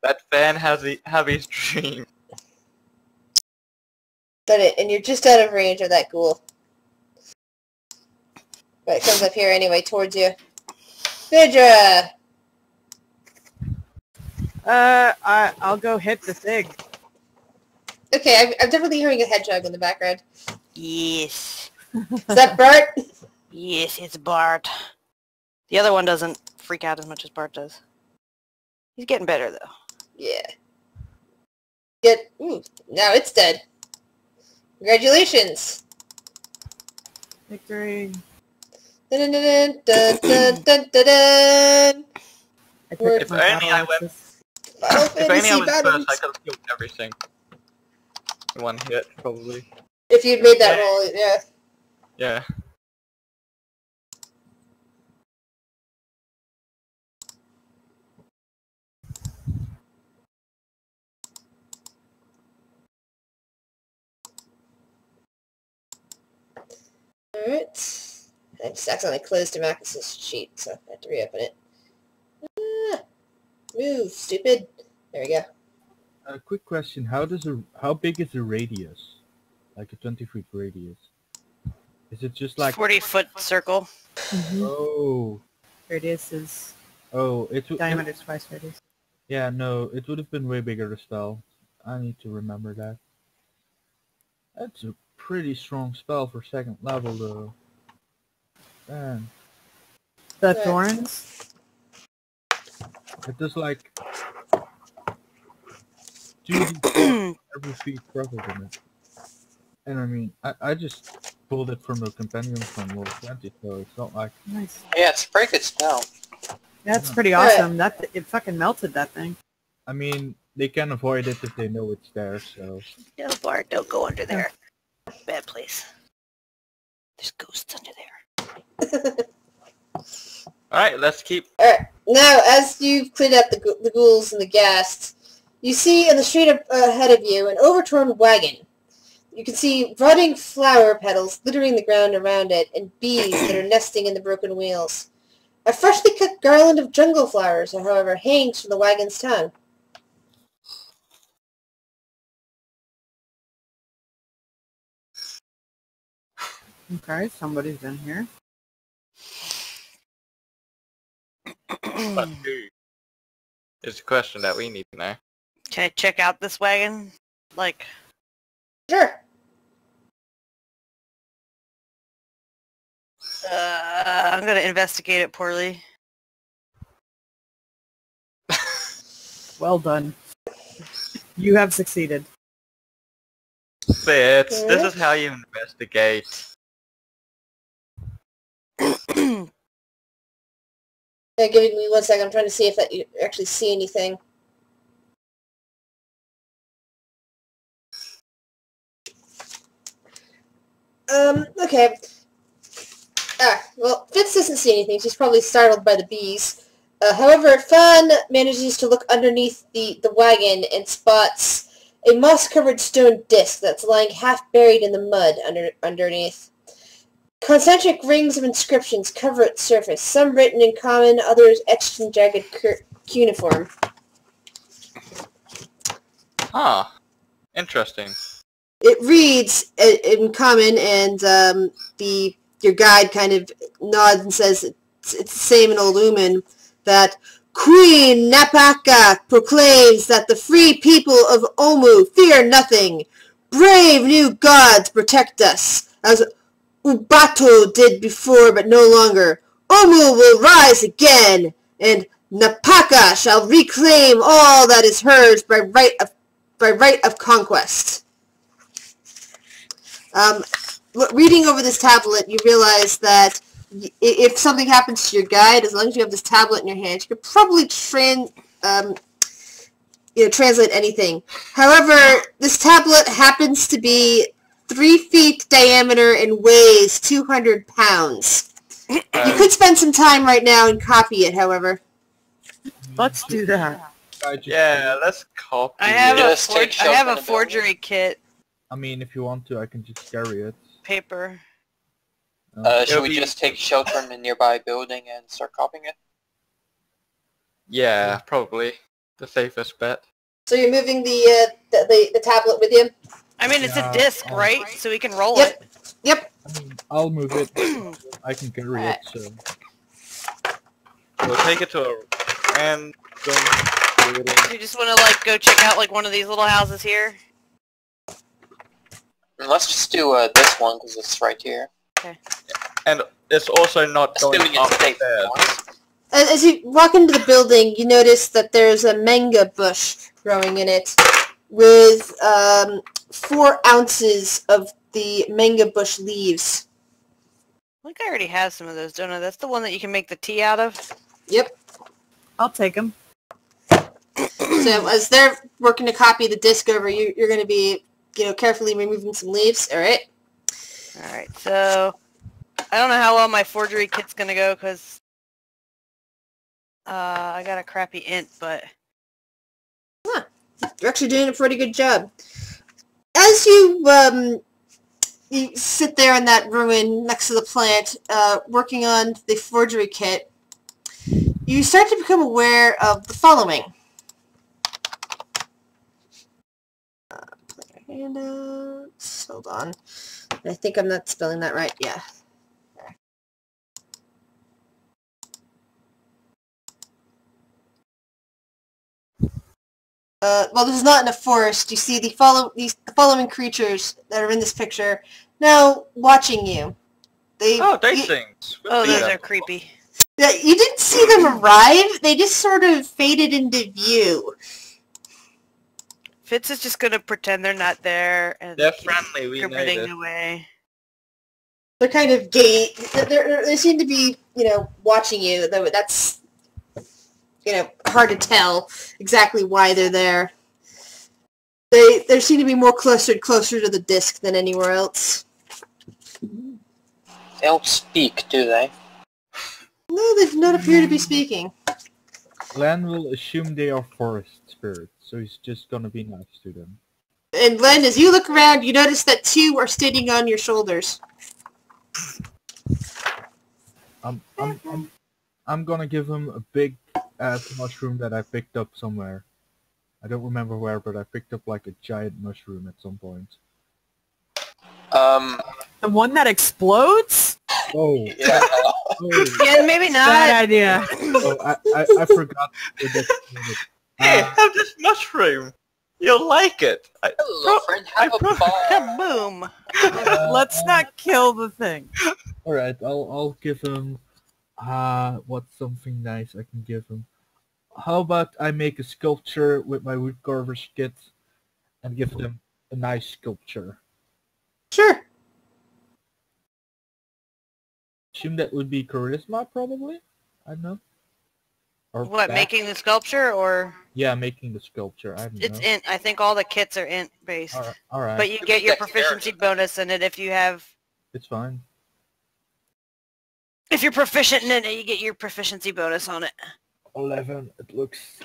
Speaker 3: That fan has the heavy dream.
Speaker 1: And you're just out of range of that ghoul. But it comes up here anyway, towards you. Vidra!
Speaker 4: I'll go hit the thing.
Speaker 1: Okay, I'm definitely hearing a hedgehog in the background.
Speaker 6: Yes.
Speaker 1: Is that Bart?
Speaker 6: Yes, it's Bart. The other one doesn't freak out as much as Bart does. He's getting better, though.
Speaker 1: Yeah. Ooh, now it's dead. Congratulations!
Speaker 4: Victory.
Speaker 1: Dun, dun, dun, dun, dun, dun, dun.
Speaker 4: I picked
Speaker 3: If
Speaker 4: my
Speaker 3: only I
Speaker 4: battle
Speaker 3: went-
Speaker 4: axes.
Speaker 1: Final
Speaker 3: If only I
Speaker 1: Fantasy
Speaker 3: was
Speaker 1: battles.
Speaker 3: first, I could have killed everything. In one hit, probably.
Speaker 1: If you'd made that roll, yeah.
Speaker 3: Yeah.
Speaker 1: Alright. I just accidentally closed Demarcus's sheet, so I have to reopen it. Ah, move, stupid. There we go.
Speaker 5: A quick question: how big is the radius? Like a 20-foot radius? Is it just like
Speaker 6: 40-foot circle.
Speaker 5: oh
Speaker 4: Radius is
Speaker 5: diameter?
Speaker 4: twice radius.
Speaker 5: Yeah, no, it would have been way bigger, the spell. I need to remember that. That's a pretty strong spell for second level, though. Man,
Speaker 4: The
Speaker 1: Right.
Speaker 4: thorns.
Speaker 5: it does like 2d4 every feet covered in it. And I mean, I just pulled it from the companion from level 20, so it's not like...
Speaker 4: Nice.
Speaker 2: Yeah, it's a pretty good spell.
Speaker 4: That's pretty
Speaker 1: Alright.
Speaker 4: awesome. It fucking melted that thing.
Speaker 5: I mean, they can avoid it if they know it's there, so...
Speaker 6: No, Bart, don't go under there. Bad place. There's ghosts under there.
Speaker 3: Alright, let's keep...
Speaker 1: Alright, now as you've cleaned up the ghouls and the ghasts, You see in the street ahead of you an overturned wagon. You can see rotting flower petals littering the ground around it, and bees that are nesting in the broken wheels. A freshly cut garland of jungle flowers, however, hangs from the wagon's tongue.
Speaker 4: Okay, somebody's in here.
Speaker 3: But who is the question that we need to know.
Speaker 6: Can I check out this wagon? Like,
Speaker 1: Sure.
Speaker 6: I'm gonna investigate it poorly.
Speaker 4: Well done. You have succeeded.
Speaker 3: This is how you investigate.
Speaker 1: Yeah, give me 1 second. I'm trying to see if you actually see anything. Okay. Well, Fitz doesn't see anything. She's probably startled by the bees. However, Fawn manages to look underneath the wagon and spots a moss-covered stone disc that's lying half buried in the mud underneath. Concentric rings of inscriptions cover its surface, some written in common, others etched in jagged cuneiform.
Speaker 3: Huh. Interesting.
Speaker 1: It reads in common, and your guide kind of nods and says it's the same in Old Uman, that Queen Napaka proclaims that the free people of Omu fear nothing. Brave new gods protect us, as Ubato did before but no longer. Omu will rise again, and Napaka shall reclaim all that is hers by right of conquest. Reading over this tablet, you realize that if something happens to your guide, as long as you have this tablet in your hand, you could probably translate anything. However, this tablet happens to be 3 feet diameter and weighs 200 pounds. You could spend some time right now and copy it, however.
Speaker 4: Let's do that.
Speaker 3: Yeah, let's copy
Speaker 6: I have
Speaker 3: it.
Speaker 6: I have a forgery kit.
Speaker 5: I mean, if you want to, I can just carry it.
Speaker 6: Paper.
Speaker 2: Should we just take shelter in a nearby building and start copying it?
Speaker 3: Yeah, probably. The safest bet.
Speaker 1: So you're moving the tablet with you?
Speaker 6: I mean, it's a disc, right? So we can roll
Speaker 1: Yep.
Speaker 6: it.
Speaker 1: Yep.
Speaker 5: I mean, I'll move it. I can carry it, so...
Speaker 3: We'll take it to a random building.
Speaker 6: You just want to, like, go check out, like, one of these little houses here?
Speaker 2: Let's just do this one, because it's right here.
Speaker 6: Okay.
Speaker 3: And it's also not going
Speaker 2: Assuming
Speaker 3: up
Speaker 2: it's safe.
Speaker 3: there.
Speaker 1: As you walk into the building, you notice that there's a manga bush growing in it with 4 ounces of the manga bush leaves.
Speaker 6: I think I already have some of those, don't I? That's the one that you can make the tea out of?
Speaker 1: Yep.
Speaker 4: I'll take them.
Speaker 1: So as they're working to copy the disc over, you're going to be, carefully removing some leaves. All right.
Speaker 6: Alright, so... I don't know how well my forgery kit's gonna go, because... I got a crappy int, but...
Speaker 1: Huh. You're actually doing a pretty good job. As you sit there in that ruin next to the plant, working on the forgery kit, you start to become aware of the following. Handouts. Hold on. I think I'm not spelling that right. Yeah. Well, this is not in a forest. You see the following creatures that are in this picture now watching you.
Speaker 3: Things.
Speaker 6: Oh, those are creepy.
Speaker 1: Yeah, you didn't see them arrive. They just sort of faded into view.
Speaker 6: Fitz is just gonna pretend they're not there and
Speaker 3: they're friendly. We know this.
Speaker 6: Away.
Speaker 1: They're kind of gay. They seem to be, watching you. Though that's, hard to tell exactly why they're there. They seem to be more clustered closer to the disc than anywhere else.
Speaker 2: They don't speak, do they?
Speaker 1: No, they do not appear to be speaking.
Speaker 5: Glenn will assume they are forest spirits, so he's just gonna be nice to them.
Speaker 1: And Len, as you look around, you notice that 2 are standing on your shoulders.
Speaker 5: I'm gonna give him a big ass mushroom that I picked up somewhere. I don't remember where, but I picked up like a giant mushroom at some point.
Speaker 4: The one that explodes?
Speaker 5: Oh,
Speaker 2: Yeah.
Speaker 5: oh,
Speaker 6: Yeah, maybe
Speaker 4: Bad
Speaker 6: not.
Speaker 4: idea.
Speaker 5: oh I forgot.
Speaker 3: Hey, have this mushroom. You'll like it.
Speaker 2: Hello, friend. Have a ball.
Speaker 6: Kaboom.
Speaker 4: Let's not kill the thing.
Speaker 5: All right, I'll give him. What's something nice I can give him? How about I make a sculpture with my woodcarver's kit, and give them a nice sculpture?
Speaker 1: Sure.
Speaker 5: Assume that would be charisma, probably. I don't know. Or
Speaker 6: What,
Speaker 5: that.
Speaker 6: making the sculpture or
Speaker 5: Yeah, making the sculpture. I don't
Speaker 6: it's
Speaker 5: know.
Speaker 6: int? I think all the kits are int based.
Speaker 5: All right.
Speaker 6: But you get your
Speaker 2: Dexterity.
Speaker 6: proficiency bonus in it if you have.
Speaker 5: It's fine.
Speaker 6: If you're proficient in it, you get your proficiency bonus on it.
Speaker 5: 11. It looks.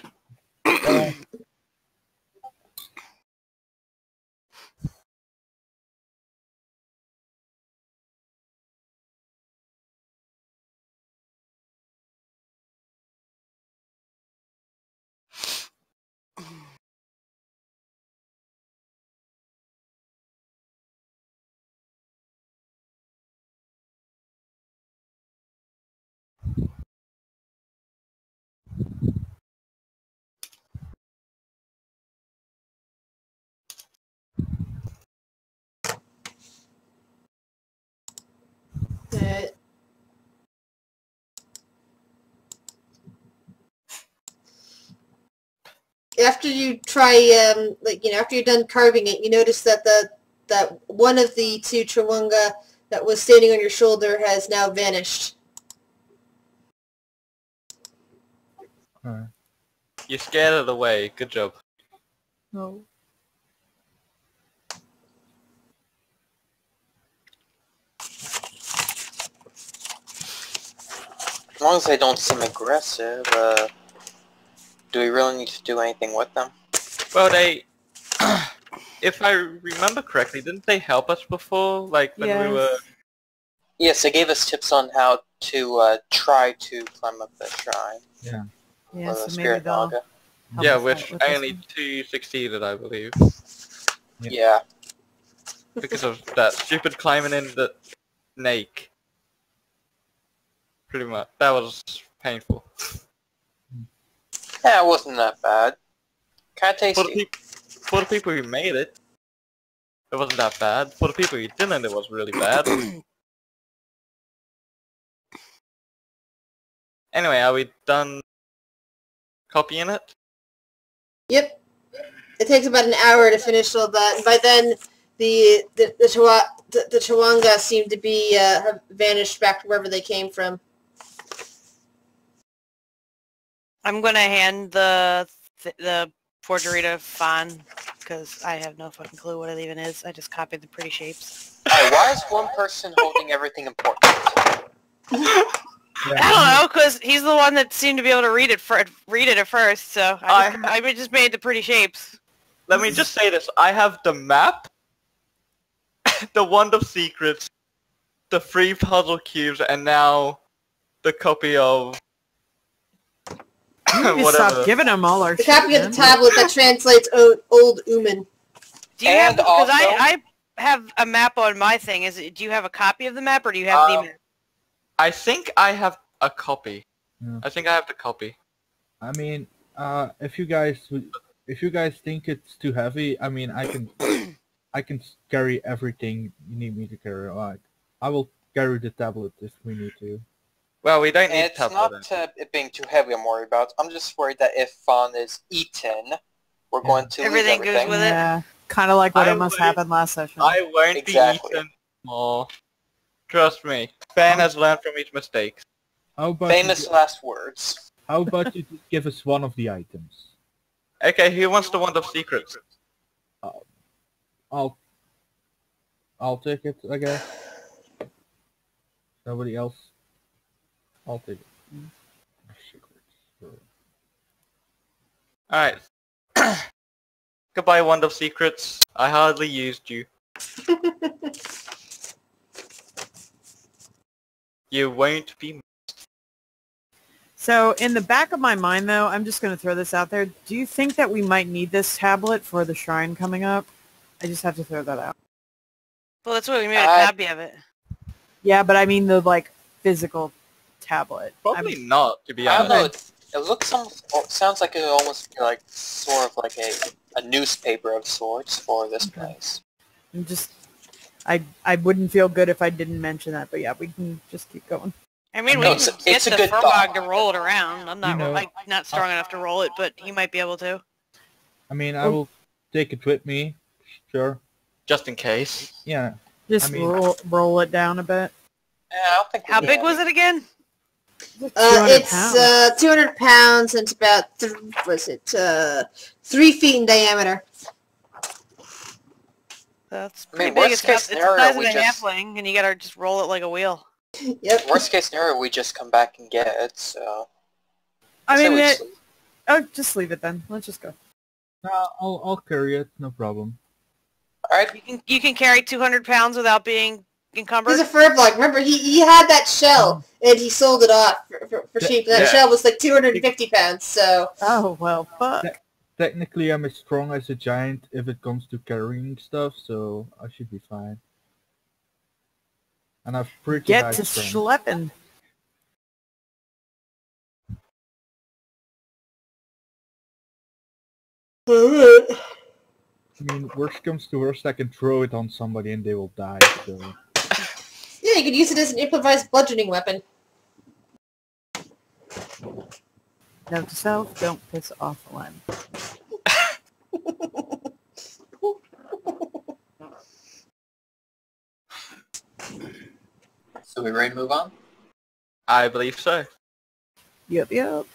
Speaker 1: Uh, after you try, after you're done carving it, you notice that that one of the 2 Chawanga that was standing on your shoulder has now vanished.
Speaker 5: Alright.
Speaker 3: You scared it away. Good job.
Speaker 4: No.
Speaker 2: As long as they don't seem aggressive, do we really need to do anything with them?
Speaker 3: Well, they... if I remember correctly, didn't they help us before? Like, when we were...
Speaker 2: Yes, they gave us tips on how to try to climb up the shrine.
Speaker 5: Yeah.
Speaker 4: Yeah,
Speaker 2: Or the
Speaker 4: so maybe
Speaker 2: spirit
Speaker 4: they'll
Speaker 2: naga.
Speaker 4: help
Speaker 3: Yeah,
Speaker 4: us
Speaker 3: which
Speaker 4: out with this
Speaker 3: only
Speaker 4: one.
Speaker 3: 2 succeeded, I believe.
Speaker 2: Yeah.
Speaker 3: Because of that stupid climbing in the snake. Pretty much. That was painful.
Speaker 2: Yeah, it wasn't that bad. Kinda
Speaker 3: For the,
Speaker 2: tasty.
Speaker 3: for the people who made it, it wasn't that bad. For the people who didn't, it was really bad. Anyway, are we done copying it?
Speaker 1: Yep. It takes about an hour to finish all that, and by then the Chawanga seem to be have vanished back to wherever they came from.
Speaker 6: I'm gonna hand the forgery to Fawn because I have no fucking clue what it even is. I just copied the pretty shapes.
Speaker 2: Alright, why is one person holding everything important?
Speaker 6: I don't know, because he's the one that seemed to be able to read it at first. So I just made the pretty shapes.
Speaker 3: Let me just say this. I have the map, the Wand of Secrets, the 3 puzzle cubes, and now the copy of...
Speaker 4: You need to stop giving them all our
Speaker 1: The
Speaker 4: shit,
Speaker 1: copy of the
Speaker 4: man.
Speaker 1: tablet that translates Old Uman.
Speaker 6: Do you have?
Speaker 2: And
Speaker 6: Because
Speaker 2: also-
Speaker 6: I have a map on my thing. Do you have a copy of the map, or do you have the map?
Speaker 3: I think I have a copy.
Speaker 5: Yeah.
Speaker 3: I think I have the copy.
Speaker 5: I mean, if you guys think it's too heavy, I mean, I can carry everything you need me to carry. Like, I will carry the tablet if we need to.
Speaker 3: Well, we don't need
Speaker 2: It's
Speaker 3: tablet.
Speaker 2: not it being too heavy I'm worried about. I'm just worried that if Fawn is eaten, we're going to lose
Speaker 6: Everything goes
Speaker 2: everything.
Speaker 6: with it.
Speaker 4: Yeah, kind of like what
Speaker 3: I
Speaker 4: almost
Speaker 3: would-
Speaker 4: happened last session.
Speaker 3: I won't
Speaker 2: Exactly.
Speaker 3: be eaten more. Trust me. Ben has learned from his mistakes.
Speaker 5: How about
Speaker 2: Famous last words.
Speaker 5: How about you just give us one of the items?
Speaker 3: Okay, who wants the Wand of Secrets?
Speaker 5: I'll take it, I guess. Nobody else? I'll take it. Secrets.
Speaker 3: Alright. Goodbye, Wand of Secrets. I hardly used you. You won't be...
Speaker 4: So in the back of my mind, though, I'm just going to throw this out there. Do you think that we might need this tablet for the shrine coming up? I just have to throw that out.
Speaker 6: Well, that's why we made a copy of it.
Speaker 4: Yeah, but I mean the, like, physical tablet.
Speaker 3: Probably not, to be
Speaker 2: I don't
Speaker 3: honest.
Speaker 2: know. It looks sounds like it almost be like sort of like a newspaper of sorts for this place.
Speaker 4: I'm just, I wouldn't feel good if I didn't mention that, but yeah, we can just keep going.
Speaker 6: I mean, we can get the Frog to roll it around. I'm not not strong enough to roll it, but he might be able to.
Speaker 5: I mean, I will take it with me. Sure.
Speaker 3: Just in case.
Speaker 5: Yeah.
Speaker 4: Just roll it down a bit.
Speaker 2: Yeah, I don't think.
Speaker 6: How big was it again?
Speaker 1: It's 200 pounds and it's about 3 feet in diameter.
Speaker 6: That's pretty big. It's the size of a halfling, and you gotta just roll it like a wheel.
Speaker 1: Yep.
Speaker 2: Worst case scenario, we just come back and get it. So.
Speaker 4: I mean, just leave it then. Let's just go.
Speaker 5: I'll carry it. No problem.
Speaker 2: All right.
Speaker 6: You can carry 200 pounds without being encumbered.
Speaker 1: He's a furblog. Remember, he had that shell and he sold it off for cheap. That shell was like 250 pounds. So.
Speaker 4: Oh well, fuck.
Speaker 5: Technically, I'm as strong as a giant if it comes to carrying stuff, so I should be fine. And I've pretty high strength.
Speaker 4: Schlepping.
Speaker 5: I mean, worst comes to worst, I can throw it on somebody and they will die, so...
Speaker 1: Yeah, you could use it as an improvised bludgeoning weapon.
Speaker 4: Note to self, don't piss off Len.
Speaker 2: So we ready to move on?
Speaker 3: I believe so.
Speaker 4: Yep.
Speaker 2: Alrighty.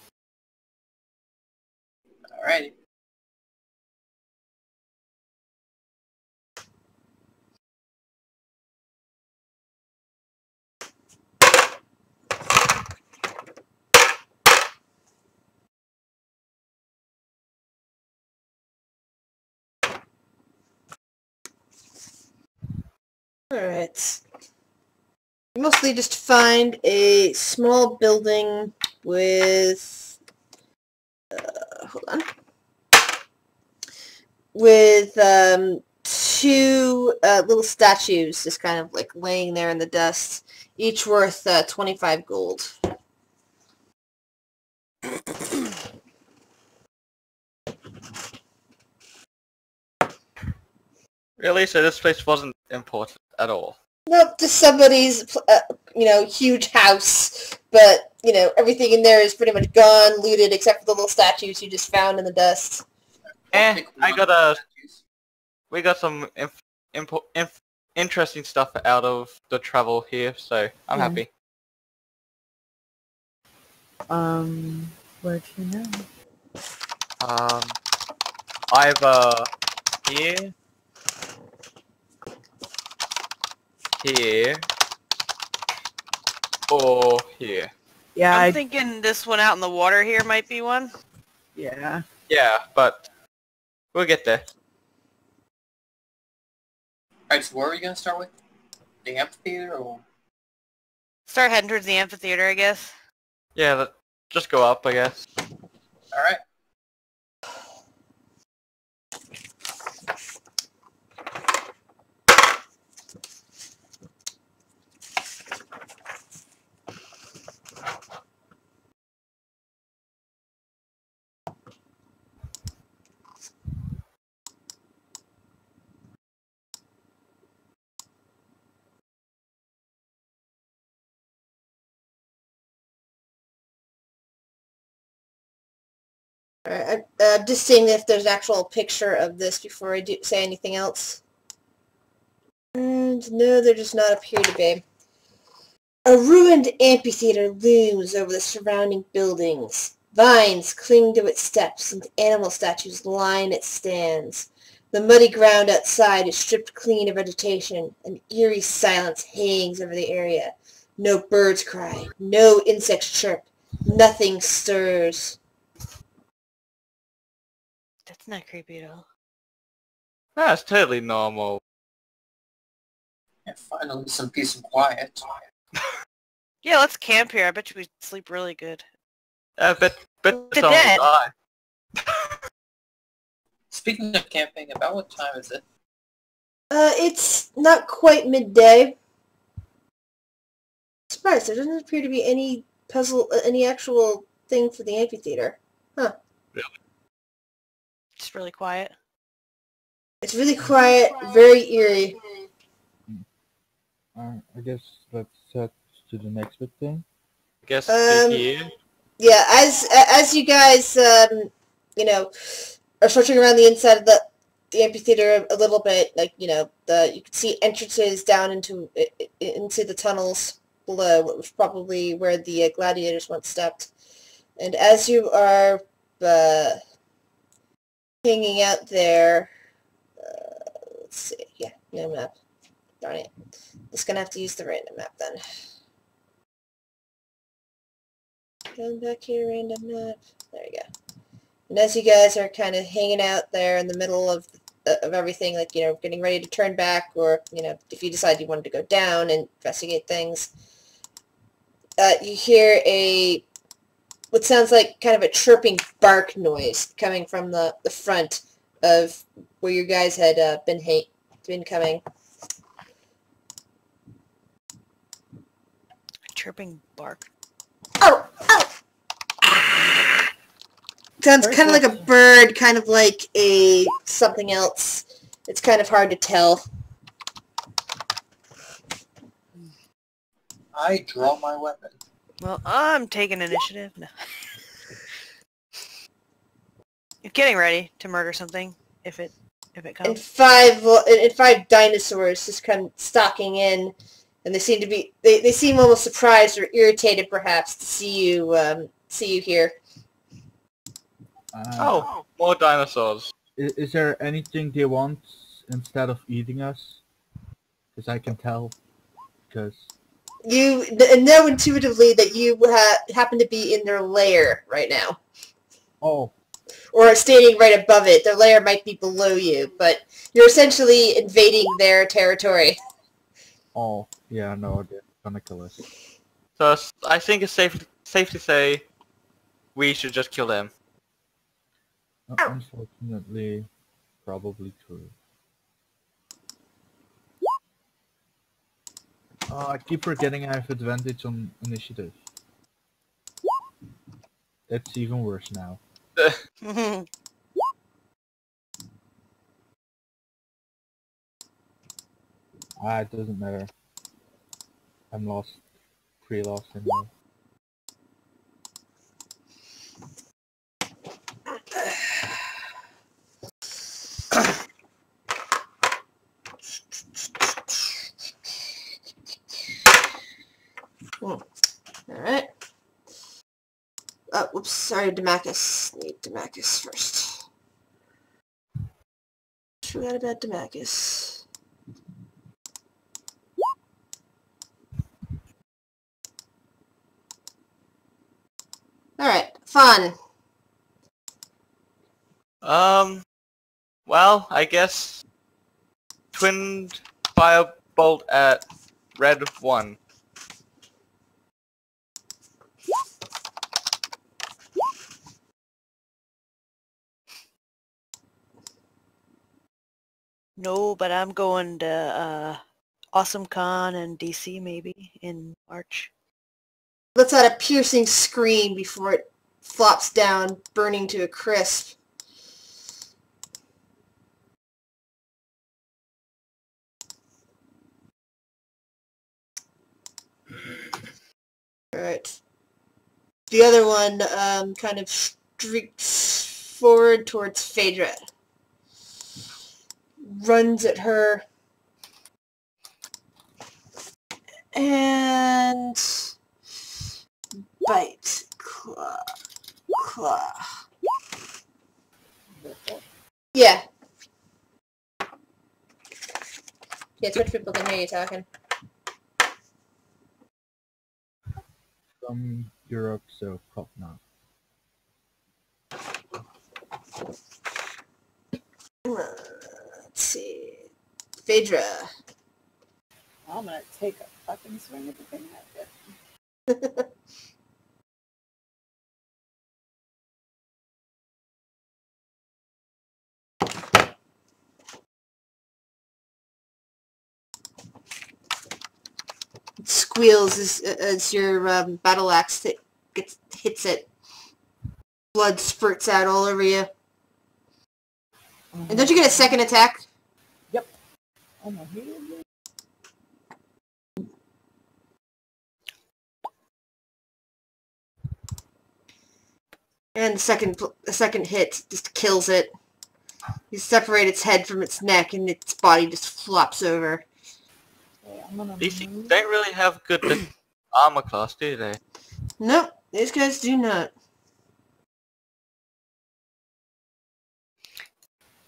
Speaker 1: Alright. Mostly just find a small building with... hold on. With 2 little statues just kind of like laying there in the dust, each worth 25 gold.
Speaker 3: Really? So this place wasn't important at all?
Speaker 1: Nope, just somebody's, huge house. But, everything in there is pretty much gone, looted, except for the little statues you just found in the dust.
Speaker 3: We got some interesting stuff out of the travel here, so I'm happy.
Speaker 4: Where'd you know?
Speaker 3: Either here, or here.
Speaker 4: Yeah,
Speaker 6: I'm thinking this one out in the water here might be one.
Speaker 4: Yeah.
Speaker 3: Yeah, but we'll get there.
Speaker 2: Alright, so where are we going to start with? The amphitheater, or...?
Speaker 6: Start heading towards the amphitheater, I guess.
Speaker 3: Yeah, just go up, I guess.
Speaker 2: Alright.
Speaker 1: Alright, just seeing if there's an actual picture of this before I say anything else. And no, there does not appear to be. A ruined amphitheater looms over the surrounding buildings. Vines cling to its steps and animal statues line its stands. The muddy ground outside is stripped clean of vegetation. An eerie silence hangs over the area. No birds cry, no insects chirp, nothing stirs.
Speaker 6: That's not creepy at all.
Speaker 3: That's totally normal.
Speaker 2: Yeah, finally some peace and quiet.
Speaker 6: Yeah, let's camp here. I bet you we sleep really good.
Speaker 3: But
Speaker 6: To
Speaker 3: someone
Speaker 6: dead.
Speaker 3: will die.
Speaker 2: Speaking of camping, about what time is it?
Speaker 1: It's not quite midday. Surprised, there doesn't appear to be any any actual thing for the amphitheater. Huh.
Speaker 6: It's really quiet.
Speaker 1: It's really quiet, very eerie.
Speaker 5: I guess let's set to the next big thing.
Speaker 3: I guess here.
Speaker 1: Yeah, as you guys, you know, are searching around the inside of the amphitheater a little bit, like, you know, you can see entrances down into the tunnels below, what was probably where the gladiators once stepped. And as you are hanging out there, let's see, yeah, no map. Darn it. Just gonna have to use the random map then. Going back here, random map. There you go. And as you guys are kind of hanging out there in the middle of everything, like, you know, getting ready to turn back, or, you know, if you decide you wanted to go down and investigate things, you hear what sounds like kind of a chirping bark noise coming from the front of where you guys had been coming.
Speaker 6: Chirping bark.
Speaker 1: Oh! Sounds kind of like a bird, kind of like something else. It's kind of hard to tell.
Speaker 2: I draw my weapon.
Speaker 6: Well, I'm taking initiative. No. Getting ready to murder something if it comes.
Speaker 1: And five dinosaurs just come stalking in, and they seem to be they seem almost surprised or irritated, perhaps, to see you here.
Speaker 3: Oh, more dinosaurs.
Speaker 5: Is there anything they want instead of eating us? Because I can tell. Because
Speaker 1: You know intuitively that you happen to be in their lair right now.
Speaker 5: oh,
Speaker 1: Or standing right above it. Their lair might be below you, but you're essentially invading their territory.
Speaker 5: oh, yeah, no, they're gonna kill us.
Speaker 3: So I think it's safe to say we should just kill them.
Speaker 5: Unfortunately, probably true. I keep forgetting I have advantage on initiative. That's even worse now. It doesn't matter. I'm lost. Pre-lost anyway.
Speaker 1: Alright. Oh, whoops, sorry, Demacus. Need Demacus first. Forgot about Demacus. Alright, fun.
Speaker 3: Well, I guess twin firebolt at red 1.
Speaker 6: No, but I'm going to Awesome Con and DC maybe in March.
Speaker 1: Lets out a piercing scream before it flops down, burning to a crisp. Alright. The other one kind of streaks forward towards Phaedra. Runs at her. And bite. Claw. Claw. Yeah. Yeah, Twitch people can hear you talking.
Speaker 5: From Europe, so probably not.
Speaker 1: Phaedra.
Speaker 4: I'm gonna take a fucking swing at the thing that
Speaker 1: It squeals as your battle axe hits it. Blood spurts out all over you. And don't you get a second attack?
Speaker 4: Yep. Oh my God.
Speaker 1: And the second hit just kills it. You separate its head from its neck, and its body just flops over.
Speaker 4: Okay, I'm gonna
Speaker 3: These
Speaker 4: move.
Speaker 3: don't really have good armor class, do they?
Speaker 1: Nope, these guys do not.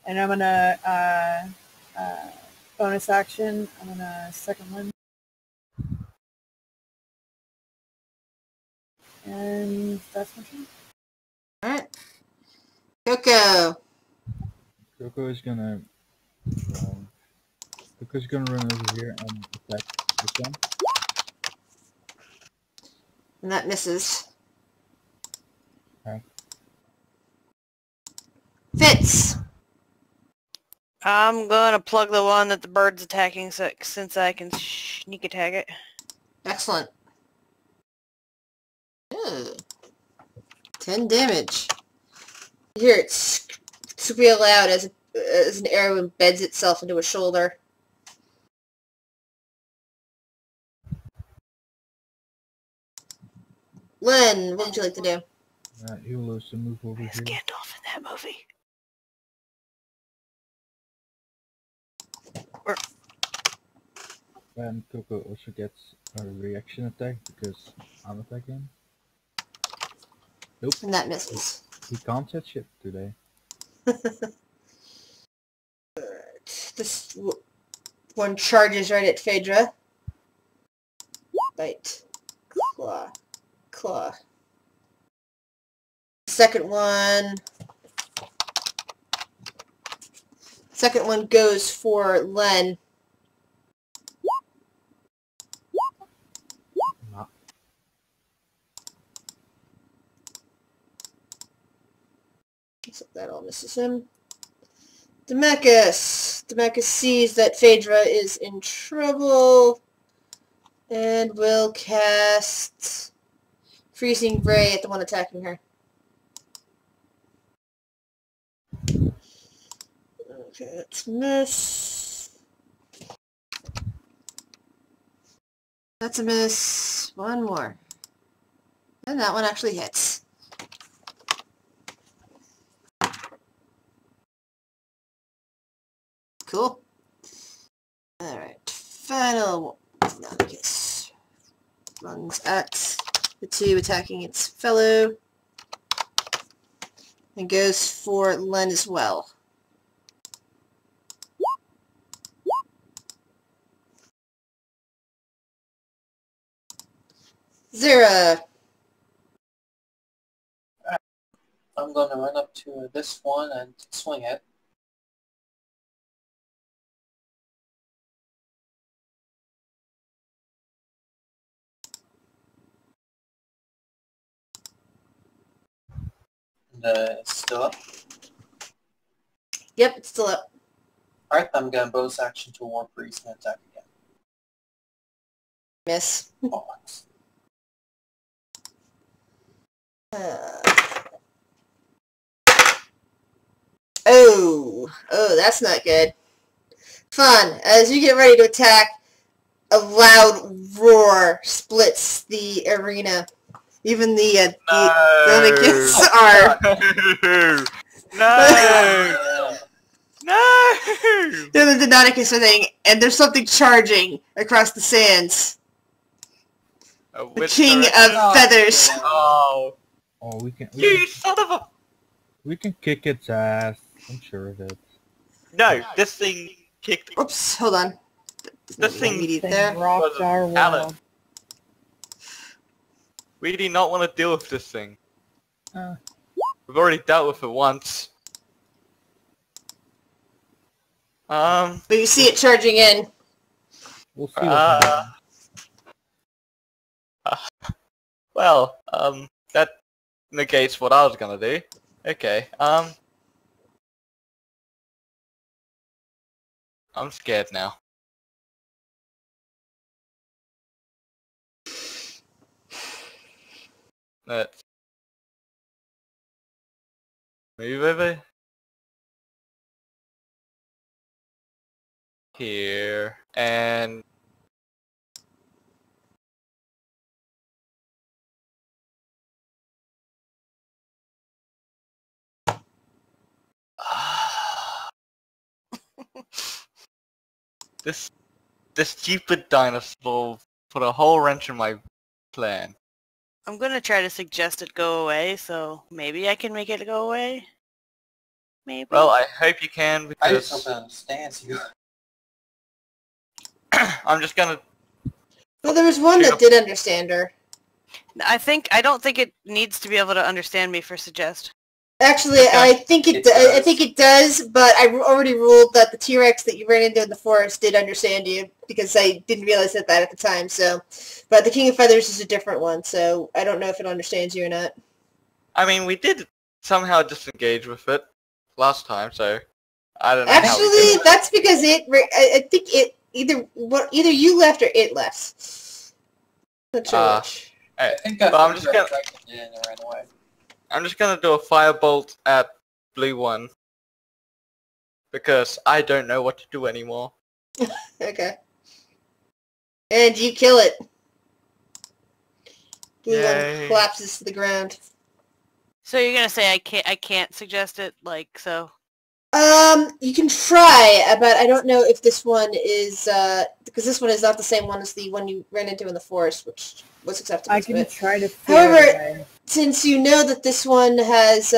Speaker 4: And I'm gonna bonus action. I'm gonna second one. And that's my turn.
Speaker 1: Alright. Coco.
Speaker 5: Coco is gonna run over here and attack this one.
Speaker 1: And that misses.
Speaker 5: Okay.
Speaker 1: Fitz.
Speaker 6: I'm gonna plug the one that the bird's attacking since I can sneak attack it.
Speaker 1: Excellent. Ooh. 10 damage. You hear it squeal out as an arrow embeds itself into a shoulder. Len, what would you like to do?
Speaker 5: He will also move over
Speaker 6: There's
Speaker 5: here.
Speaker 6: Gandalf in that movie.
Speaker 5: And Coco also gets a reaction attack because I'm attacking. Nope,
Speaker 1: And that misses.
Speaker 5: he can't set shit today.
Speaker 1: This one charges right at Phaedra. Bite. Claw. Claw. Second one goes for Len.
Speaker 5: Nah.
Speaker 1: So that all misses him. Demechus. Demechus sees that Phaedra is in trouble and will cast Freezing Ray at the one attacking her. Okay, that's a miss. That's a miss. One more. And that one actually hits. Cool. Alright. Final one. Demechus runs at the two attacking its fellow. And goes for Len as well. Zera.
Speaker 2: I'm going to run up to this one and swing it. And it's still up.
Speaker 1: Yep, it's still up.
Speaker 2: Alright, I'm going to bonus action to War Priest and attack again.
Speaker 1: Miss.
Speaker 2: Oh,
Speaker 1: Oh, that's not good. Fun. As you get ready to attack, a loud roar splits the arena. Even the delegates are.
Speaker 3: No! No!
Speaker 1: The Deinonychus are thing, and there's something charging across the sands. The King of Feathers.
Speaker 3: Oh,
Speaker 5: Oh, we can
Speaker 3: you son of a...
Speaker 5: we can kick its ass. I'm sure of it.
Speaker 3: No, this thing kicked...
Speaker 1: Oops, hold on.
Speaker 3: This thing
Speaker 1: Immediate
Speaker 4: Thing
Speaker 1: there.
Speaker 4: rocked
Speaker 3: was
Speaker 4: our
Speaker 3: Alan.
Speaker 4: world.
Speaker 3: We do not want to deal with this thing.
Speaker 5: Uh,
Speaker 3: We've already dealt with it once.
Speaker 1: But you see it charging in.
Speaker 5: We'll see what happens.
Speaker 3: Well, that negates what I was gonna do. Okay, I'm scared now. Let's move over here, and this stupid dinosaur put a whole wrench in my plan.
Speaker 6: I'm gonna try to suggest it go away, so maybe I can make it go away. Maybe.
Speaker 3: Well, I hope you can,
Speaker 2: I just hope
Speaker 3: because
Speaker 2: it understands you.
Speaker 3: I'm just gonna...
Speaker 1: Well, there was one that did understand her.
Speaker 6: I don't think it needs to be able to understand me for suggest.
Speaker 1: Actually, I think it does, but I already ruled that the T-Rex that you ran into in the forest did understand you, because I didn't realize that at the time, so... But the King of Feathers is a different one, so I don't know if it understands you or not.
Speaker 3: I mean, we did somehow disengage with it last time, so I don't know how we
Speaker 1: Actually,
Speaker 3: did it.
Speaker 1: that's because I think it... Either you left or it left. Not sure which.
Speaker 2: I think
Speaker 3: Well, I'm just gonna...
Speaker 2: and it ran away.
Speaker 3: I'm just gonna do a firebolt at blue one, because I don't know what to do anymore.
Speaker 1: Okay. And you kill it. Blue
Speaker 3: Yay.
Speaker 1: one collapses to the ground.
Speaker 6: So you're gonna say I can't suggest it, like, so?
Speaker 1: You can try, but I don't know if this one is, because this one is not the same one as the one you ran into in the forest, which was acceptable.
Speaker 4: I can try to.
Speaker 1: However, since you know that this one has,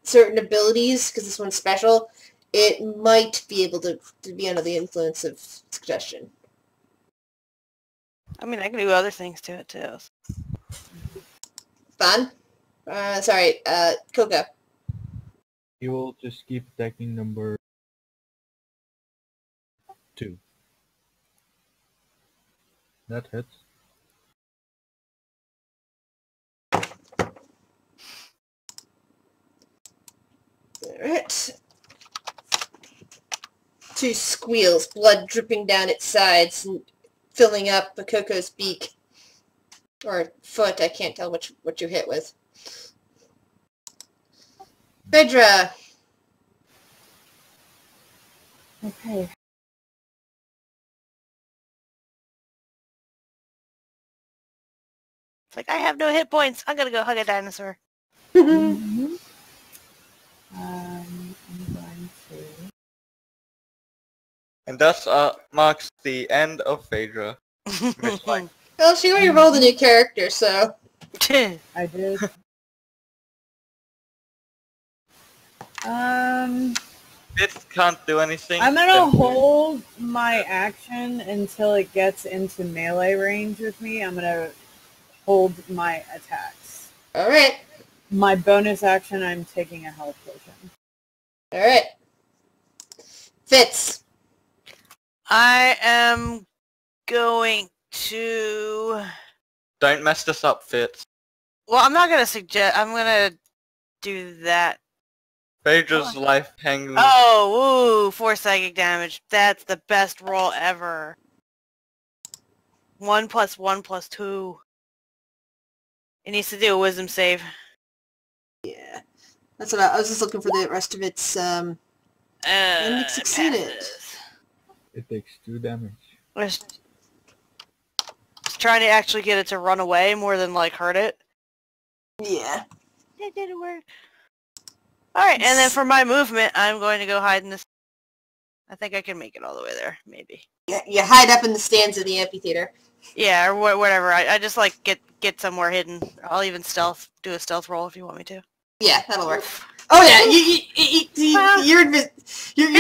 Speaker 1: certain abilities, because this one's special, it might be able to be under the influence of suggestion.
Speaker 6: I mean, I can do other things to it too.
Speaker 1: Fun? Sorry, Coca.
Speaker 5: You will just keep attacking number 2. That hits.
Speaker 1: Alright. 2 squeals, blood dripping down its sides and filling up Coco's beak. Or foot, I can't tell what you hit with. Phaedra!
Speaker 4: Okay.
Speaker 6: It's like, I have no hit points. I'm gonna go hug a dinosaur.
Speaker 4: Mm-hmm. I'm going to.
Speaker 3: And thus marks the end of Phaedra.
Speaker 1: Well, she already rolled a new character, so...
Speaker 4: I did.
Speaker 3: It can't do anything.
Speaker 4: I'm gonna hold my action until it gets into melee range with me. I'm gonna hold my attacks.
Speaker 1: Alright.
Speaker 4: My bonus action, I'm taking a health potion.
Speaker 1: Alright. Fitz.
Speaker 6: I am going to...
Speaker 3: Don't mess this up, Fitz.
Speaker 6: Well, I'm not gonna suggest... I'm gonna do that.
Speaker 3: Phaedra's life hangs...
Speaker 6: Oh, woo! 4 psychic damage. That's the best roll ever. 1 + 1 + 2. It needs to do a wisdom save.
Speaker 1: Yeah. That's what I was just looking for the rest of its, and it succeeded.
Speaker 6: Passes.
Speaker 5: It takes 2 damage.
Speaker 6: I was trying to actually get it to run away more than, like, hurt it.
Speaker 1: Yeah.
Speaker 6: It didn't work. Alright, and then for my movement, I'm going to go hide in this... I think I can make it all the way there, maybe.
Speaker 1: Yeah, you hide up in the stands of the amphitheater.
Speaker 6: Yeah, or whatever. I just, like, get somewhere hidden. I'll even do a stealth roll if you want me to.
Speaker 1: Yeah, that'll work. Oh yeah, you're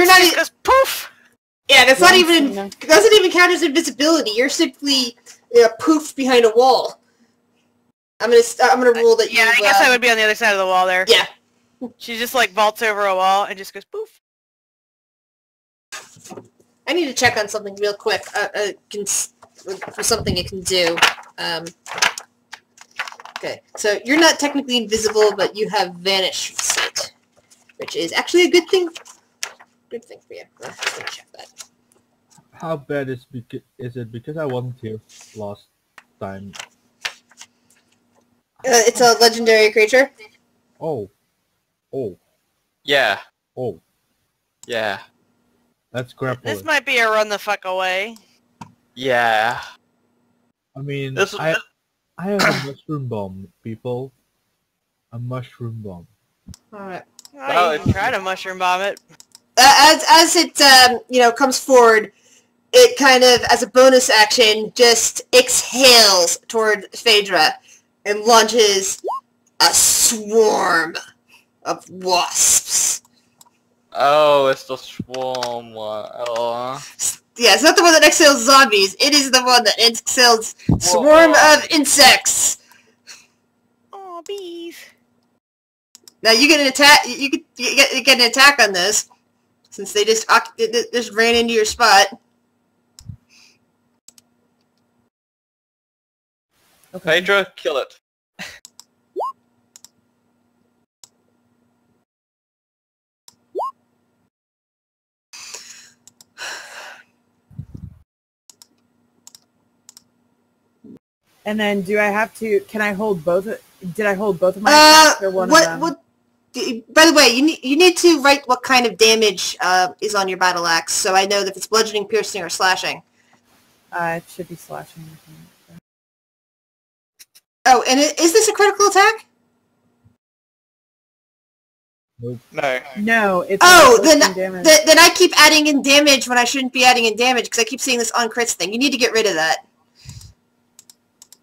Speaker 1: not even...
Speaker 6: Just poof!
Speaker 1: Yeah, that's not even... It doesn't even count as invisibility. You're simply poofed behind a wall. I'm gonna rule that you...
Speaker 6: Yeah, I guess I would be on the other side of the wall there.
Speaker 1: Yeah.
Speaker 6: She just, like, vaults over a wall and just goes poof.
Speaker 1: I need to check on something real quick. For something it can do. Okay, so you're not technically invisible, but you have vanish from sight, which is actually a good thing. Good thing for you. I'm just gonna check that.
Speaker 5: How bad is it because I wasn't here last time?
Speaker 1: It's a legendary creature.
Speaker 5: Oh.
Speaker 3: Yeah.
Speaker 5: Oh.
Speaker 3: Yeah.
Speaker 5: Let's grapple
Speaker 6: This
Speaker 5: it.
Speaker 6: might be a run the fuck away.
Speaker 3: Yeah.
Speaker 5: I mean,
Speaker 3: This
Speaker 5: I have a mushroom bomb, people. A mushroom bomb.
Speaker 1: Alright.
Speaker 6: Oh, you can try to mushroom bomb it.
Speaker 1: As it comes forward, it kind of, as a bonus action, just exhales toward Phaedra and launches a swarm of wasps.
Speaker 3: Oh, it's the swarm one. Oh.
Speaker 1: Yeah, it's not the one that exhales zombies. It is the one that exhales swarm of insects.
Speaker 6: Oh, bees.
Speaker 1: Now you get an attack. You get an attack on this, since they just ran into your spot.
Speaker 4: Okay.
Speaker 3: Phaedra, kill it.
Speaker 4: And then do I have to? Can I hold both? Did I hold both of my attacks or one of them?
Speaker 1: By the way, you need to write what kind of damage is on your battle axe, so I know if it's bludgeoning, piercing, or slashing.
Speaker 4: It should be slashing.
Speaker 1: Oh, and is this a critical attack?
Speaker 5: Nope.
Speaker 3: No.
Speaker 4: No, it's
Speaker 1: then I keep adding in damage when I shouldn't be adding in damage because I keep seeing this on crits thing. You need to get rid of that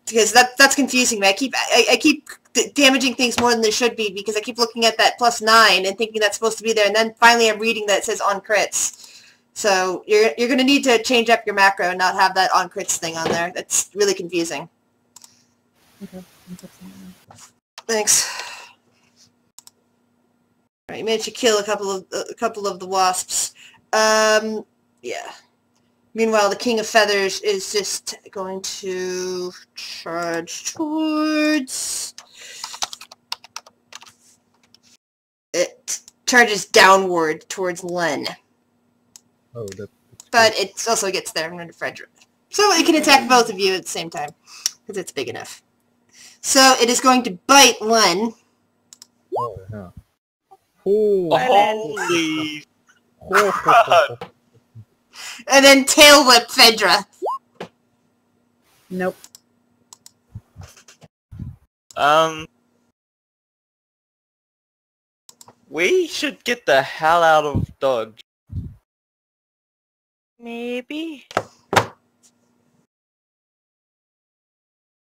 Speaker 1: because that's confusing me. I keep damaging things more than they should be because I keep looking at that +9 and thinking that's supposed to be there, and then finally I'm reading that it says on crits. So you're going to need to change up your macro and not have that on crits thing on there. That's really confusing.
Speaker 4: Okay.
Speaker 1: Thanks. All right, you managed to kill a couple of the wasps. Yeah. Meanwhile, the King of Feathers is just going to charge towards... It charges downward towards Len.
Speaker 5: Oh, that's
Speaker 1: But it also gets there and Frederick. So it can attack both of you at the same time, because it's big enough. So it is going to bite Len.
Speaker 5: Oh, yeah. Oh,
Speaker 3: Holy
Speaker 1: And then tail whip Phaedra.
Speaker 4: Nope.
Speaker 3: We should get the hell out of Dodge.
Speaker 6: Maybe.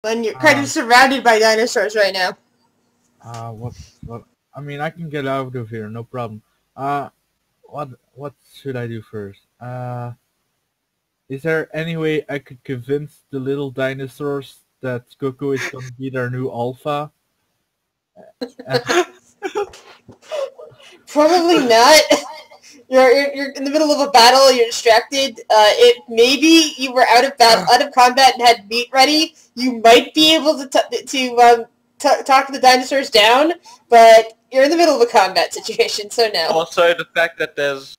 Speaker 1: Len, you're kind of surrounded by dinosaurs right now.
Speaker 5: what? I mean, I can get out of here, no problem. What should I do first? Is there any way I could convince the little dinosaurs that Coco is going to be their new alpha?
Speaker 1: Probably not. You're in the middle of a battle. You're distracted. Maybe you were out of combat and had meat ready. You might be able to talk to the dinosaurs down, but you're in the middle of a combat situation, so no.
Speaker 3: Also, the fact that there's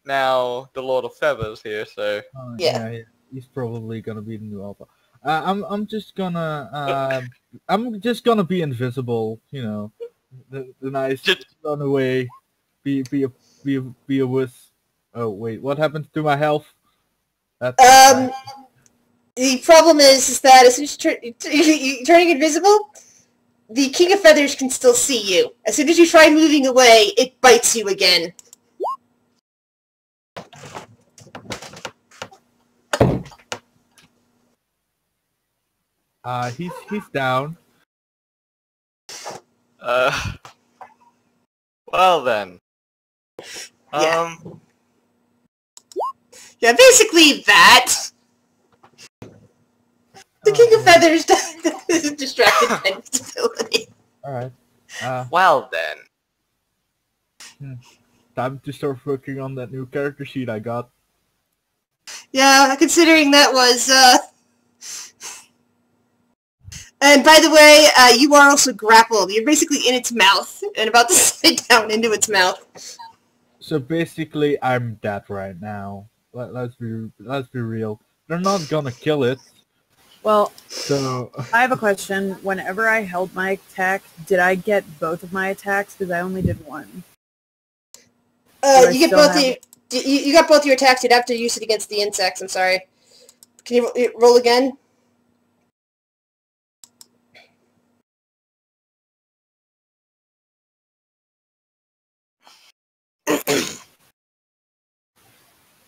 Speaker 3: now the Lord of Feathers here, so...
Speaker 1: Yeah.
Speaker 5: He's probably gonna be the new alpha. I'm just gonna be invisible, you know. The nice run away, be a wuss. Oh wait, what happened to my health?
Speaker 1: The problem is that as soon as you're turning invisible, the King of Feathers can still see you. As soon as you try moving away, it bites you again.
Speaker 5: He's down.
Speaker 3: Well then.
Speaker 1: Yeah. Yeah, basically that. The King of Feathers is distracted by invisibility.
Speaker 5: Alright.
Speaker 3: Well then.
Speaker 5: Time to start working on that new character sheet I got.
Speaker 1: Yeah, considering that was, And by the way, you are also grappled. You're basically in its mouth and about to sit down into its mouth.
Speaker 5: So basically, I'm dead right now. Let's be real. They're not gonna kill it.
Speaker 4: Well,
Speaker 5: So
Speaker 4: I have a question. Whenever I held my attack, did I get both of my attacks? Because I only did one.
Speaker 1: You get both you got both your attacks. You'd have to use it against the insects. I'm sorry. Can you roll again?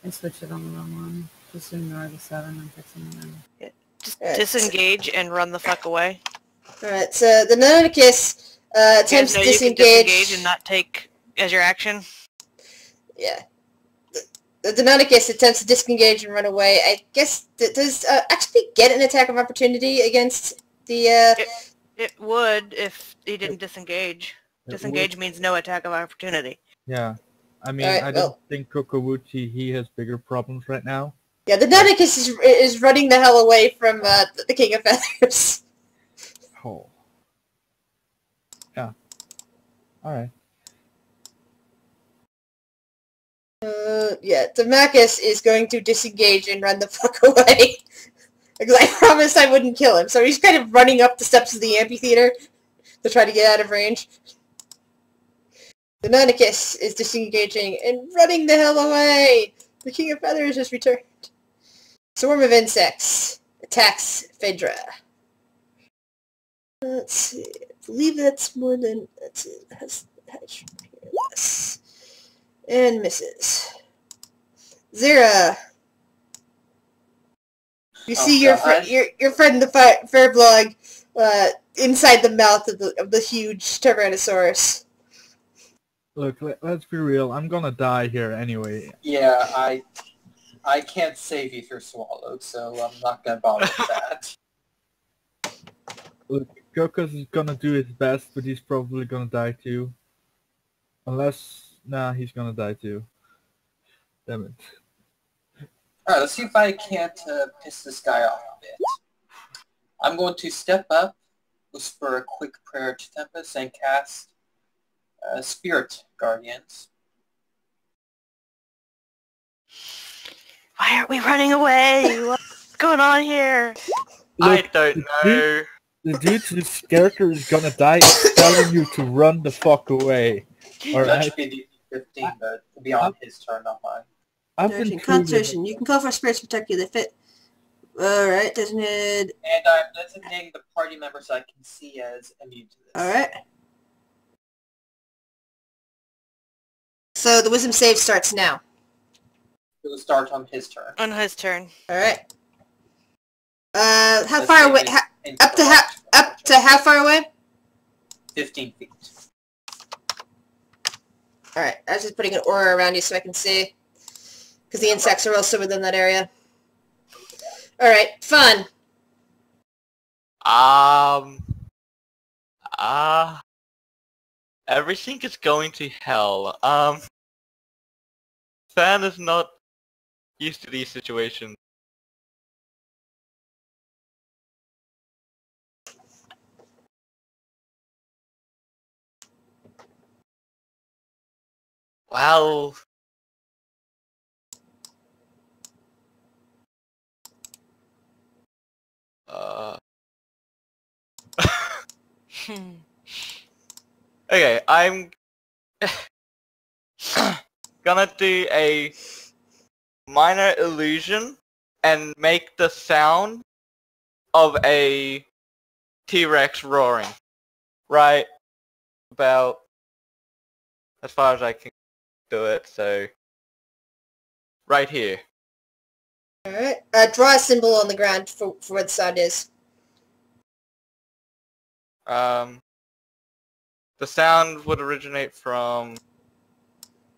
Speaker 4: I switched it on the wrong one. Just ignore the 7. I'm fixing it now.
Speaker 6: Just disengage and run the fuck away.
Speaker 1: Alright, so the Nanonicus attempts to
Speaker 6: You can disengage and not take as your action.
Speaker 1: Yeah. The Deinonychus attempts to disengage and run away. I guess, does actually get an attack of opportunity against the...
Speaker 6: It would if he didn't disengage. Disengage means no attack of opportunity.
Speaker 5: yeah, I mean,
Speaker 1: Alright,
Speaker 5: I don't think Kokowuchi, he has bigger problems right now.
Speaker 1: Yeah, the Deinonychus is running the hell away from the King of Feathers.
Speaker 5: Oh. Yeah. Alright.
Speaker 1: Yeah, Demachus is going to disengage and run the fuck away. Because I promised I wouldn't kill him, so he's kind of running up the steps of the amphitheater to try to get out of range. The Deinonychus is disengaging and running the hell away! The King of Feathers has returned. Swarm of insects attacks Phaedra. Let's see. I believe that's more than... That's it. Has yes. And misses. Zera. You see your friend the Fairblog inside the mouth of the huge Tyrannosaurus.
Speaker 5: Look, let's be real. I'm gonna die here anyway.
Speaker 7: Yeah, I can't save you if you're swallowed, so I'm not gonna bother with that.
Speaker 5: Look, Gokus is gonna do his best, but he's probably gonna die too. Unless... Nah, he's gonna die too. Damn it.
Speaker 7: Alright, let's see if I can't piss this guy off a bit. I'm going to step up, whisper a quick prayer to Tempest, and cast Spirit Guardians.
Speaker 6: Why aren't we running away? What's going on here?
Speaker 3: I don't know.
Speaker 5: The dude whose character is gonna die is telling you to run the fuck away.
Speaker 7: That
Speaker 5: Alright?
Speaker 7: should be D15, but it'll be on his turn, not mine.
Speaker 5: I've been
Speaker 1: Concentration. You can call for spirits to protect you. They fit. Alright, designated.
Speaker 7: And I'm designating the party members I can see as immune to this.
Speaker 1: Alright. So the wisdom save starts now.
Speaker 7: It will start on his turn.
Speaker 6: On his turn.
Speaker 1: Alright. How far away? Up to how far away?
Speaker 7: 15 feet.
Speaker 1: Alright, I was just putting an aura around you so I can see. Because the insects are also within that area. Alright, fun.
Speaker 3: Everything is going to hell. Fan is not used to these situations. Well... Okay, I'm gonna do a minor illusion and make the sound of a T-Rex roaring. Right about as far as I can do it, so right here.
Speaker 1: Alright, draw a symbol on the ground for where the sound is.
Speaker 3: The sound would originate from...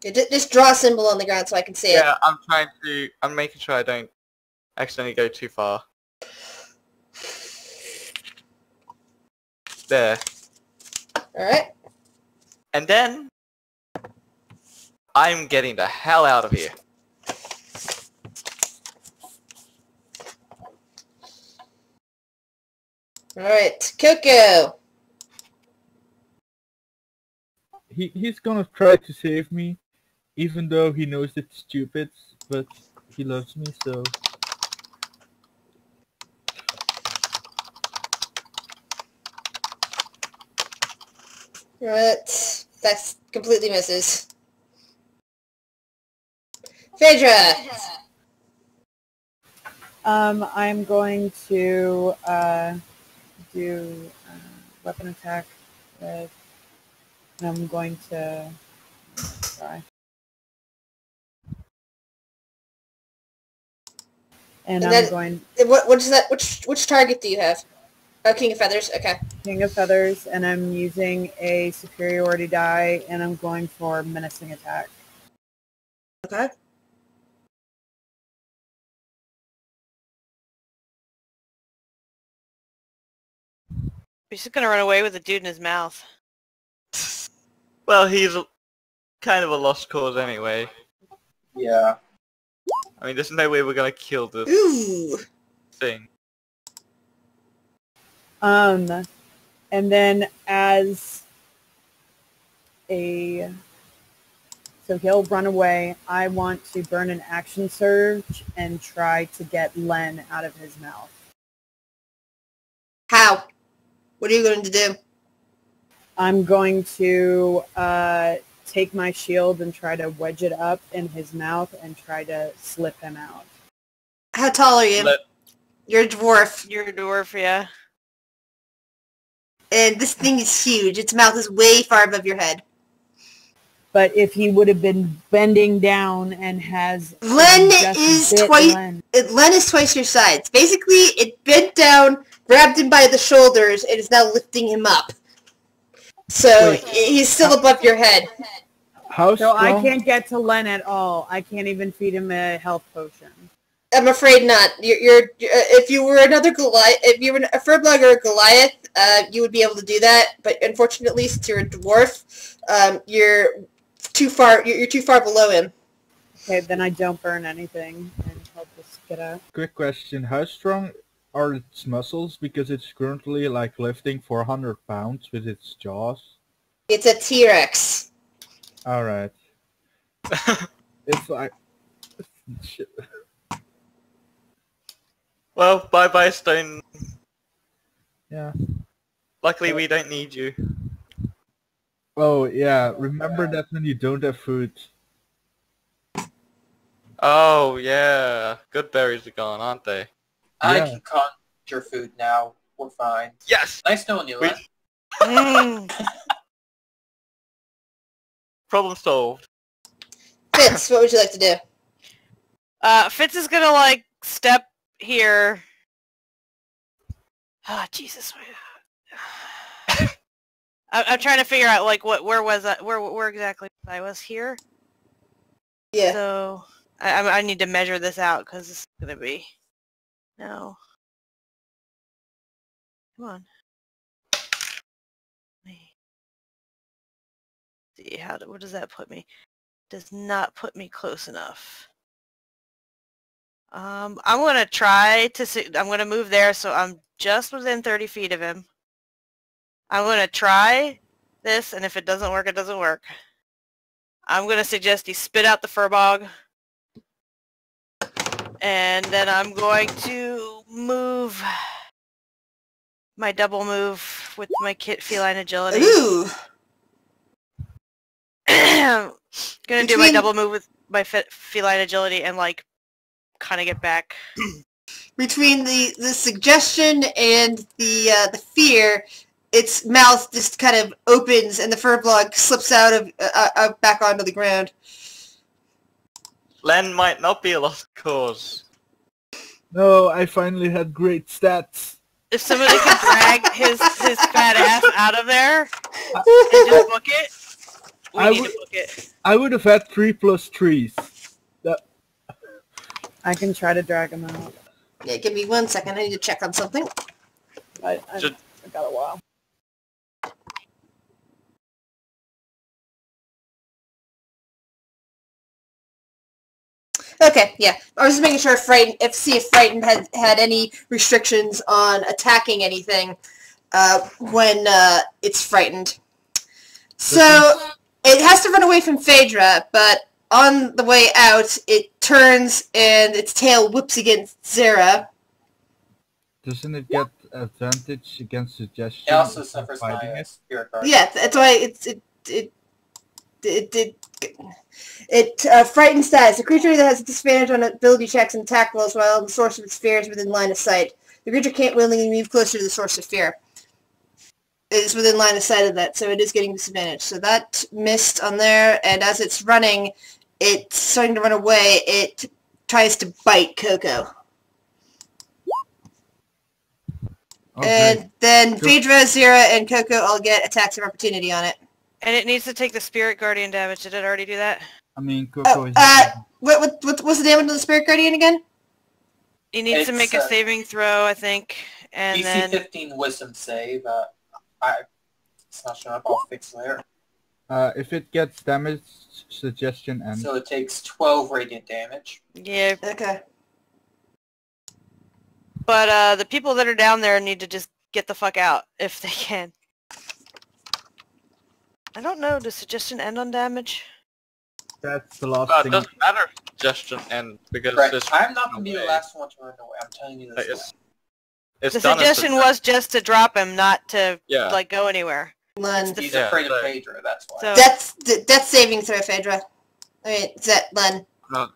Speaker 1: Yeah, just draw a symbol on the ground so I can see it.
Speaker 3: Yeah, I'm making sure I don't accidentally go too far. There.
Speaker 1: Alright.
Speaker 3: And then... I'm getting the hell out of here.
Speaker 1: Alright, Coco.
Speaker 5: He's gonna try to save me, even though he knows it's stupid, but he loves me, so...
Speaker 1: Right. That completely misses. Phaedra!
Speaker 4: I'm going to do weapon attack with, and I'm going to try. And I'm
Speaker 1: then,
Speaker 4: going
Speaker 1: what is that? Which target do you have? Oh, King of Feathers. Okay.
Speaker 4: King of Feathers, and I'm using a superiority die, and I'm going for menacing attack.
Speaker 1: Okay.
Speaker 6: He's just gonna run away with the dude in his mouth.
Speaker 3: Well, he's kind of a lost cause anyway.
Speaker 7: Yeah.
Speaker 3: I mean, there's no way we're gonna kill this
Speaker 1: Ooh.
Speaker 3: thing.
Speaker 4: And then as a... So he'll run away. I want to burn an action surge and try to get Len out of his mouth.
Speaker 1: How? What are you going to do?
Speaker 4: I'm going to take my shield and try to wedge it up in his mouth and try to slip him out.
Speaker 1: How tall are you? You're a dwarf.
Speaker 6: You're a dwarf, yeah.
Speaker 1: And this thing is huge. Its mouth is way far above your head.
Speaker 4: But if he would have been bending down and has...
Speaker 1: Len is twice your size. Basically, it bent down, grabbed him by the shoulders, and is now lifting him up. So
Speaker 5: Wait.
Speaker 1: he's still above your head.
Speaker 5: How
Speaker 4: So I
Speaker 5: strong?
Speaker 4: can't get to Len at all. I can't even feed him a health potion.
Speaker 1: I'm afraid not. If you were another Goliath, if you were a Furblug or a Goliath, you would be able to do that. But unfortunately, since you're a dwarf, you're too far. You're too far below him.
Speaker 4: Okay, then I don't burn anything and he'll just get out.
Speaker 5: Quick question, how strong are its muscles? Because it's currently like lifting 400 pounds with its jaws.
Speaker 1: It's a T-Rex.
Speaker 5: Alright. It's like... Shit.
Speaker 3: Well, bye-bye, Stone.
Speaker 5: Yeah.
Speaker 3: Luckily, we don't need you.
Speaker 5: Oh, yeah, remember that when you don't have food.
Speaker 3: Oh, yeah. Good berries are gone, aren't they?
Speaker 7: I
Speaker 5: Yeah.
Speaker 7: can conjure food now. We're fine.
Speaker 3: Yes!
Speaker 7: Nice knowing you, Len.
Speaker 3: Problem solved.
Speaker 1: Fitz, what would you like to do?
Speaker 6: Fitz is gonna, like, step here. Ah, Jesus. I'm trying to figure out, like, where was I, where exactly I was here.
Speaker 1: Yeah.
Speaker 6: So, I need to measure this out, because it's gonna be... No. Come on. See, what does that put me? Does not put me close enough. I'm gonna try to see, I'm gonna move there so I'm just within 30 feet of him. I'm gonna try this, and if it doesn't work, it doesn't work. I'm gonna suggest he spit out the furbog. And then I'm going to move my double move with my feline agility.
Speaker 1: Ooh.
Speaker 6: Gonna do my double move with my feline agility and, like, kind of get back.
Speaker 1: Between the suggestion and the fear, its mouth just kind of opens and the Furblog slips out of back onto the ground.
Speaker 3: Len might not be a lost cause.
Speaker 5: No, I finally had great stats.
Speaker 6: If somebody could drag his fat ass out of there and just book it, we need to book it.
Speaker 5: I would have had 3+3s.
Speaker 4: I can try to drag him out.
Speaker 1: Yeah, give me 1 second. I need to check on something.
Speaker 4: I got a while.
Speaker 1: Okay, yeah. I was just making sure if Frightened had any restrictions on attacking anything when it's frightened. So it has to run away from Phaedra, but on the way out, it turns and its tail whips against Zera.
Speaker 5: Doesn't it get advantage against suggestion?
Speaker 7: It also
Speaker 5: if
Speaker 7: suffers
Speaker 5: fighting
Speaker 7: my
Speaker 5: it?
Speaker 7: spirit guard.
Speaker 1: Yeah, that's why it frightened status. A creature that has a disadvantage on ability checks and attack rolls while the source of its fear is within line of sight. The creature can't willingly move closer to the source of fear. It is within line of sight of that, so it is getting disadvantage. So that missed on there, and as it's running, it's starting to run away. It tries to bite Coco.
Speaker 5: Okay.
Speaker 1: And then Phaedra, Zera, and Coco all get attacks of opportunity on it.
Speaker 6: And it needs to take the Spirit Guardian damage. Did it already do that?
Speaker 5: I mean, Coco is...
Speaker 1: What's the damage on the Spirit Guardian again?
Speaker 6: It needs to make a saving throw, I think, and
Speaker 7: DC
Speaker 6: then
Speaker 7: 15 Wisdom save. It's not showing up. I'll fix it later.
Speaker 5: If it gets damage, suggestion ends.
Speaker 7: So it takes 12 radiant damage.
Speaker 6: yeah.
Speaker 1: Okay.
Speaker 6: But the people that are down there need to just get the fuck out if they can. I don't know. Does suggestion end on damage?
Speaker 5: That's the last
Speaker 3: Well, it
Speaker 5: thing.
Speaker 3: doesn't matter if suggestion end because
Speaker 7: Correct.
Speaker 3: it's
Speaker 7: I'm not going to be the
Speaker 3: away.
Speaker 7: last one to run away. I'm telling you this.
Speaker 3: It's, it's
Speaker 6: The
Speaker 3: done as
Speaker 6: suggestion was just to drop him, not to
Speaker 3: Yeah.
Speaker 6: like go anywhere.
Speaker 1: Len.
Speaker 7: He's
Speaker 3: Yeah,
Speaker 7: afraid of
Speaker 3: so-
Speaker 7: Phaedra, that's why.
Speaker 6: So
Speaker 1: Death saving throw, Phaedra. I mean, Len.
Speaker 3: No.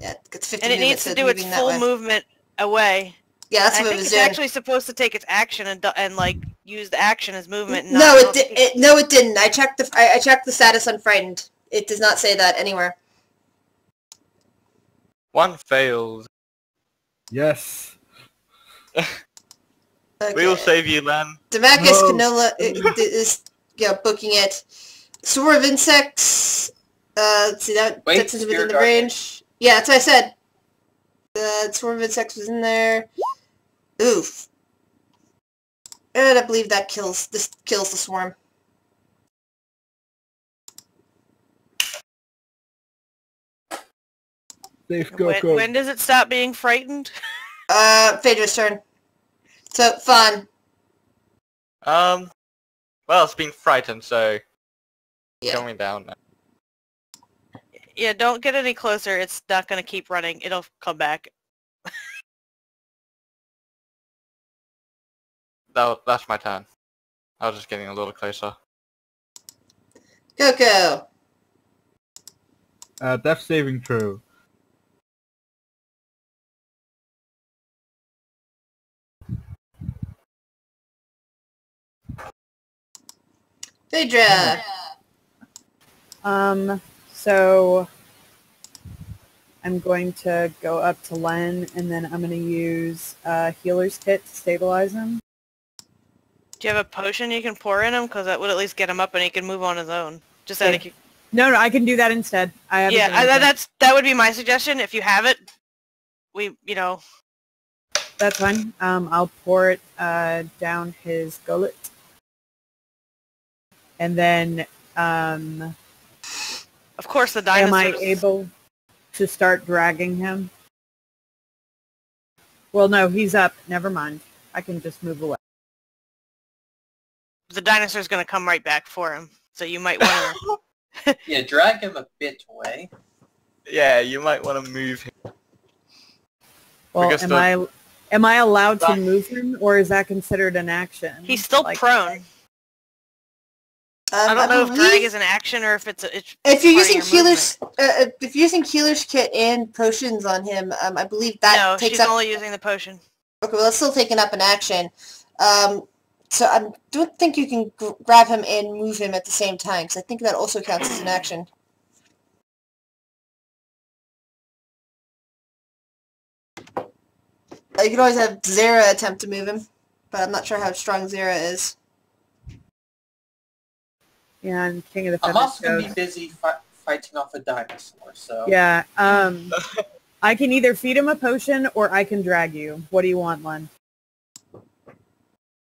Speaker 1: Yeah, it's 15
Speaker 6: and it
Speaker 1: minutes
Speaker 6: needs to
Speaker 1: of
Speaker 6: do its
Speaker 1: moving that
Speaker 6: full
Speaker 1: way.
Speaker 6: movement away.
Speaker 1: Yeah, that's
Speaker 6: And
Speaker 1: what
Speaker 6: I
Speaker 1: it
Speaker 6: think
Speaker 1: was
Speaker 6: it's
Speaker 1: doing.
Speaker 6: actually supposed to take its action and like use the action as movement. And
Speaker 1: No,
Speaker 6: not
Speaker 1: it didn't. I checked the status on Frightened. It does not say that anywhere.
Speaker 3: One failed.
Speaker 5: Yes.
Speaker 1: Okay.
Speaker 3: We will save you, Len.
Speaker 1: Demacus
Speaker 5: No.
Speaker 1: Canola is booking it. Swarm of insects. Let's see that's within
Speaker 7: Spirit
Speaker 1: the
Speaker 7: Guardian.
Speaker 1: range. Yeah, that's what I said. Swarm of insects was in there. Oof. And I believe that kills the swarm.
Speaker 5: Save Coco.
Speaker 6: when does it stop being frightened?
Speaker 1: Phaedra's turn. So, Fawn.
Speaker 3: Well, it's been frightened, so
Speaker 1: Yeah.
Speaker 3: going down now.
Speaker 6: Yeah, don't get any closer. It's not going to keep running. It'll come back.
Speaker 3: That's my turn. I was just getting a little closer.
Speaker 1: Coco.
Speaker 5: Death saving throw.
Speaker 1: Phaedra.
Speaker 4: So I'm going to go up to Len, and then I'm going to use Healer's Kit to stabilize him.
Speaker 6: Do you have a potion you can pour in him? Because that would at least get him up and he can move on his own. Just
Speaker 4: Yeah.
Speaker 6: out of
Speaker 4: No, I can do that instead. I have
Speaker 6: that would be my suggestion. If you have it,
Speaker 4: That's fine. I'll pour it down his gullet. And then
Speaker 6: of course the
Speaker 4: am I
Speaker 6: dinosaurs.
Speaker 4: able to start dragging him? Well, no, he's up. Never mind. I can just move away.
Speaker 6: The dinosaur's going to come right back for him. So you might want to...
Speaker 7: Yeah, drag him a bit away.
Speaker 3: Yeah, you might want to move him.
Speaker 4: Well,
Speaker 3: Because
Speaker 4: am I allowed to move him, or is that considered an action?
Speaker 6: He's still prone. I don't know if drag is an action or if it's
Speaker 1: If you're
Speaker 6: part of
Speaker 1: using
Speaker 6: your
Speaker 1: healers, if you're using healer's kit and potions on him, I believe that
Speaker 6: No,
Speaker 1: takes
Speaker 6: she's
Speaker 1: up.
Speaker 6: only using the potion.
Speaker 1: Okay, well, that's still taking up an action. So I don't think you can grab him and move him at the same time, because I think that also counts as an action. You can always have Zera attempt to move him, but I'm not sure how strong Zera is.
Speaker 4: Yeah, and King of the
Speaker 7: I'm
Speaker 4: Feathers
Speaker 7: also going to
Speaker 4: goes.
Speaker 7: be busy fighting off a dinosaur, so...
Speaker 4: Yeah, I can either feed him a potion or I can drag you. What do you want, Len?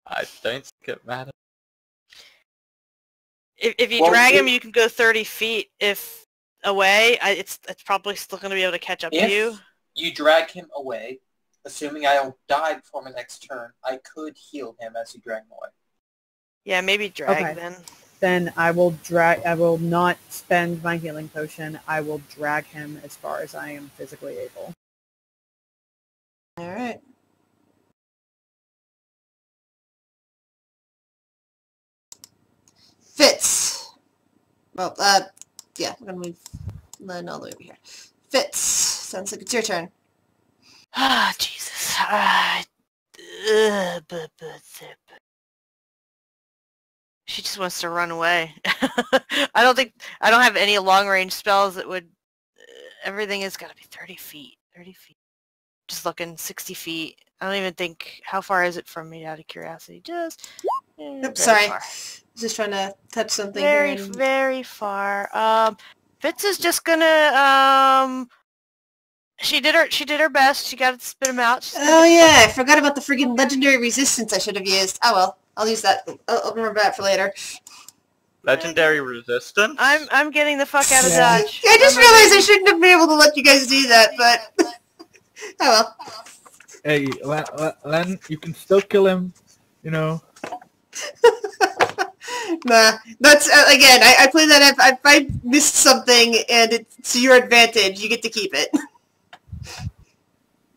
Speaker 3: I don't think it matters.
Speaker 6: If you
Speaker 7: Well,
Speaker 6: drag him, you can go 30 feet if away, it's probably still going to be able to catch up to you.
Speaker 7: If you drag him away, assuming I don't die before my next turn, I could heal him as you drag him away.
Speaker 6: Yeah, maybe drag
Speaker 4: Okay.
Speaker 6: then.
Speaker 4: Then I will not spend my healing potion. I will drag him as far as I am physically able.
Speaker 1: Alright. Fitz. Well, yeah, we're gonna move Len all the way over here. Fitz. Sounds like it's your turn.
Speaker 6: Ah, Jesus. She just wants to run away. I don't have any long range spells that would... everything has got to be 30 feet. 30 feet. Just looking, 60 feet. I don't even think... How far is it from me, out of curiosity? Just...
Speaker 1: Oops, sorry.
Speaker 6: Far.
Speaker 1: Just trying to touch something
Speaker 6: Very,
Speaker 1: here.
Speaker 6: very far. Fitz is just gonna, She did her best. She got to spit him out.
Speaker 1: Oh yeah, I forgot about the friggin' legendary resistance I should have used. Oh well, I'll use that. I'll remember that for later.
Speaker 3: Legendary resistance?
Speaker 6: I'm getting the fuck out of
Speaker 4: Yeah.
Speaker 6: Dodge.
Speaker 1: I just realized I shouldn't have been able to let you guys do that, but... oh well.
Speaker 5: Hey, Len, you can still kill him, you know.
Speaker 1: Nah, that's, again, I play that if I missed something and it's to your advantage, you get to keep it.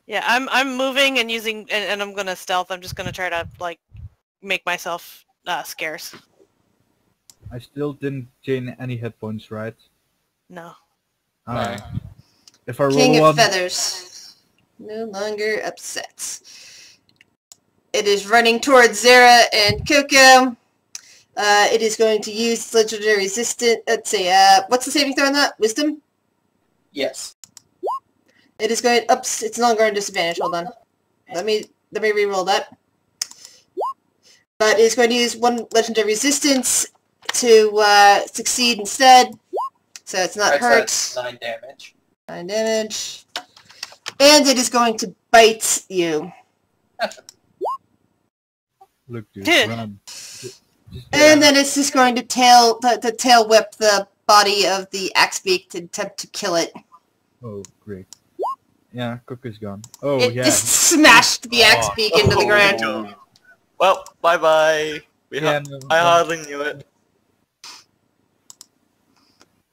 Speaker 6: Yeah, I'm moving and using, and I'm gonna stealth. I'm just gonna try to, like, make myself, scarce.
Speaker 5: I still didn't gain any hit points, right?
Speaker 6: No.
Speaker 5: Alright. If I roll
Speaker 1: King
Speaker 5: one...
Speaker 1: of Feathers. No longer upset. It is running towards Zara and Coco. It is going to use legendary resistance. Let's see, what's the saving throw on that? Wisdom?
Speaker 7: Yes.
Speaker 1: It is going ups. It's no longer on disadvantage. Hold on. Let me re-roll that. But it's going to use one legendary resistance to succeed instead. So it's not hurt.
Speaker 7: That's 9 damage.
Speaker 1: 9 damage. And it is going to bite you.
Speaker 5: Look, dude, run.
Speaker 1: And then it's just going to tail whip the body of the Axebeak to attempt to kill it.
Speaker 5: Oh, great. Yeah, Cookie's gone. Oh,
Speaker 1: It
Speaker 5: yeah.
Speaker 1: just smashed the Axebeak into the ground.
Speaker 3: Well, bye-bye.
Speaker 5: Yeah,
Speaker 3: I hardly knew it.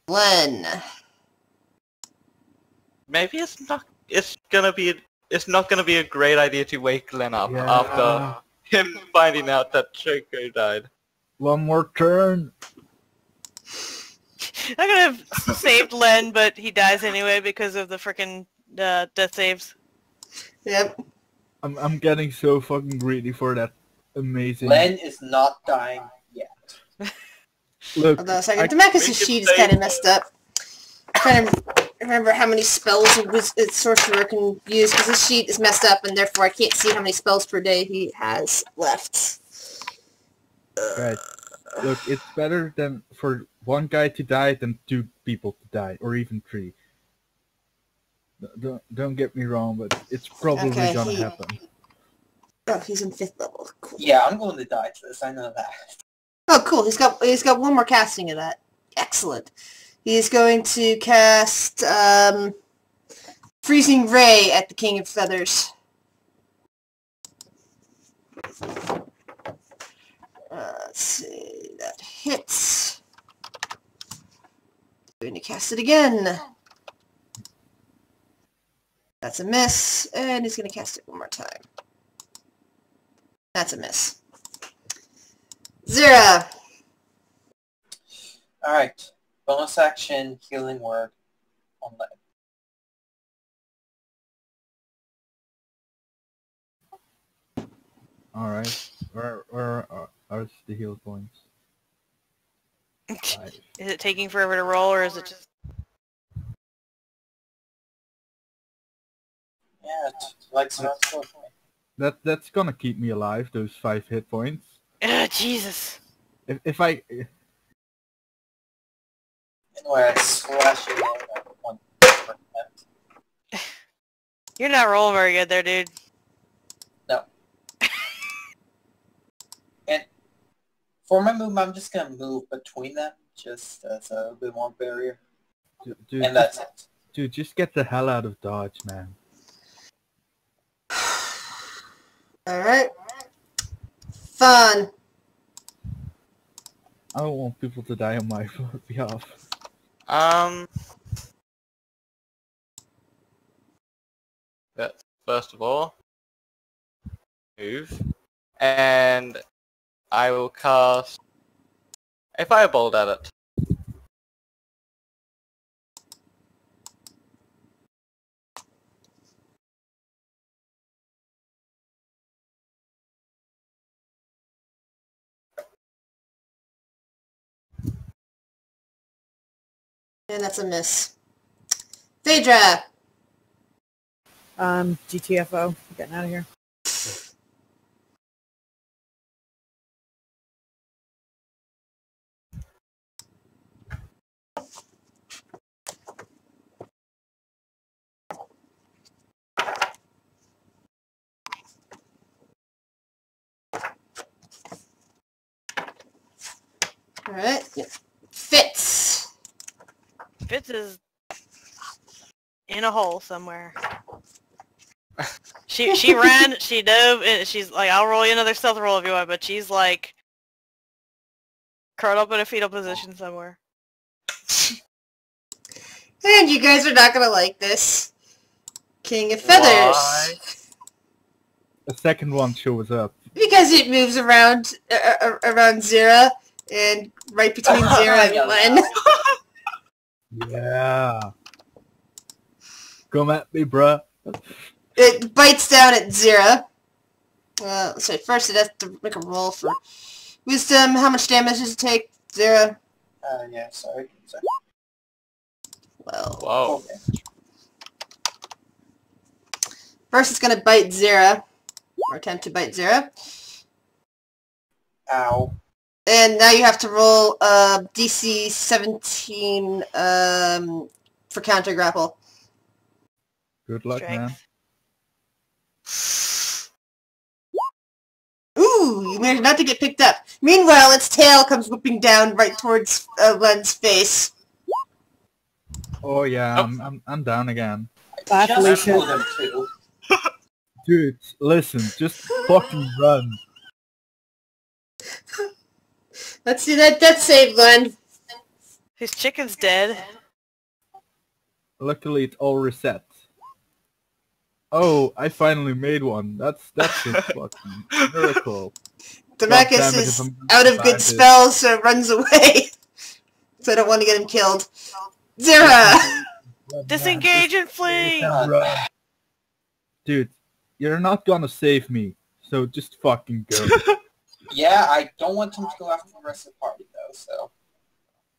Speaker 1: Len.
Speaker 3: Maybe it's not gonna be a great idea to wake Glenn up
Speaker 5: Yeah.
Speaker 3: after him finding out that Choco died.
Speaker 5: One more turn.
Speaker 6: I could have saved Len, but he dies anyway because of the frickin' death saves.
Speaker 1: Yep.
Speaker 5: I'm getting so fucking greedy for that amazing...
Speaker 7: Len is not dying yet.
Speaker 5: Look,
Speaker 1: Hold on a second. Demachus' sheet is kind of messed up. I'm trying to remember how many spells a sorcerer can use, because this sheet is messed up, and therefore I can't see how many spells per day he has left.
Speaker 5: right. Look, it's better than for one guy to die than 2 people to die, or even 3. Don't get me wrong, but it's probably
Speaker 1: Okay,
Speaker 5: gonna happen.
Speaker 1: Oh, he's in 5th level. Cool.
Speaker 7: Yeah, I'm going to die to this. I know that.
Speaker 1: Oh, cool. He's got one more casting of that. Excellent. He's going to cast Freezing Ray at the King of Feathers. Let's see. That hits. Going to cast it again. That's a miss. And he's going to cast it one more time. That's a miss. Zera.
Speaker 7: Alright. Bonus action, healing word on Len.
Speaker 5: Alright. Where are the heal points? 5.
Speaker 6: Is it taking forever to roll, or is it just...
Speaker 7: Yeah, it's like some sort of
Speaker 5: That's gonna keep me alive, those 5 hit points.
Speaker 6: Ugh, Jesus.
Speaker 5: If I...
Speaker 7: Anyway, I slash it at 1%.
Speaker 6: You're not rolling very good there, dude.
Speaker 7: No. And for my movement, I'm just gonna move between them, just as a bit more barrier.
Speaker 5: Dude,
Speaker 7: and that's it.
Speaker 5: dude, just get the hell out of Dodge, man.
Speaker 1: Alright. Fun.
Speaker 5: I don't want people to die on my behalf.
Speaker 3: Let's first of all move, and I will cast a firebolt at it.
Speaker 1: And that's a miss. Phaedra!
Speaker 4: GTFO. Getting out of here.
Speaker 1: Alright. Yep. Fitz!
Speaker 6: Fitz is in a hole somewhere. She ran, she dove, and she's like, I'll roll you another stealth roll if you want, but she's like curled up in a fetal position somewhere.
Speaker 1: And you guys are not gonna like this. King of Feathers.
Speaker 3: Why?
Speaker 5: The second one shows up.
Speaker 1: Because it moves around around Zira, and right between Zira and Len.
Speaker 5: Yeah. Come at me, bruh.
Speaker 1: It bites down at Zira. So first it has to make a roll for wisdom. How much damage does it take, Zira?
Speaker 7: Yeah, sorry.
Speaker 1: Well,
Speaker 3: Whoa.
Speaker 7: Okay.
Speaker 1: first it's gonna bite Zira, or attempt to bite Zira.
Speaker 7: Ow.
Speaker 1: And now you have to roll DC 17 for counter grapple.
Speaker 5: Good luck,
Speaker 6: Strength.
Speaker 5: man.
Speaker 1: Ooh, you managed not to get picked up. Meanwhile, its tail comes whipping down right towards Len's face.
Speaker 5: Oh yeah,
Speaker 3: Oh.
Speaker 5: I'm down again.
Speaker 4: Bye,
Speaker 7: Just
Speaker 4: Felicia.
Speaker 7: killed him too.
Speaker 5: Dude, listen, just fucking run.
Speaker 1: Let's see that save, Len.
Speaker 6: His chicken's dead.
Speaker 5: Luckily, it's all reset. Oh, I finally made one. That's a fucking miracle.
Speaker 1: Demekus
Speaker 5: damn it,
Speaker 1: is
Speaker 5: if I'm
Speaker 1: out of
Speaker 5: bad
Speaker 1: good
Speaker 5: at-
Speaker 1: spells, so runs away. So I don't want to get him killed. Zira!
Speaker 6: Disengage and flee!
Speaker 5: Run. Dude, you're not gonna save me, so just fucking go.
Speaker 7: Yeah, I don't want him to go after the rest of the party though, so.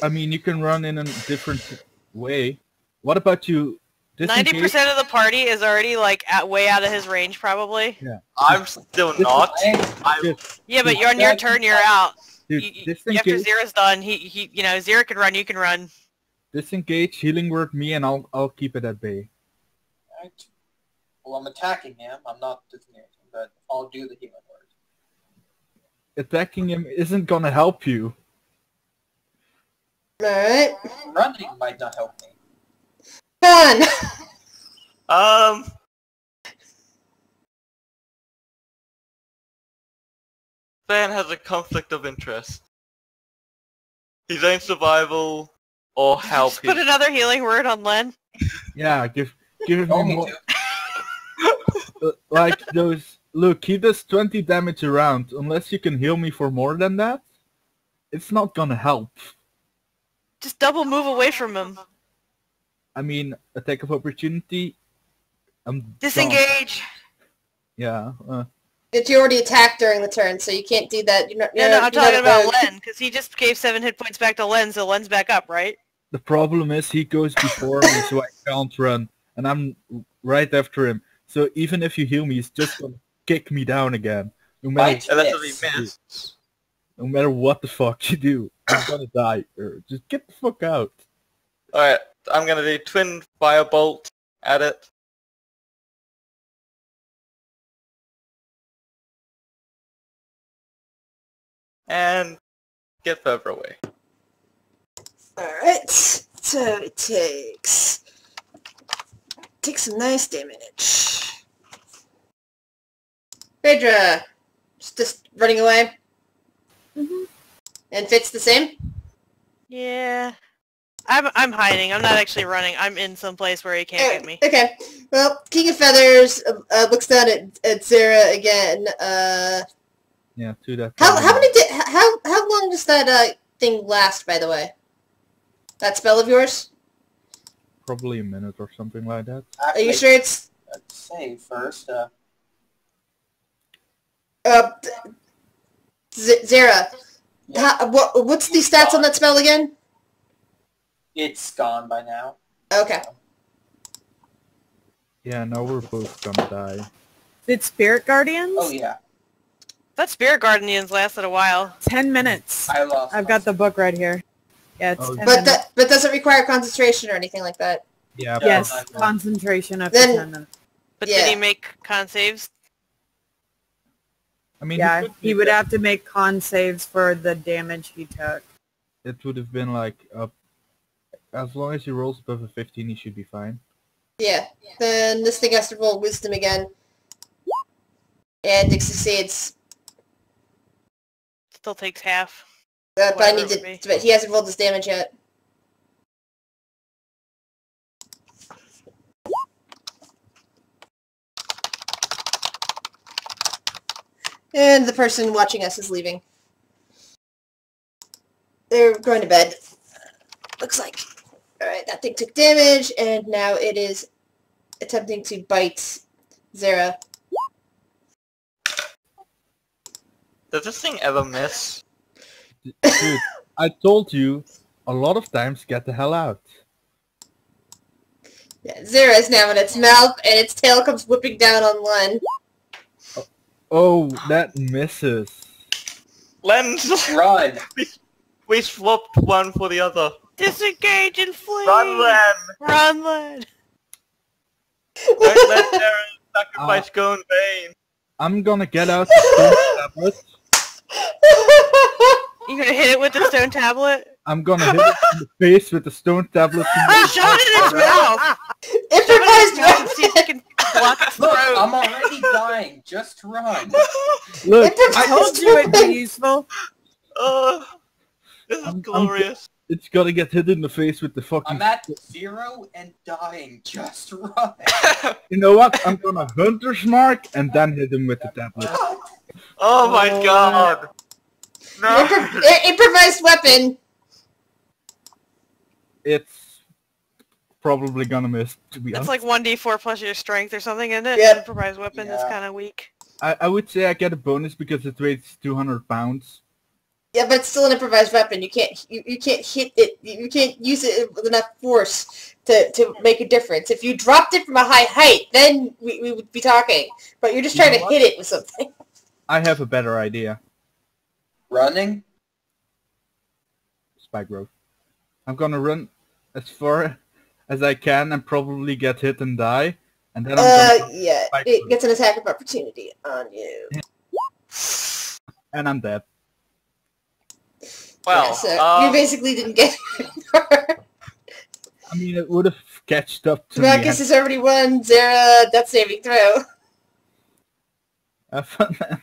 Speaker 5: I mean, you can run in a different way. What about you?
Speaker 6: 90% of the party is already like way out of his range, probably.
Speaker 5: Yeah.
Speaker 3: I'm still not. I'm
Speaker 6: Yeah, but you're on your turn. You're out.
Speaker 5: Dude,
Speaker 6: After
Speaker 5: disengage,
Speaker 6: Zira's done, he you know, Zira can run. You can run.
Speaker 5: disengage, healing word me, and I'll keep it at bay.
Speaker 7: Right. Well, I'm attacking him. I'm not designating, but I'll do the healing word.
Speaker 5: Attacking him isn't gonna help you.
Speaker 1: Alright.
Speaker 7: Running might not help me.
Speaker 1: Done!
Speaker 3: Van has a conflict of interest. His own survival or help
Speaker 6: Just put
Speaker 3: his...
Speaker 6: another healing word on Len.
Speaker 5: Yeah, give me
Speaker 7: Told me
Speaker 5: more.
Speaker 7: to.
Speaker 5: Like those. Look, he does 20 damage around. Unless you can heal me for more than that, it's not gonna help.
Speaker 6: Just double move away from him.
Speaker 5: I mean, attack of opportunity. I'm done.
Speaker 6: Disengage.
Speaker 5: Yeah.
Speaker 1: But you already attacked during the turn, so you can't do that.
Speaker 6: No, I'm talking about Len, because he just gave 7 hit points back to Len, so Len's back up, right?
Speaker 5: The problem is he goes before me, so I can't run, and I'm right after him. So even if you heal me, he's just gonna kick me down again. No matter,
Speaker 7: Right.
Speaker 3: Unless he
Speaker 7: Yes.
Speaker 3: missed.
Speaker 5: no matter what the fuck you do, I'm gonna die. Just get the fuck out.
Speaker 3: Alright, I'm gonna do twin firebolt at it. And get further away.
Speaker 1: Alright. So it takes some nice damage. Phaedra, just running away.
Speaker 4: Mhm.
Speaker 1: And Fitz the same?
Speaker 6: Yeah. I'm hiding. I'm not actually running. I'm in some place where he can't get me.
Speaker 1: Okay. Well, King of Feathers looks down at Zara again.
Speaker 5: Yeah, to that.
Speaker 1: How long does that thing last, by the way? That spell of yours?
Speaker 5: Probably a minute or something like that.
Speaker 1: Are you sure it's...
Speaker 7: Let's save first.
Speaker 1: Zara,
Speaker 7: Yeah.
Speaker 1: what's the stats on that spell again?
Speaker 7: It's gone by now.
Speaker 1: Okay.
Speaker 5: Yeah, now we're both gonna die.
Speaker 4: It's Spirit Guardians?
Speaker 7: Oh yeah,
Speaker 6: That Spirit Guardians lasted a while.
Speaker 4: 10 minutes.
Speaker 7: I lost.
Speaker 4: I've got the book right here. Yeah, it's
Speaker 5: Oh.
Speaker 4: 10
Speaker 1: But
Speaker 4: minutes.
Speaker 1: that doesn't require concentration or anything like that.
Speaker 5: Yeah.
Speaker 7: Yeah.
Speaker 4: Yes,
Speaker 7: I know.
Speaker 4: concentration after
Speaker 1: Then-
Speaker 4: 10 minutes.
Speaker 6: But
Speaker 1: Yeah.
Speaker 6: did he make con saves?
Speaker 5: I mean,
Speaker 4: Yeah,
Speaker 5: could
Speaker 4: he
Speaker 5: make
Speaker 4: would
Speaker 5: that-
Speaker 4: have to make con saves for the damage he took.
Speaker 5: It would have been like as long as he rolls above a 15, he should be fine.
Speaker 1: Yeah. Then this thing has to roll wisdom again. And it succeeds.
Speaker 6: Still takes half.
Speaker 1: But I
Speaker 6: Whatever
Speaker 1: need
Speaker 6: it would
Speaker 1: to... But he hasn't rolled his damage yet. And the person watching us is leaving. They're going to bed. Looks like. Alright, that thing took damage, and now it is attempting to bite Zara.
Speaker 3: Does this thing ever miss?
Speaker 5: Dude, I told you a lot of times get the hell out.
Speaker 1: Yeah, Zara is now in its mouth, and its tail comes whipping down on one.
Speaker 5: Oh, that misses.
Speaker 3: Lens!
Speaker 7: Run!
Speaker 3: We swapped one for the other.
Speaker 6: Disengage and flee!
Speaker 3: Run, Len!
Speaker 6: Run, Len!
Speaker 3: Don't let Darren's sacrifice go in vain.
Speaker 5: I'm gonna get out the stone tablet.
Speaker 6: You gonna hit it with the stone tablet?
Speaker 5: I'm gonna hit it in the face with the stone tablet.
Speaker 6: Shove it in its mouth!
Speaker 1: Improvised
Speaker 6: Shove it in its mouth and see if
Speaker 1: weapon!
Speaker 6: you can block its
Speaker 7: Look,
Speaker 6: throat.
Speaker 7: I'm already dying. Just run.
Speaker 5: Look,
Speaker 4: I told you it'd be useful.
Speaker 3: Oh, this is
Speaker 5: I'm-
Speaker 3: glorious.
Speaker 5: it's gotta get hit in the face with the fucking...
Speaker 7: I'm at 0 and dying. Just run.
Speaker 5: You know what? I'm gonna Hunter's Mark and then hit him with the tablet.
Speaker 3: Oh my god. No.
Speaker 1: Improvised weapon!
Speaker 5: It's probably gonna miss, to be
Speaker 6: It's
Speaker 5: honest.
Speaker 6: like 1d4 plus your strength or something, isn't it?
Speaker 1: Yep.
Speaker 6: Improvised weapon is
Speaker 7: Yeah.
Speaker 6: kind of weak.
Speaker 5: I would say I get a bonus because it weighs 200 pounds.
Speaker 1: Yeah, but it's still an improvised weapon. You can't hit it. You can't use it with enough force to make a difference. If you dropped it from a high height, then we would be talking. But you're just
Speaker 5: You
Speaker 1: trying
Speaker 5: know
Speaker 1: to
Speaker 5: what?
Speaker 1: hit it with something.
Speaker 5: I have a better idea.
Speaker 7: Running?
Speaker 5: Spike growth. I'm gonna run as far as I can and probably get hit and die. And then I'm gonna...
Speaker 1: Yeah,
Speaker 5: Spike
Speaker 1: it
Speaker 5: growth.
Speaker 1: gets an attack of opportunity on you.
Speaker 5: And I'm dead.
Speaker 3: Well,
Speaker 1: Yeah, so you basically didn't get it.
Speaker 5: I mean, it would have catched up to
Speaker 1: Marcus
Speaker 5: me.
Speaker 1: has already won. Zara, death saving throw.
Speaker 5: Have fun, man.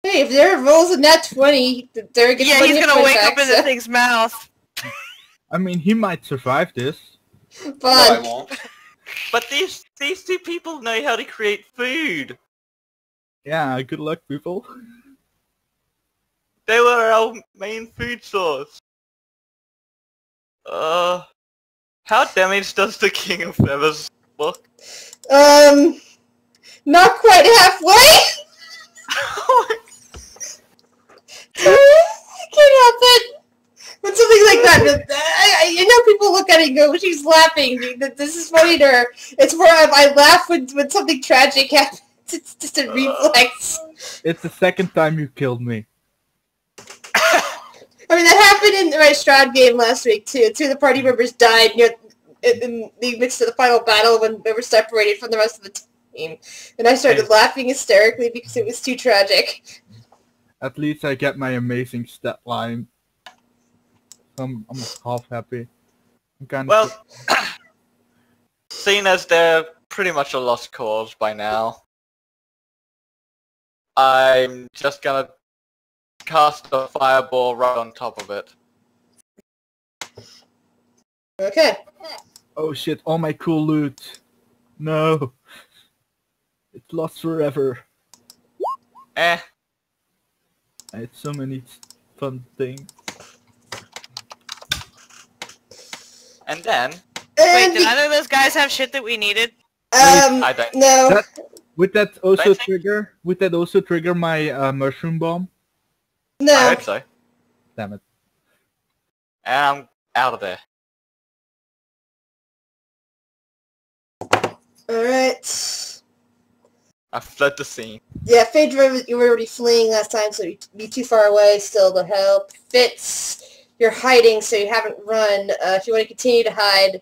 Speaker 1: Hey, if Zara rolls a nat 20, Zara gets
Speaker 6: Yeah,
Speaker 1: 20
Speaker 6: he's
Speaker 1: hit
Speaker 6: gonna
Speaker 1: points
Speaker 6: wake up
Speaker 1: back,
Speaker 6: in the
Speaker 1: so
Speaker 6: thing's mouth.
Speaker 5: I mean, he might survive this.
Speaker 7: No, I
Speaker 1: fun.
Speaker 7: won't.
Speaker 3: but these two people know how to create food.
Speaker 5: Yeah, good luck, people.
Speaker 3: They were our main food source. How damaged does the King of Feathers look?
Speaker 1: Not quite halfway. I can't help it. When something like that, you know, people look at it and go, she's laughing. This is funny to her. It's more of, I laugh when something tragic happens. It's just a reflex.
Speaker 5: It's the second time you killed me.
Speaker 1: I mean, that happened in my Stroud game last week, too. Two of the party members died in the midst of the final battle when they were separated from the rest of the team. And I started laughing hysterically because it was too tragic.
Speaker 5: At least I get my amazing stat line. I'm half happy. I'm kind of
Speaker 3: Well, seeing as they're pretty much a lost cause by now, I'm just gonna cast a fireball right on top of it.
Speaker 1: Okay.
Speaker 5: oh shit! All my cool loot. No, it's lost forever.
Speaker 3: Eh.
Speaker 5: I had so many fun things.
Speaker 3: And then,
Speaker 6: Wait,
Speaker 1: And
Speaker 6: did either of those guys have shit that we needed?
Speaker 3: I don't.
Speaker 1: no.
Speaker 5: That, would that also
Speaker 3: Don't think-
Speaker 5: trigger? Would that also trigger my mushroom bomb?
Speaker 3: I
Speaker 1: No.
Speaker 3: hope so.
Speaker 5: Damn it!
Speaker 3: And I'm out of there.
Speaker 1: Alright.
Speaker 3: I fled the scene.
Speaker 1: Yeah, Phaedra, you were already fleeing last time, so you'd be too far away still to help. Fitz, you're hiding, so you haven't run. If you want to continue to hide,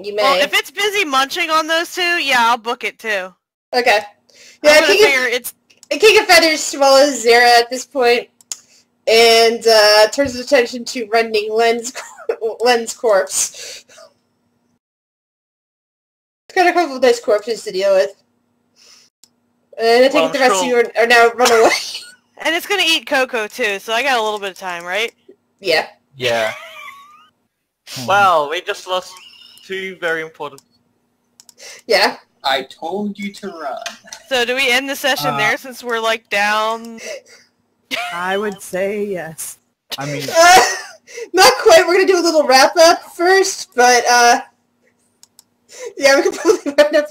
Speaker 1: you may.
Speaker 6: Well, if it's busy munching on those two, yeah, I'll book it too.
Speaker 1: Okay.
Speaker 6: I'm
Speaker 1: Yeah,
Speaker 6: gonna figure it's
Speaker 1: King of Feathers swallows Zara at this point and turns his attention to rending Len's corpse. It's got a couple of nice corpses to deal with. And I think
Speaker 3: Well,
Speaker 1: the rest
Speaker 3: sure.
Speaker 1: of you are now run away.
Speaker 6: and it's gonna eat Coco too, so I got a little bit of time, right?
Speaker 1: Yeah.
Speaker 3: Yeah. Well, we just lost two very important.
Speaker 1: Yeah.
Speaker 7: I told you to run.
Speaker 6: So do we end the session there since we're like down?
Speaker 4: I would say yes.
Speaker 5: I mean,
Speaker 1: Not quite. We're going to do a little wrap-up first, but, yeah, we could probably wrap up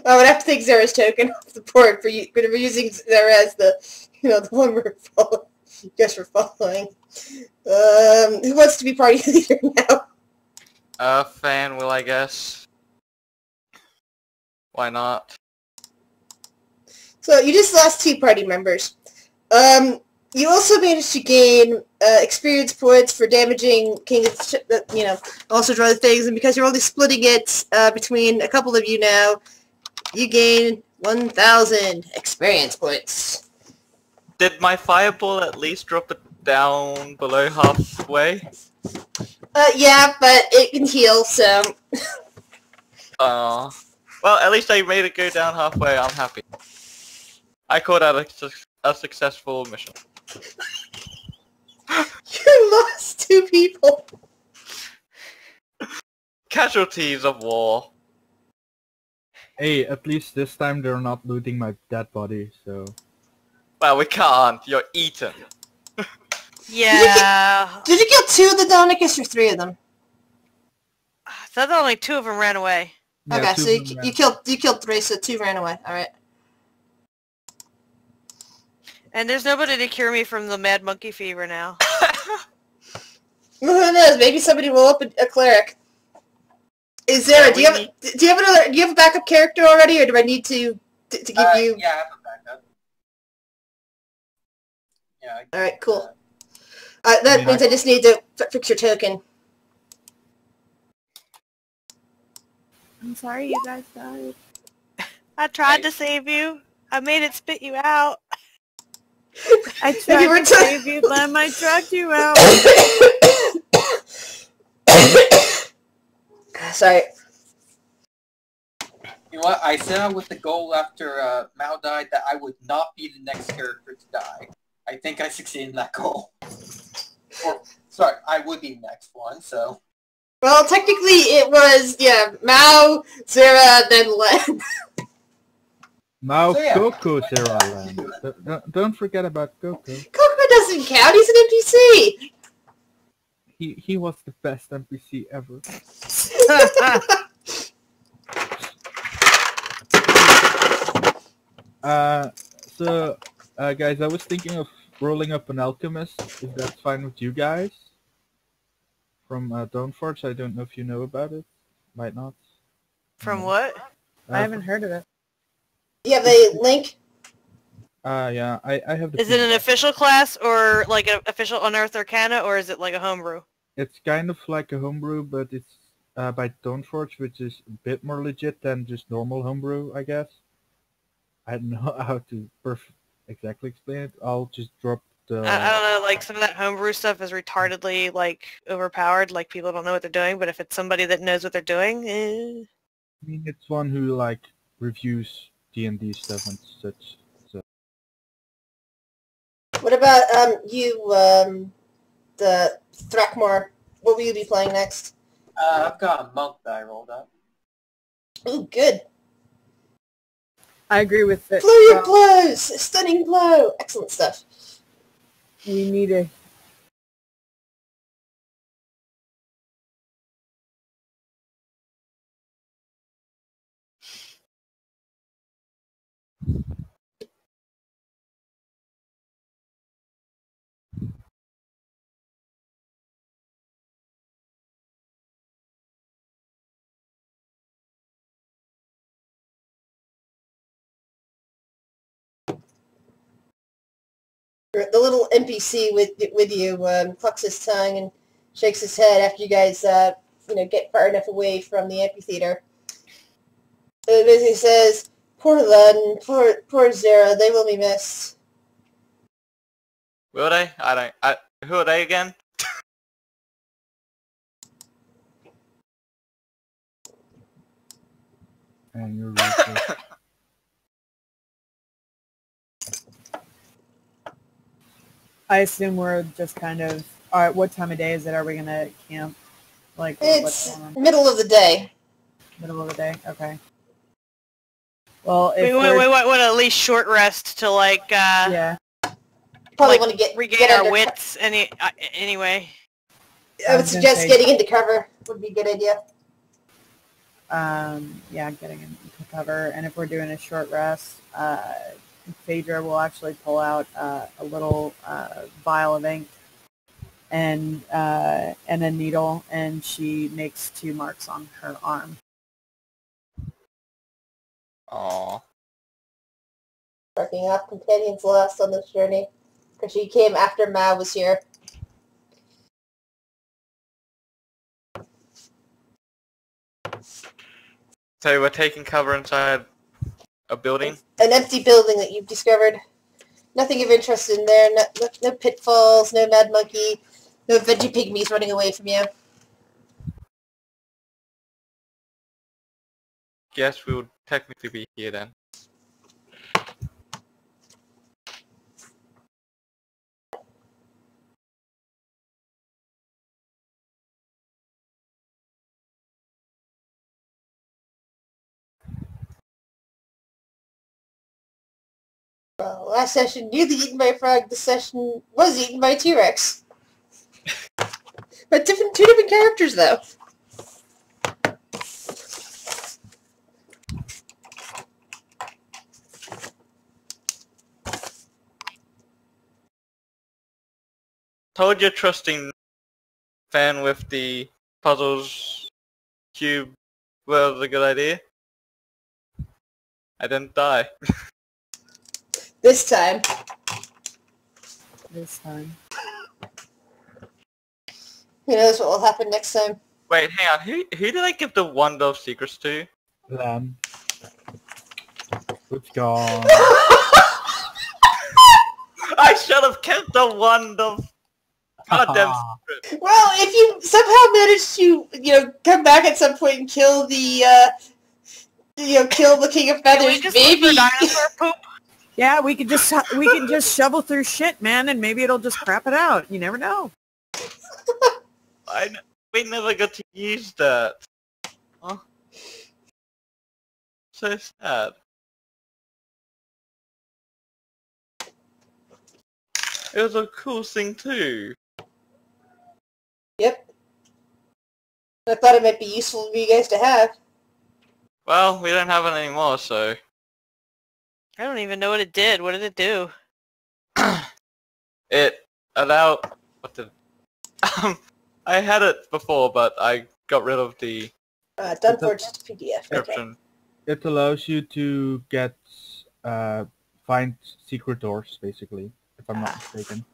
Speaker 1: I would have to take Zara's token off the board for you. We're using Zara as the one we're following. You guys were following. Who wants to be party leader now?
Speaker 3: Fan will, I guess. Why not?
Speaker 1: So you just lost 2 party members. You also managed to gain experience points for damaging King of, also draw the things, and because you're only splitting it between a couple of you now, you gain 1,000 experience points.
Speaker 3: Did my fireball at least drop it down below halfway?
Speaker 1: Yeah, but it can heal, so...
Speaker 3: Well, at least I made it go down halfway. I'm happy. I called out a successful mission.
Speaker 1: You lost 2 people.
Speaker 3: Casualties of war.
Speaker 5: hey, at least this time they're not looting my dead body, so...
Speaker 3: Well, we can't. You're eaten.
Speaker 6: Yeah.
Speaker 1: Did you kill 2 of the Donicus or 3 of them?
Speaker 6: I thought that only 2 of them ran away.
Speaker 5: Yeah,
Speaker 1: Okay,
Speaker 5: two
Speaker 1: so
Speaker 5: of them
Speaker 1: you killed 3, so 2 ran away. Alright.
Speaker 6: And there's nobody to cure me from the mad monkey fever now.
Speaker 1: Who knows? Maybe somebody will up a cleric. Is there?
Speaker 3: Yeah,
Speaker 1: do you have a backup character already, or do I need to give you?
Speaker 7: Yeah, I have a backup. Yeah.
Speaker 1: All right, cool. That means I just need to fix your token.
Speaker 4: I'm sorry you guys died.
Speaker 6: I tried to save you. I made it spit you out.
Speaker 4: I
Speaker 1: you
Speaker 4: tried
Speaker 1: were
Speaker 4: to save you, Lem. I drugged you out.
Speaker 1: Sorry.
Speaker 7: You know what? I set out with the goal after Mao died that I would not be the next character to die. I think I succeeded in that goal. Or, sorry, I would be the next one, so...
Speaker 1: Well, technically it was, Mao, Zara, then Len.
Speaker 5: Now
Speaker 7: So, yeah.
Speaker 5: Coco, Sarah Land. Don't forget about Coco.
Speaker 1: Coco doesn't count, he's an NPC!
Speaker 5: He was the best NPC ever. Guys, I was thinking of rolling up an alchemist, if that's fine with you guys. From Dawnforge, I don't know if you know about it. Might not.
Speaker 6: From what?
Speaker 4: I haven't heard of it.
Speaker 1: You have a link?
Speaker 5: Yeah, I have the...
Speaker 6: Is it an official class or like an official Unearthed Arcana, or is it like a homebrew?
Speaker 5: It's kind of like a homebrew, but it's by Dawnforge, which is a bit more legit than just normal homebrew, I guess. I don't know how to exactly explain it. I'll just drop
Speaker 6: I don't know, like some of that homebrew stuff is retardedly like overpowered, like people don't know what they're doing, but if it's somebody that knows what they're doing,
Speaker 5: I mean, it's one who like reviews D&D stuff and such. So
Speaker 1: What about you, the Thrakmore? What will you be playing next?
Speaker 7: I've got a monk that I rolled up.
Speaker 1: Ooh, good.
Speaker 4: I agree with it.
Speaker 1: Flurry of blows! Stunning blow! Excellent stuff.
Speaker 4: We need a...
Speaker 1: The little NPC with you clucks his tongue and shakes his head after you guys, get far enough away from the amphitheater. It basically says, "Poor Lun, poor Zara, they will be missed."
Speaker 3: Will they? Who are they again?
Speaker 5: and you're really
Speaker 4: I assume we're just kind of... Alright, what time of day is it? Are we going to camp? Like, what's
Speaker 1: It's
Speaker 4: going on?
Speaker 1: middle of the day.
Speaker 4: Middle of the day? Okay. Well, if
Speaker 6: we want at least short rest to like
Speaker 4: yeah.
Speaker 1: Probably
Speaker 6: like,
Speaker 1: want to
Speaker 6: regain our
Speaker 1: under
Speaker 6: wits anyway.
Speaker 1: I would
Speaker 4: was gonna
Speaker 1: suggest
Speaker 4: say-
Speaker 1: getting into cover would be a good idea.
Speaker 4: Yeah, getting into cover. And if we're doing a short rest, Phaedra will actually pull out a little vial of ink and a needle, and she makes 2 marks on her arm.
Speaker 3: Aww.
Speaker 1: Marking off companions lost on this journey. Because she came after Ma was here.
Speaker 3: So we're taking cover inside a building?
Speaker 1: An empty building that you've discovered. Nothing of interest in there. No pitfalls, no mad monkey, no veggie pygmies running away from you.
Speaker 3: Guess we would technically be here then.
Speaker 1: Well, last session nearly eaten by a frog. This session was eaten by a T-Rex. But two different characters, though.
Speaker 3: Told you trusting fan with the puzzles cube was a good idea. I didn't die.
Speaker 1: This time.
Speaker 4: This time.
Speaker 1: Who knows what will happen next time.
Speaker 3: Wait, hang on. Who did I give the Wand of Secrets to?
Speaker 5: Lamb. It's gone.
Speaker 3: I should have kept the Wand of goddamn Secrets.
Speaker 1: Well, if you somehow manage to, come back at some point and kill the, kill the King of
Speaker 6: Can
Speaker 1: Feathers,
Speaker 6: we just
Speaker 1: maybe.
Speaker 6: look for dinosaur poop?
Speaker 4: Yeah, we can just shovel through shit, man, and maybe it'll just crap it out. You never know.
Speaker 3: We never got to use that. Huh? So sad. It was a cool thing too.
Speaker 1: Yep. I thought it might be useful for you guys to have.
Speaker 3: Well, we don't have it anymore, so...
Speaker 6: I don't even know what it did. What did it do?
Speaker 3: It allowed... What did... I had it before, but I got rid of the
Speaker 1: Done for just a PDF. Okay.
Speaker 3: description.
Speaker 5: It allows you to get find secret doors, basically, if I'm not mistaken.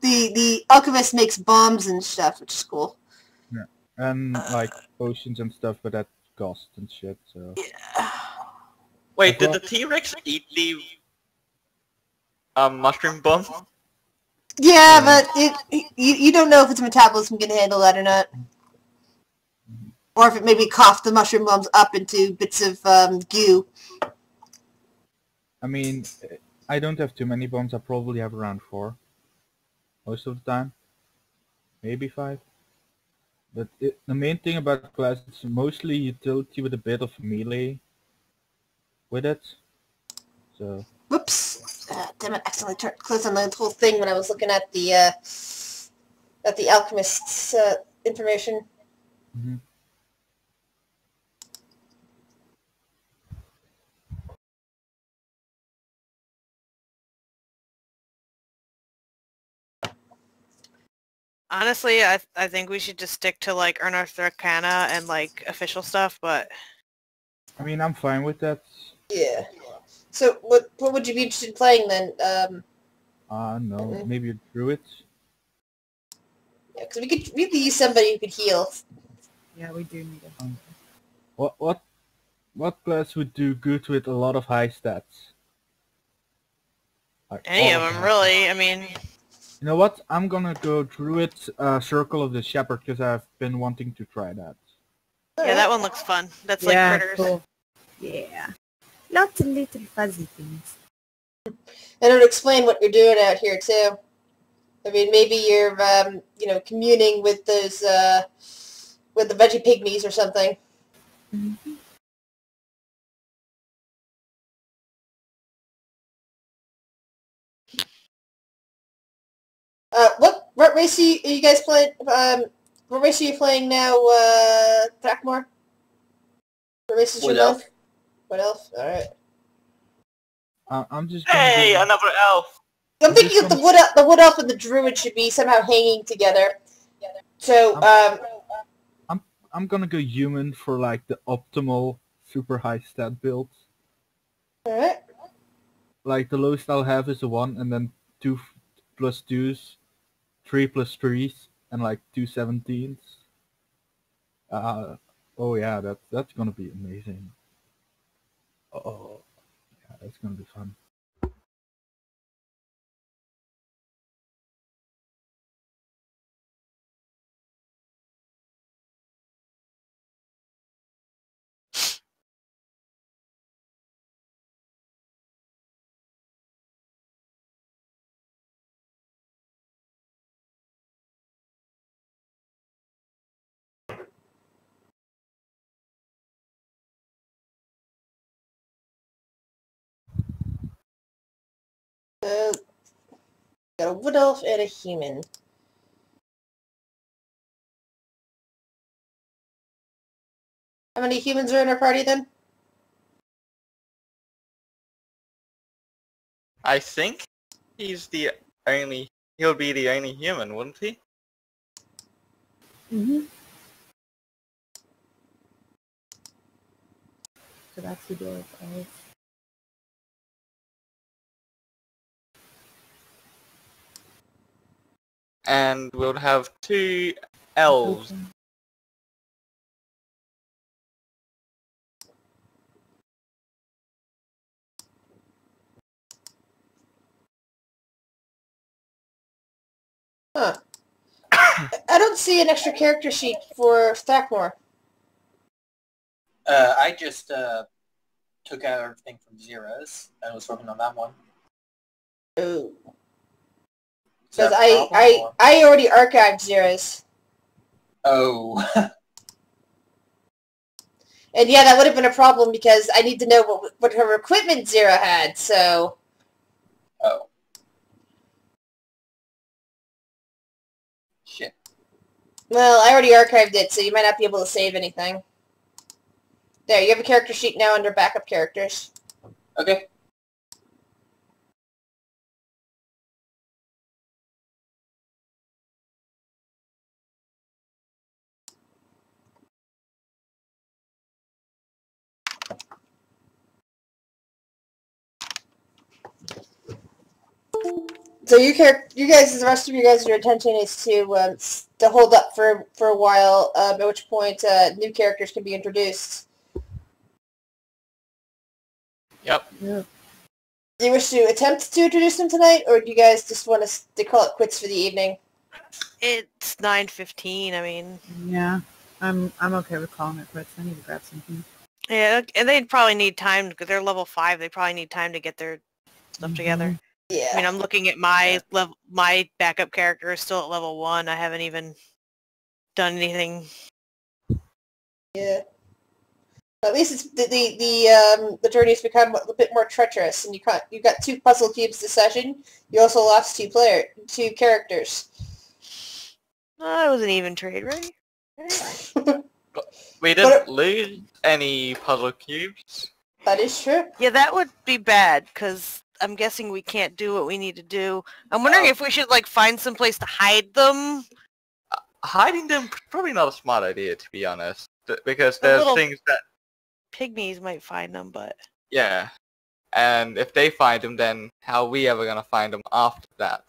Speaker 1: The alchemist makes bombs and stuff, which is cool.
Speaker 5: Yeah, and like potions and stuff, but at cost and shit. So
Speaker 3: Wait, did
Speaker 5: Well-
Speaker 3: the T-Rex eat the mushroom bomb.
Speaker 1: Yeah, but you don't know if its metabolism can handle that or not. Or if it maybe coughed the mushroom bombs up into bits of goo.
Speaker 5: I mean, I don't have too many bombs. I probably have around 4. Most of the time. Maybe 5. But the main thing about the class is mostly utility with a bit of melee with it. So.
Speaker 1: Whoops! Damn it! I accidentally closed on the whole thing when I was looking at the alchemist's information.
Speaker 5: Mm-hmm.
Speaker 6: Honestly, I think we should just stick to like Unearthed Arcana and like official stuff, but
Speaker 5: I mean, I'm fine with that.
Speaker 1: Yeah. So what would you be interested in playing then?
Speaker 5: No, maybe a druid.
Speaker 1: Yeah, because we could use somebody who could heal.
Speaker 4: Yeah, we do need it.
Speaker 5: What class would do good with a lot of high stats? Like
Speaker 6: any
Speaker 5: all
Speaker 6: of them
Speaker 5: them.
Speaker 6: really. I mean,
Speaker 5: You know what? I'm gonna go druid, Circle of the Shepherd, because I've been wanting to try that.
Speaker 6: yeah, that one looks fun. That's
Speaker 4: Yeah,
Speaker 6: like critters.
Speaker 4: cool. Yeah. Lots of little fuzzy things.
Speaker 1: And it would explain what you're doing out here too. I mean, maybe you're communing with those with the veggie pygmies or something.
Speaker 4: Mm-hmm.
Speaker 1: What race are you guys playing? What race are you playing now, Thrackmore? What race is your
Speaker 7: Wood elf.
Speaker 1: What elf? All right.
Speaker 5: I'm just gonna
Speaker 3: Hey,
Speaker 5: go...
Speaker 3: another elf.
Speaker 1: I'm thinking that the wood elf and the druid should be somehow hanging together. So,
Speaker 5: I'm gonna go human for like the optimal super high stat build.
Speaker 1: alright.
Speaker 5: Like the lowest I'll have is a 1, and then 2 plus 2s, 3 plus 3s, and like 2 17s. Oh yeah, that's gonna be amazing. Oh yeah, that's gonna be fun.
Speaker 1: So, got a wood elf and a human. How many humans are in our party then?
Speaker 3: I think he'll be the only human, wouldn't he?
Speaker 4: Mm-hmm. So that's the door of elves.
Speaker 3: And we'll have 2 elves.
Speaker 4: Okay.
Speaker 1: Huh. I don't see an extra character sheet for Stackmore.
Speaker 7: I just took out everything from zeros and was working on that one.
Speaker 1: Oh.
Speaker 7: Is that
Speaker 1: Because
Speaker 7: a problem, or-
Speaker 1: I already archived zeros.
Speaker 7: Oh.
Speaker 1: And yeah, that would have been a problem because I need to know what her equipment Zero had, so...
Speaker 7: Oh. Shit.
Speaker 1: Well, I already archived it, so you might not be able to save anything. There, you have a character sheet now under backup characters.
Speaker 7: Okay.
Speaker 1: So you guys, the rest of you guys, your intention is to hold up for a while, at which point new characters can be introduced.
Speaker 3: Yep.
Speaker 4: Yeah.
Speaker 1: Do you wish to attempt to introduce them tonight, or do you guys just want to call it quits for the evening?
Speaker 6: It's 9:15. I mean,
Speaker 4: Yeah, I'm okay with calling it quits. I need to grab something.
Speaker 6: yeah, and they'd probably need time because they're level 5. They probably need time to get their stuff together.
Speaker 1: Yeah.
Speaker 6: I mean, I'm looking at my level. My backup character is still at level 1. I haven't even done anything.
Speaker 1: Yeah. At least it's the journey's become a bit more treacherous, and you got 2 puzzle cubes this session. You also lost 2 characters.
Speaker 6: It was an even trade, right?
Speaker 3: We didn't lose any puzzle cubes.
Speaker 1: That is true.
Speaker 6: Yeah, that would be bad because I'm guessing we can't do what we need to do. I'm wondering if we should like find some place to hide them.
Speaker 3: Hiding them probably not a smart idea, to be honest, because there's things that
Speaker 6: pygmies might find them, but
Speaker 3: yeah, and if they find them, then how are we ever gonna find them after that?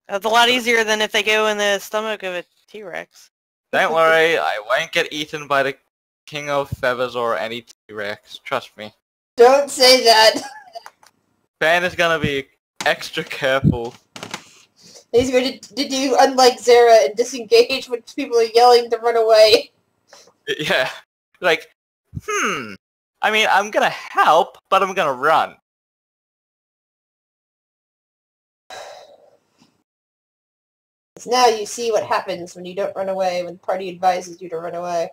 Speaker 6: that's a lot easier than if they go in the stomach of a T-Rex.
Speaker 3: Don't worry, I won't get eaten by the King of Feathers or any T-Rex. Trust me.
Speaker 1: Don't say that.
Speaker 3: Ben is gonna be extra careful.
Speaker 1: He's going to do unlike Zara and disengage when people are yelling to run away.
Speaker 3: Yeah, like, I mean, I'm gonna help, but I'm gonna run.
Speaker 1: Now you see what happens when you don't run away, when the party advises you to run away.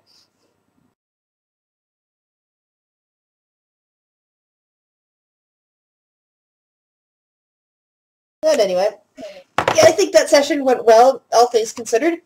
Speaker 1: But anyway, yeah, I think that session went well, all things considered.